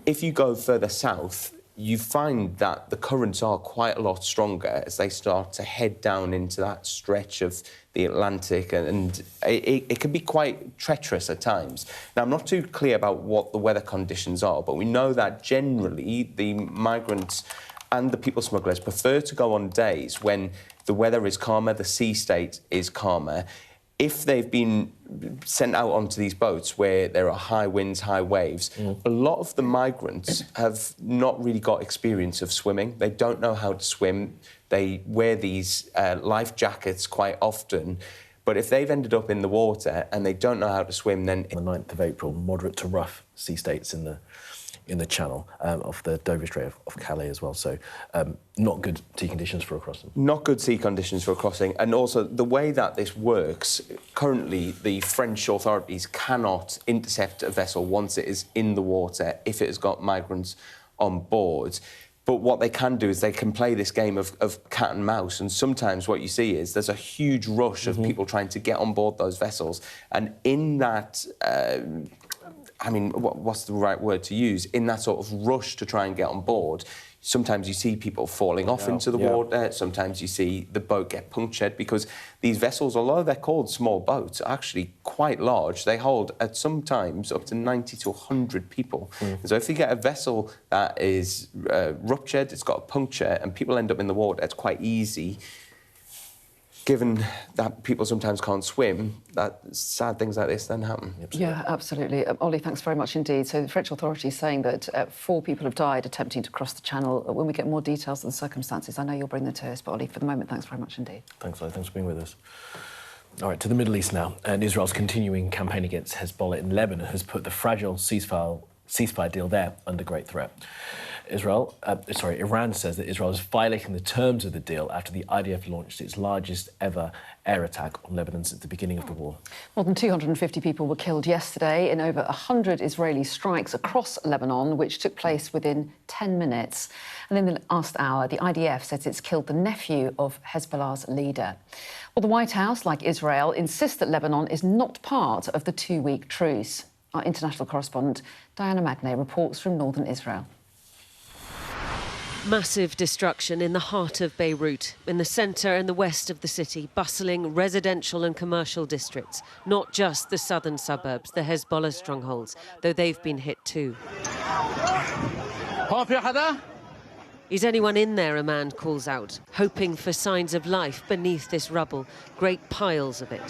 If you go further south, you find that the currents are quite a lot stronger as they start to head down into that stretch of the Atlantic, and it can be quite treacherous at times. Now, I'm not too clear about what the weather conditions are, but we know that generally the migrants and the people smugglers prefer to go on days when the weather is calmer, the sea state is calmer. If they've been sent out onto these boats where there are high winds, high waves, a lot of the migrants have not really got experience of swimming. They don't know how to swim. They wear these life jackets quite often. But if they've ended up in the water and they don't know how to swim, then... On the 9th of April, moderate to rough sea states in the channel off the Dover Strait of Calais as well. So not good sea conditions for a crossing. Not good sea conditions for a crossing. And also the way that this works, currently the French authorities cannot intercept a vessel once it is in the water if it has got migrants on board. But what they can do is they can play this game of cat and mouse. And sometimes what you see is there's a huge rush of people trying to get on board those vessels. And in that... I mean, what's the right word to use? In that sort of rush to try and get on board, Sometimes you see people falling off into the water. Sometimes you see the boat get punctured because these vessels, although they're called small boats, are actually quite large. They hold, at some times, up to 90 to 100 people. So if you get a vessel that is ruptured, it's got a puncture, and people end up in the water, it's quite easy. Given that people sometimes can't swim, that sad things like this then happen. Yeah, absolutely. Ollie, thanks very much indeed. So the French authorities saying that 4 people have died attempting to cross the channel. When we get more details of the circumstances, I know you'll bring them to us, but Ollie, for the moment, thanks very much indeed. Thanks, Ollie. Thanks for being with us. All right, to the Middle East now. And Israel's continuing campaign against Hezbollah in Lebanon has put the fragile ceasefire deal there under great threat. Iran says that Israel is violating the terms of the deal after the IDF launched its largest ever air attack on Lebanon since the beginning of the war. More than 250 people were killed yesterday in over 100 Israeli strikes across Lebanon, which took place within 10 minutes. And in the last hour, the IDF says it's killed the nephew of Hezbollah's leader. Well, the White House, like Israel, insists that Lebanon is not part of the 2-week truce. Our international correspondent, Diana Magnay, reports from northern Israel. Massive destruction in the heart of Beirut, in the centre and the west of the city, bustling residential and commercial districts, not just the southern suburbs, the Hezbollah strongholds, though they've been hit too. Is anyone in there, a man calls out, hoping for signs of life beneath this rubble, great piles of it.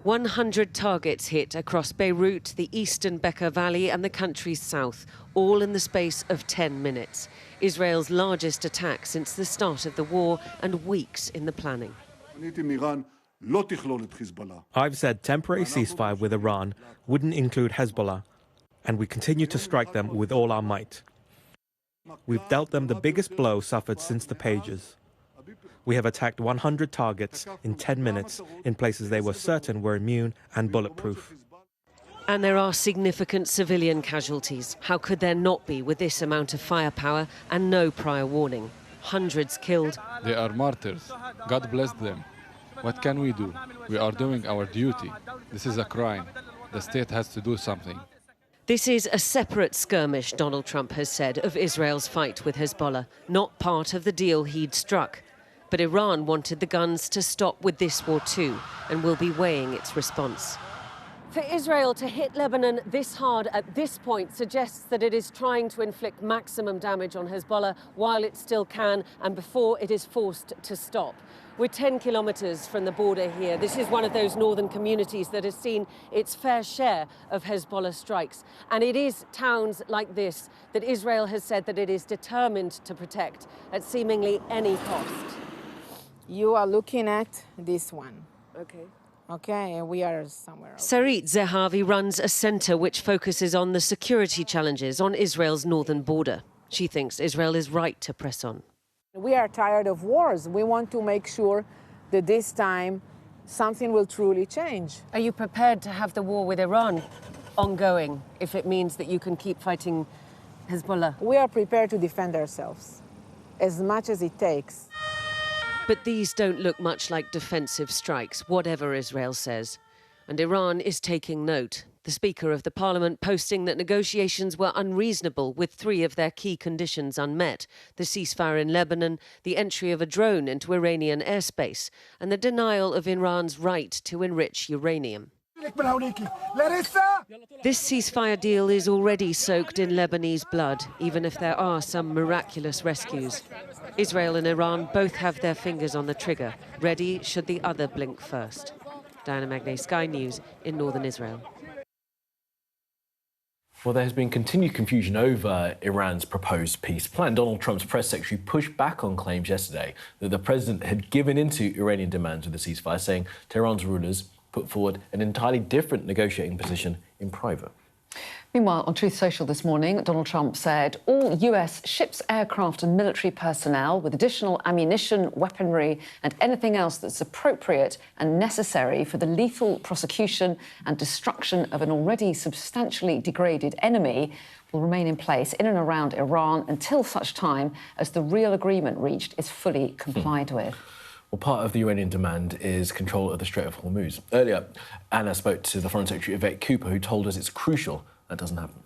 100 targets hit across Beirut, the eastern Bekaa Valley and the country's south, all in the space of 10 minutes. Israel's largest attack since the start of the war and weeks in the planning. I've said temporary ceasefire with Iran wouldn't include Hezbollah, and we continue to strike them with all our might. We've dealt them the biggest blow suffered since the pages. We have attacked 100 targets in 10 minutes in places they were certain were immune and bulletproof. And there are significant civilian casualties. How could there not be with this amount of firepower and no prior warning? Hundreds killed. They are martyrs. God bless them. What can we do? We are doing our duty. This is a crime. The state has to do something. This is a separate skirmish, Donald Trump has said, of Israel's fight with Hezbollah, not part of the deal he'd struck. But Iran wanted the guns to stop with this war too, and will be weighing its response. For Israel to hit Lebanon this hard at this point suggests that it is trying to inflict maximum damage on Hezbollah while it still can and before it is forced to stop. We're 10 kilometres from the border here. This is one of those northern communities that has seen its fair share of Hezbollah strikes. And it is towns like this that Israel has said that it is determined to protect at seemingly any cost. You are looking at this one. Okay. Okay, and we are somewhere else. Sarit Zehavi runs a centre which focuses on the security challenges on Israel's northern border. She thinks Israel is right to press on. We are tired of wars. We want to make sure that this time something will truly change. Are you prepared to have the war with Iran ongoing if it means that you can keep fighting Hezbollah? We are prepared to defend ourselves as much as it takes. But these don't look much like defensive strikes, whatever Israel says. And Iran is taking note. The Speaker of the Parliament posting that negotiations were unreasonable with 3 of their key conditions unmet: the ceasefire in Lebanon, the entry of a drone into Iranian airspace, and the denial of Iran's right to enrich uranium. This ceasefire deal is already soaked in Lebanese blood, even if there are some miraculous rescues. Israel and Iran both have their fingers on the trigger, ready should the other blink first. Diana Magnay, Sky News in northern Israel. Well, there has been continued confusion over Iran's proposed peace plan. Donald Trump's press secretary pushed back on claims yesterday that the president had given in to Iranian demands with the ceasefire, saying Tehran's rulers put forward an entirely different negotiating position in private. Meanwhile, on Truth Social this morning, Donald Trump said all US ships, aircraft and military personnel with additional ammunition, weaponry and anything else that's appropriate and necessary for the lethal prosecution and destruction of an already substantially degraded enemy will remain in place in and around Iran until such time as the real agreement reached is fully complied with. Well, part of the Iranian demand is control of the Strait of Hormuz. Earlier, Anna spoke to the Foreign Secretary Yvette Cooper, who told us it's crucial that doesn't happen.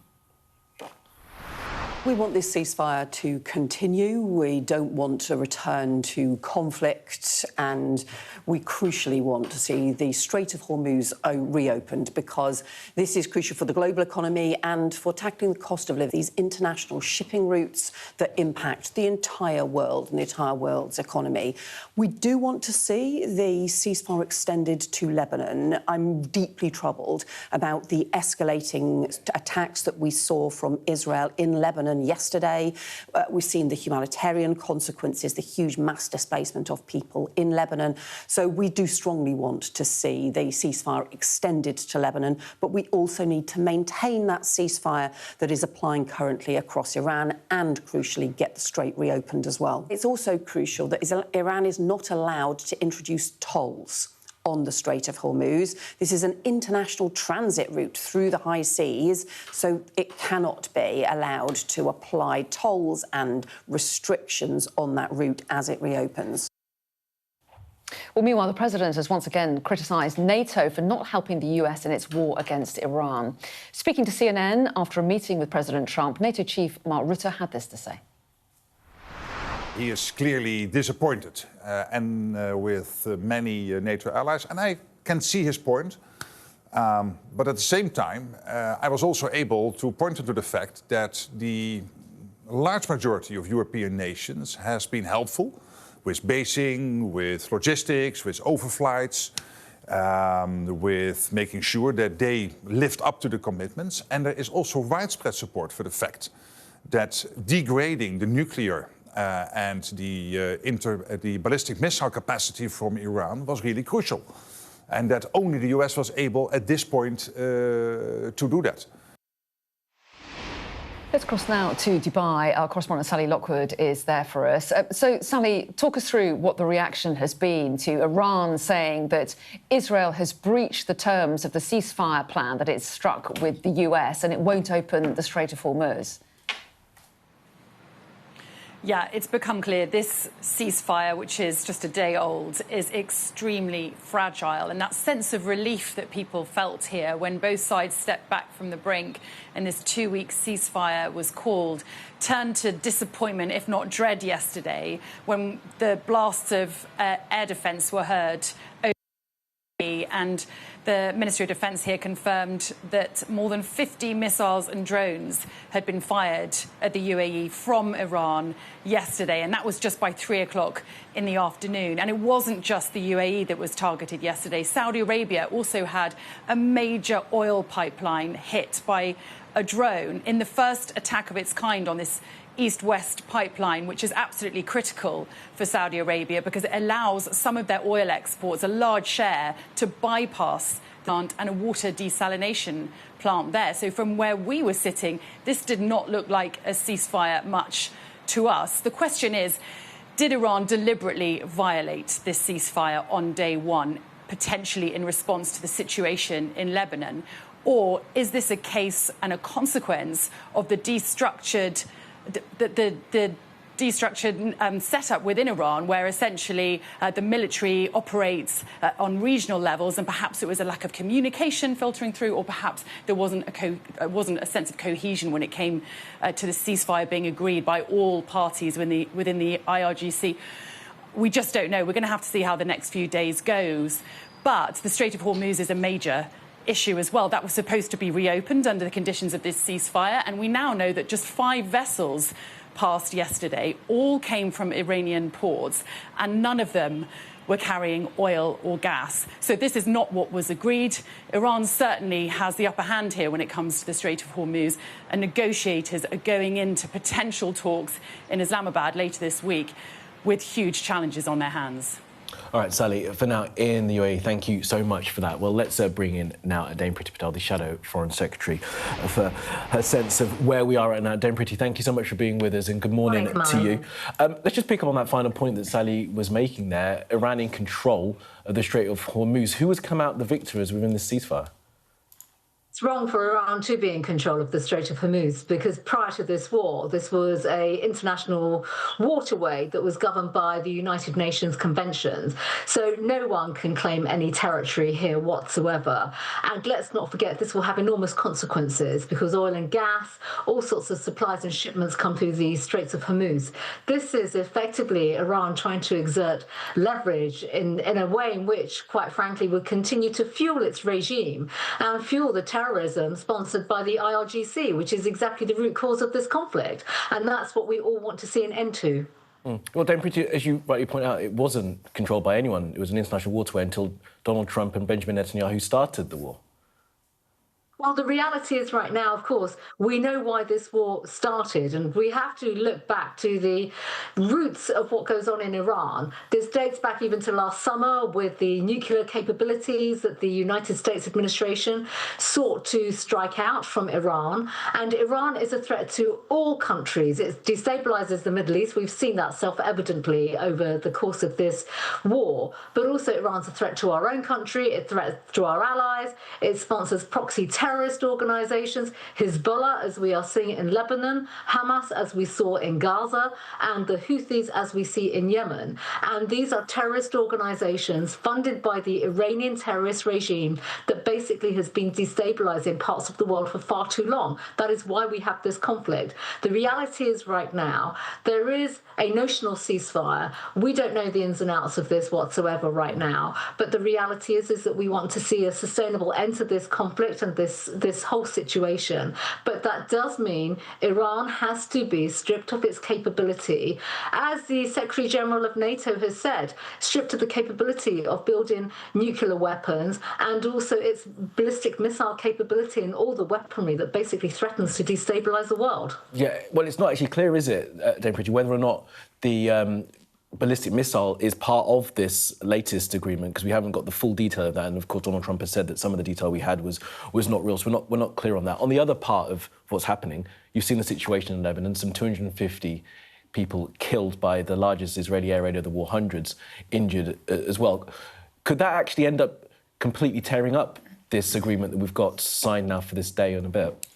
We want this ceasefire to continue. We don't want a return to conflict, and we crucially want to see the Strait of Hormuz reopened, because this is crucial for the global economy and for tackling the cost of living. These international shipping routes that impact the entire world and the entire world's economy. We do want to see the ceasefire extended to Lebanon. I'm deeply troubled about the escalating attacks that we saw from Israel in Lebanon yesterday. We've seen the humanitarian consequences, the huge mass displacement of people in Lebanon. So we do strongly want to see the ceasefire extended to Lebanon, but we also need to maintain that ceasefire that is applying currently across Iran and, crucially, get the strait reopened as well. It's also crucial that Iran is not allowed to introduce tolls on the Strait of Hormuz. This is an international transit route through the high seas, so it cannot be allowed to apply tolls and restrictions on that route as it reopens. Well, meanwhile, the president has once again criticised NATO for not helping the US in its war against Iran. Speaking to CNN after a meeting with President Trump, NATO chief Mark Rutte had this to say. He is clearly disappointed, with many NATO allies, and I can see his point. But at the same time, I was also able to point to the fact that the large majority of European nations has been helpful with basing, with logistics, with overflights, with making sure that they lived up to the commitments. And there is also widespread support for the fact that degrading the nuclear and the ballistic missile capacity from Iran was really crucial. And that only the US was able at this point to do that. Let's cross now to Dubai. Our correspondent Sally Lockwood is there for us. So, Sally, talk us through what the reaction has been to Iran saying that Israel has breached the terms of the ceasefire plan that it's struck with the US and it won't open the Strait of Hormuz. Yeah, it's become clear this ceasefire, which is just a day old, is extremely fragile. And that sense of relief that people felt here when both sides stepped back from the brink and this 2-week ceasefire was called turned to disappointment, if not dread, yesterday when the blasts of air defence were heard. And the Ministry of Defence here confirmed that more than 50 missiles and drones had been fired at the UAE from Iran yesterday, and that was just by 3 o'clock in the afternoon. And it wasn't just the UAE that was targeted yesterday. Saudi Arabia also had a major oil pipeline hit by a drone in the first attack of its kind on this east-west pipeline, which is absolutely critical for Saudi Arabia because it allows some of their oil exports, a large share, to bypass the plant and a water desalination plant there. So from where we were sitting, this did not look like a ceasefire much to us. The question is, did Iran deliberately violate this ceasefire on day one, potentially in response to the situation in Lebanon? Or is this a case and a consequence of the destructured setup within Iran, where essentially the military operates on regional levels, and perhaps it was a lack of communication filtering through, or perhaps there wasn't a sense of cohesion when it came to the ceasefire being agreed by all parties within the IRGC. We just don't know. We're going to have to see how the next few days goes. But the Strait of Hormuz is a major issue as well. That was supposed to be reopened under the conditions of this ceasefire, and we now know that just 5 vessels passed yesterday. All came from Iranian ports, and none of them were carrying oil or gas. So this is not what was agreed. Iran certainly has the upper hand here when it comes to the Strait of Hormuz, and negotiators are going into potential talks in Islamabad later this week with huge challenges on their hands. All right, Sally, for now in the UAE, thank you so much for that. Well, let's bring in now Dame Priti Patel, the Shadow Foreign Secretary, for her sense of where we are right now. Dame Priti, thank you so much for being with us and good morning to you. Let's just pick up on that final point that Sally was making there, Iran in control of the Strait of Hormuz. Who has come out the victors within this ceasefire? It's wrong for Iran to be in control of the Strait of Hormuz because prior to this war, this was an international waterway that was governed by the United Nations conventions. So no one can claim any territory here whatsoever. And let's not forget, this will have enormous consequences because oil and gas, all sorts of supplies and shipments come through the Straits of Hormuz. This is effectively Iran trying to exert leverage in a way in which, quite frankly, would continue to fuel its regime and fuel the terrorism sponsored by the IRGC, which is exactly the root cause of this conflict. And that's what we all want to see an end to. Well, Dame Pretty, as you rightly point out, it wasn't controlled by anyone. It was an international waterway until Donald Trump and Benjamin Netanyahu started the war. Well, the reality is right now, of course, we know why this war started, and we have to look back to the roots of what goes on in Iran. This dates back even to last summer with the nuclear capabilities that the United States administration sought to strike out from Iran. And Iran is a threat to all countries. It destabilizes the Middle East. We've seen that self-evidently over the course of this war. But also Iran's a threat to our own country. It threats to our allies. It sponsors proxy terrorist organizations, Hezbollah, as we are seeing in Lebanon, Hamas, as we saw in Gaza, and the Houthis, as we see in Yemen. And these are terrorist organizations funded by the Iranian terrorist regime that basically has been destabilizing parts of the world for far too long. That is why we have this conflict. The reality is right now, there is a notional ceasefire. We don't know the ins and outs of this whatsoever right now. But the reality is that we want to see a sustainable end to this conflict and this whole situation. But that does mean Iran has to be stripped of its capability, as the Secretary General of NATO has said, stripped of the capability of building nuclear weapons and also its ballistic missile capability and all the weaponry that basically threatens to destabilize the world. Yeah, well, it's not actually clear, is it, Dame Pritchard, whether or not the ballistic missile is part of this latest agreement, because we haven't got the full detail of that. And of course, Donald Trump has said that some of the detail we had was not real. So we're not clear on that. On the other part of what's happening, you've seen the situation in Lebanon, some 250 people killed by the largest Israeli air raid of the war, hundreds injured as well. Could that actually end up completely tearing up this agreement that we've got signed now for this day and a bit?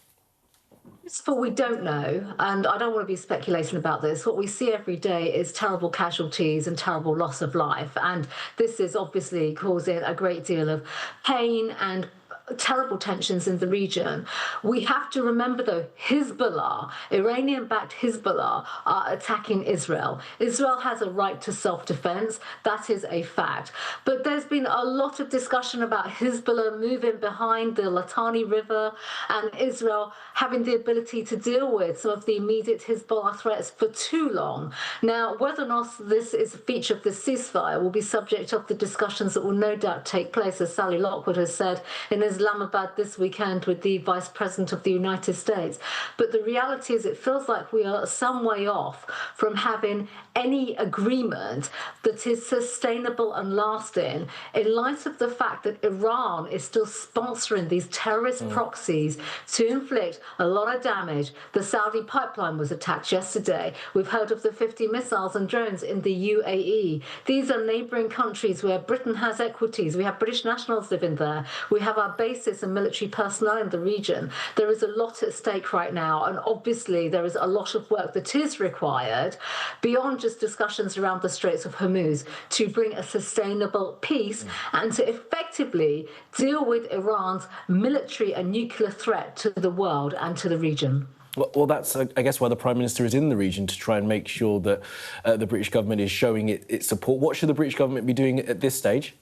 But we don't know, and I don't want to be speculating about this. What we see every day is terrible casualties and terrible loss of life, and this is obviously causing a great deal of pain and terrible tensions in the region. We have to remember, though, Hezbollah, Iranian-backed Hezbollah, are attacking Israel. Israel has a right to self-defense. That is a fact. But there's been a lot of discussion about Hezbollah moving behind the Litani River and Israel having the ability to deal with some of the immediate Hezbollah threats for too long. Now, whether or not this is a feature of the ceasefire will be subject of the discussions that will no doubt take place, as Sally Lockwood has said, in Islamabad this weekend with the Vice President of the United States. But the reality is it feels like we are some way off from having any agreement that is sustainable and lasting in light of the fact that Iran is still sponsoring these terrorist proxies to inflict a lot of damage. The Saudi pipeline was attacked yesterday. We've heard of the 50 missiles and drones in the UAE. These are neighbouring countries where Britain has equities. We have British nationals living there. We have our bases and military personnel in the region. There is a lot at stake right now, and obviously there is a lot of work that is required beyond just discussions around the Straits of Hormuz to bring a sustainable peace and to effectively deal with Iran's military and nuclear threat to the world and to the region. Well, that's, I guess, why the Prime Minister is in the region, to try and make sure that the British government is showing its support. What should the British government be doing at this stage?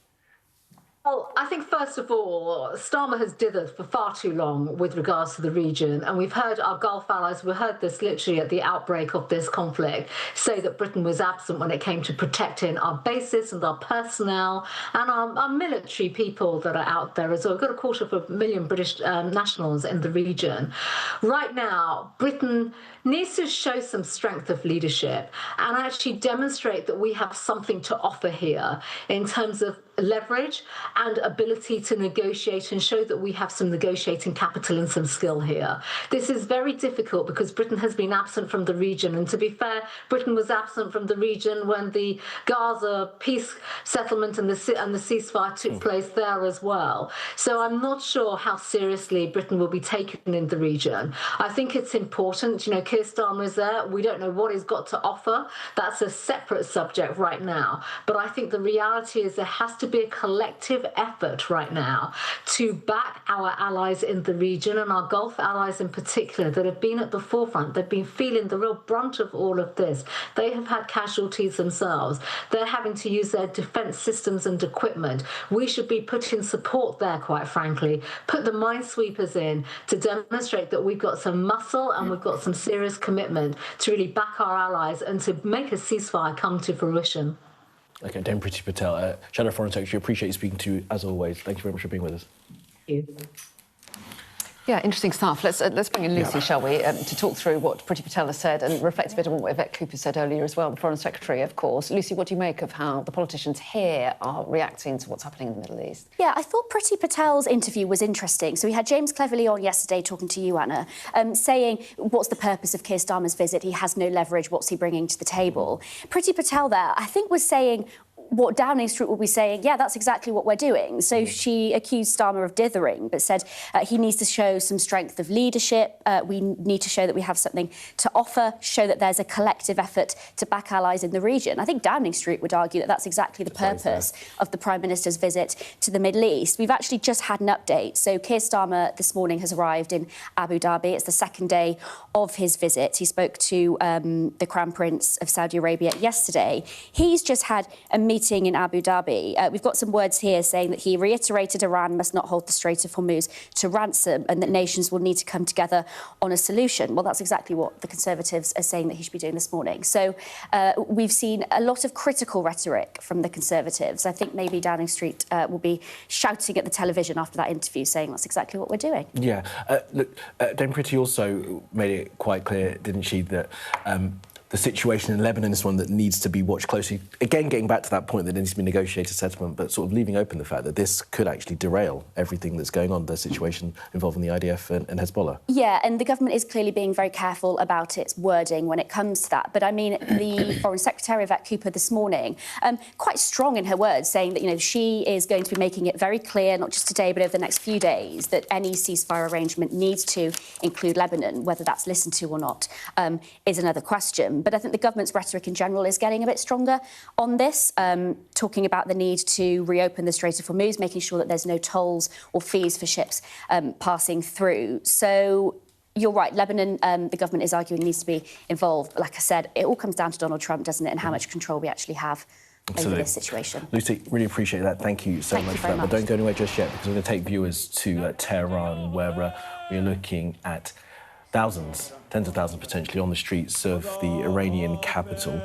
Well, I think, first of all, Starmer has dithered for far too long with regards to the region. And we've heard our Gulf allies, we heard this literally at the outbreak of this conflict, say that Britain was absent when it came to protecting our bases and our personnel and our military people that are out there as well. We've got 250,000 British nationals in the region. Right now, Britain needs to show some strength of leadership and actually demonstrate that we have something to offer here in terms of leverage and ability ability to negotiate and show that we have some negotiating capital and some skill here. This is very difficult because Britain has been absent from the region. And to be fair, Britain was absent from the region when the Gaza peace settlement and the ceasefire took place there as well. So I'm not sure how seriously Britain will be taken in the region. I think it's important, you know, Keir Starmer is there. We don't know what he's got to offer. That's a separate subject right now. But I think the reality is there has to be a collective effort right now to back our allies in the region and our Gulf allies in particular that have been at the forefront. They've been feeling the real brunt of all of this. They have had casualties themselves. They're having to use their defence systems and equipment. We should be putting support there, quite frankly. Put the minesweepers in to demonstrate that we've got some muscle and we've got some serious commitment to really back our allies and to make a ceasefire come to fruition. OK, Dame Priti Patel, Shadow Foreign Secretary, appreciate you speaking to you as always. Thank you very much for being with us. Thank you. Yeah, interesting stuff. Let's bring in Lucy, shall we, to talk through what Priti Patel has said and reflect a bit on what Yvette Cooper said earlier as well, the Foreign Secretary, of course. Lucy, what do you make of how the politicians here are reacting to what's happening in the Middle East? Yeah, I thought Priti Patel's interview was interesting. So we had James Cleverly on yesterday talking to you, Anna, saying, what's the purpose of Keir Starmer's visit? He has no leverage. What's he bringing to the table? Priti Patel there, I think, was saying what Downing Street will be saying, yeah, that's exactly what we're doing. So she accused Starmer of dithering, but said he needs to show some strength of leadership. We need to show that we have something to offer, show that there's a collective effort to back allies in the region. I think Downing Street would argue that that's exactly the purpose of the Prime Minister's visit to the Middle East. We've actually just had an update. So Keir Starmer this morning has arrived in Abu Dhabi. It's the second day of his visit. He spoke to the Crown Prince of Saudi Arabia yesterday. He's just had a meeting in Abu Dhabi. We've got some words here saying that he reiterated Iran must not hold the Strait of Hormuz to ransom and that nations will need to come together on a solution. Well, that's exactly what the Conservatives are saying that he should be doing this morning. So we've seen a lot of critical rhetoric from the Conservatives. I think maybe Downing Street will be shouting at the television after that interview saying that's exactly what we're doing. Yeah. Look, Dame Priti also made it quite clear, didn't she, that the situation in Lebanon is one that needs to be watched closely. Again, getting back to that point that there needs to be negotiated settlement, but sort of leaving open the fact that this could actually derail everything that's going on, the situation involving the IDF and Hezbollah. Yeah, and the government is clearly being very careful about its wording when it comes to that. But, I mean, the Foreign Secretary, Yvette Cooper, this morning, quite strong in her words, saying that, you know, she is going to be making it very clear, not just today, but over the next few days, that any ceasefire arrangement needs to include Lebanon. Whether that's listened to or not is another question. But I think the government's rhetoric in general is getting a bit stronger on this, talking about the need to reopen the Strait of Hormuz, making sure that there's no tolls or fees for ships passing through. So you're right, Lebanon, the government is arguing needs to be involved. But like I said, it all comes down to Donald Trump, doesn't it, and how much control we actually have over this situation. Lucy, really appreciate that. Thank you so much for that. But don't go anywhere just yet, because we're going to take viewers to Tehran, where we're looking at thousands, tens of thousands potentially, on the streets of the Iranian capital,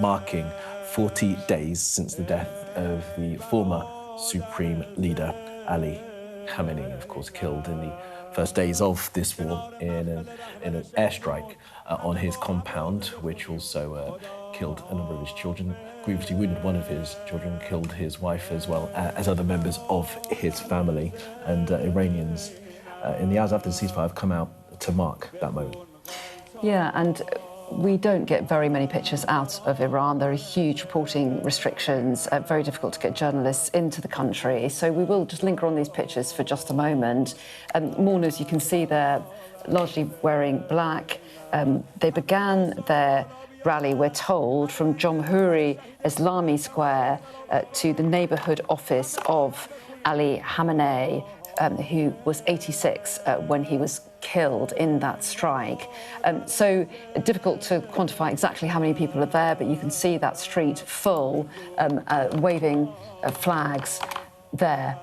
marking 40 days since the death of the former supreme leader, Ali Khamenei, of course, killed in the first days of this war in an airstrike on his compound, which also killed a number of his children, grievously wounded one of his children, killed his wife as well as other members of his family. And Iranians, in the hours after the ceasefire, have come out to mark that moment. Yeah, and we don't get very many pictures out of Iran. There are huge reporting restrictions, very difficult to get journalists into the country. So we will just linger on these pictures for just a moment. Mourners, you can see they're largely wearing black. They began their rally, we're told, from Jomhuri Islami Square to the neighbourhood office of Ali Khamenei, who was 86 when he was killed in that strike. So difficult to quantify exactly how many people are there, but you can see that street full, waving flags there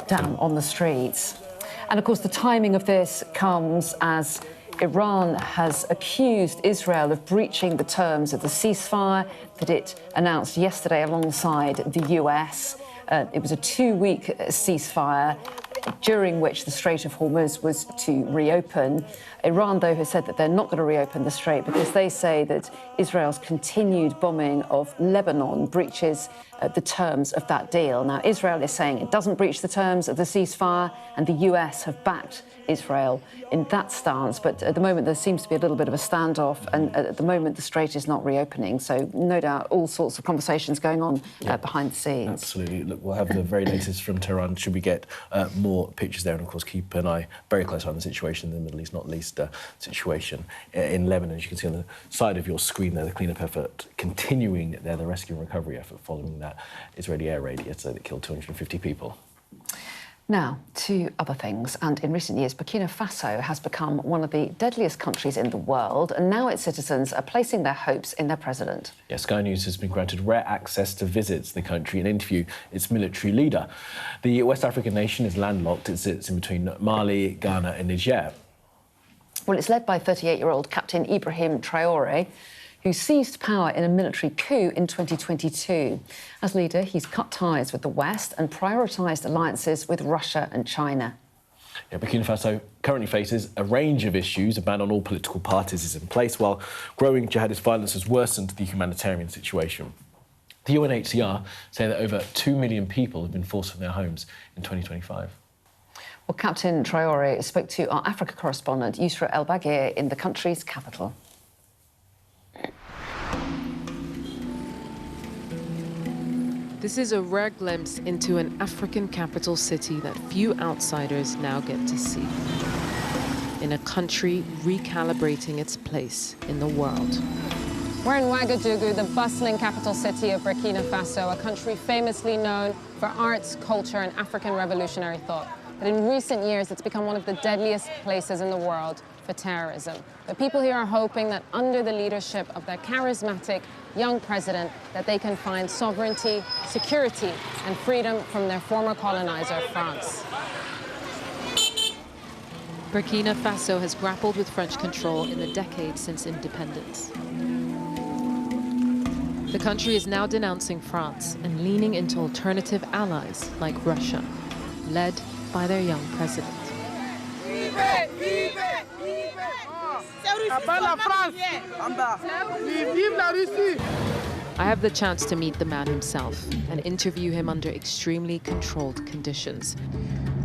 down on the streets. And of course, the timing of this comes as Iran has accused Israel of breaching the terms of the ceasefire that it announced yesterday alongside the US. It was a 2-week ceasefire. during which the Strait of Hormuz was to reopen. Iran, though, has said that they're not going to reopen the strait because they say that Israel's continued bombing of Lebanon breaches the terms of that deal. Now, Israel is saying it doesn't breach the terms of the ceasefire, and the US have backed Israel in that stance. But at the moment, there seems to be a little bit of a standoff, and at the moment, the strait is not reopening. So no doubt all sorts of conversations going on behind the scenes. Absolutely. Look, we'll have the very latest from Tehran should we get more pictures there. And, of course, keep an eye very close on the situation in the Middle East, not least situation in Lebanon. As you can see on the side of your screen there, the cleanup effort continuing there, the rescue and recovery effort following that Israeli air raid yesterday that killed 250 people. Now, to other things. And in recent years, Burkina Faso has become one of the deadliest countries in the world, and now its citizens are placing their hopes in their president. Yes, Sky News has been granted rare access to visit the country and interview its military leader. The West African nation is landlocked. It sits in between Mali, Ghana and Niger. Well, it's led by 38-year-old Captain Ibrahim Traoré, who seized power in a military coup in 2022. As leader, he's cut ties with the West and prioritised alliances with Russia and China. Yeah, Burkina Faso currently faces a range of issues. A ban on all political parties is in place, while growing jihadist violence has worsened the humanitarian situation. The UNHCR say that over 2 million people have been forced from their homes in 2025. Well, Captain Traoré spoke to our Africa correspondent, Yusra El-Bagir, in the country's capital. This is a rare glimpse into an African capital city that few outsiders now get to see. In a country recalibrating its place in the world. We're in Ouagadougou, the bustling capital city of Burkina Faso, a country famously known for arts, culture, and African revolutionary thought. But in recent years, it's become one of the deadliest places in the world for terrorism. But people here are hoping that under the leadership of their charismatic young president, that they can find sovereignty, security, and freedom from their former colonizer, France. Burkina Faso has grappled with French control in the decades since independence. The country is now denouncing France and leaning into alternative allies like Russia, led by their young president. I have the chance to meet the man himself and interview him under extremely controlled conditions.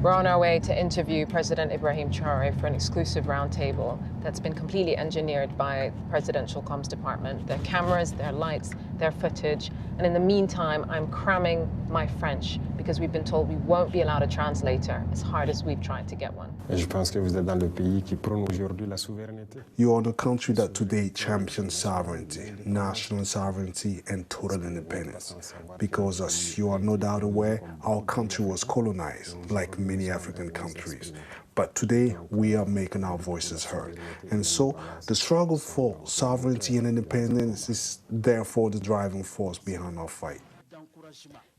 We're on our way to interview President Ibrahim Traoré for an exclusive roundtable that's been completely engineered by the Presidential Comms Department. Their cameras, their lights, their footage. And in the meantime, I'm cramming my French because we've been told we won't be allowed a translator as hard as we've tried to get one. You are the country that today champions sovereignty, national sovereignty, and total independence. Because as you are no doubt aware, our country was colonized, like many African countries. But today, we are making our voices heard. And so, the struggle for sovereignty and independence is therefore the driving force behind our fight.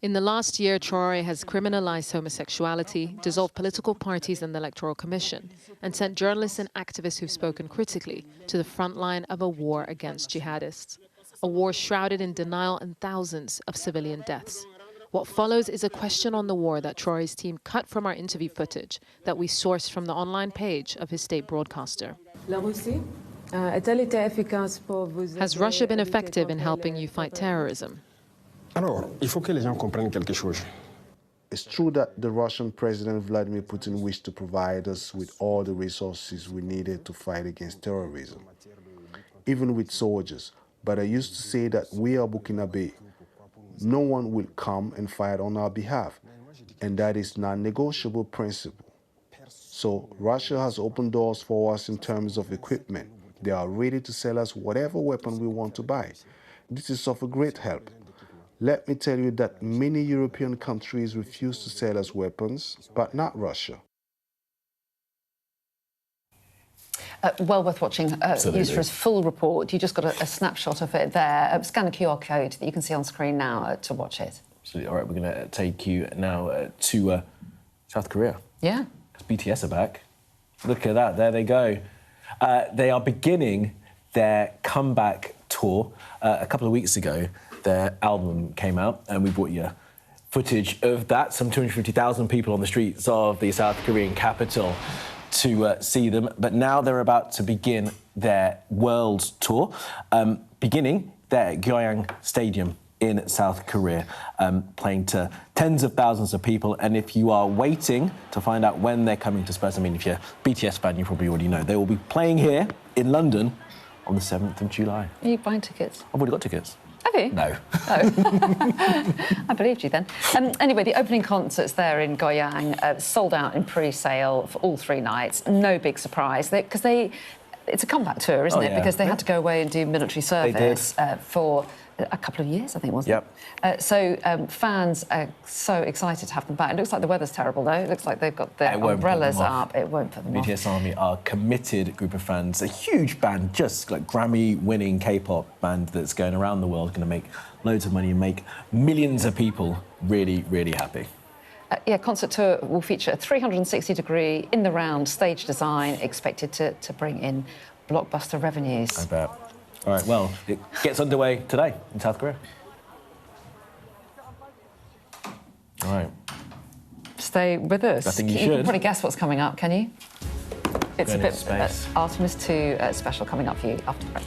In the last year, Traoré has criminalized homosexuality, dissolved political parties and the Electoral Commission, and sent journalists and activists who've spoken critically to the front line of a war against jihadists. A war shrouded in denial and thousands of civilian deaths. What follows is a question on the war that Traoré's team cut from our interview footage that we sourced from the online page of his state broadcaster. Has Russia been effective in helping you fight terrorism? It's true that the Russian President Vladimir Putin wished to provide us with all the resources we needed to fight against terrorism, even with soldiers. But I used to say that we are Burkina Faso. No one will come and fight on our behalf, and that is non-negotiable principle. So Russia has opened doors for us in terms of equipment. They are ready to sell us whatever weapon we want to buy. This is of a great help. Let me tell you that many European countries refuse to sell us weapons, but not Russia. Well worth watching Yusra's full report. You just got a snapshot of it there. Scan the QR code that you can see on screen now to watch it. Absolutely. All right, we're going to take you now to South Korea. Yeah. BTS are back. Look at that. There they go. They are beginning their comeback tour. A couple of weeks ago, their album came out, and we brought you footage of that. Some 250,000 people on the streets of the South Korean capital to see them. But now they're about to begin their world tour, beginning there at Gyeongsang Stadium in South Korea, playing to tens of thousands of people. And if you are waiting to find out when they're coming to Spurs, I mean, if you're a BTS fan, you probably already know, they will be playing here in London on the 7th of July. Are you buying tickets? I've already got tickets. Have you? No. Oh. I believed you then. Anyway, the opening concerts there in Gyeongsang sold out in pre-sale for all 3 nights. No big surprise, because it's a comeback tour, isn't it? Because they had to go away and do military service for a couple of years, I think, wasn't it? So fans are so excited to have them back. It looks like the weather's terrible, though. It looks like they've got their umbrellas up. It won't put them off. BTS Army are a committed group of fans, a huge band, just like Grammy-winning K-pop band that's going around the world, going to make loads of money and make millions of people really, really happy. Concert tour will feature a 360-degree, in-the-round stage design expected to bring in blockbuster revenues. I bet. All right, well, it gets underway today in South Korea. All right. Stay with us. I think you should. should. You can probably guess what's coming up, can you? It's Going a bit into space. Artemis 2 special coming up for you after the break.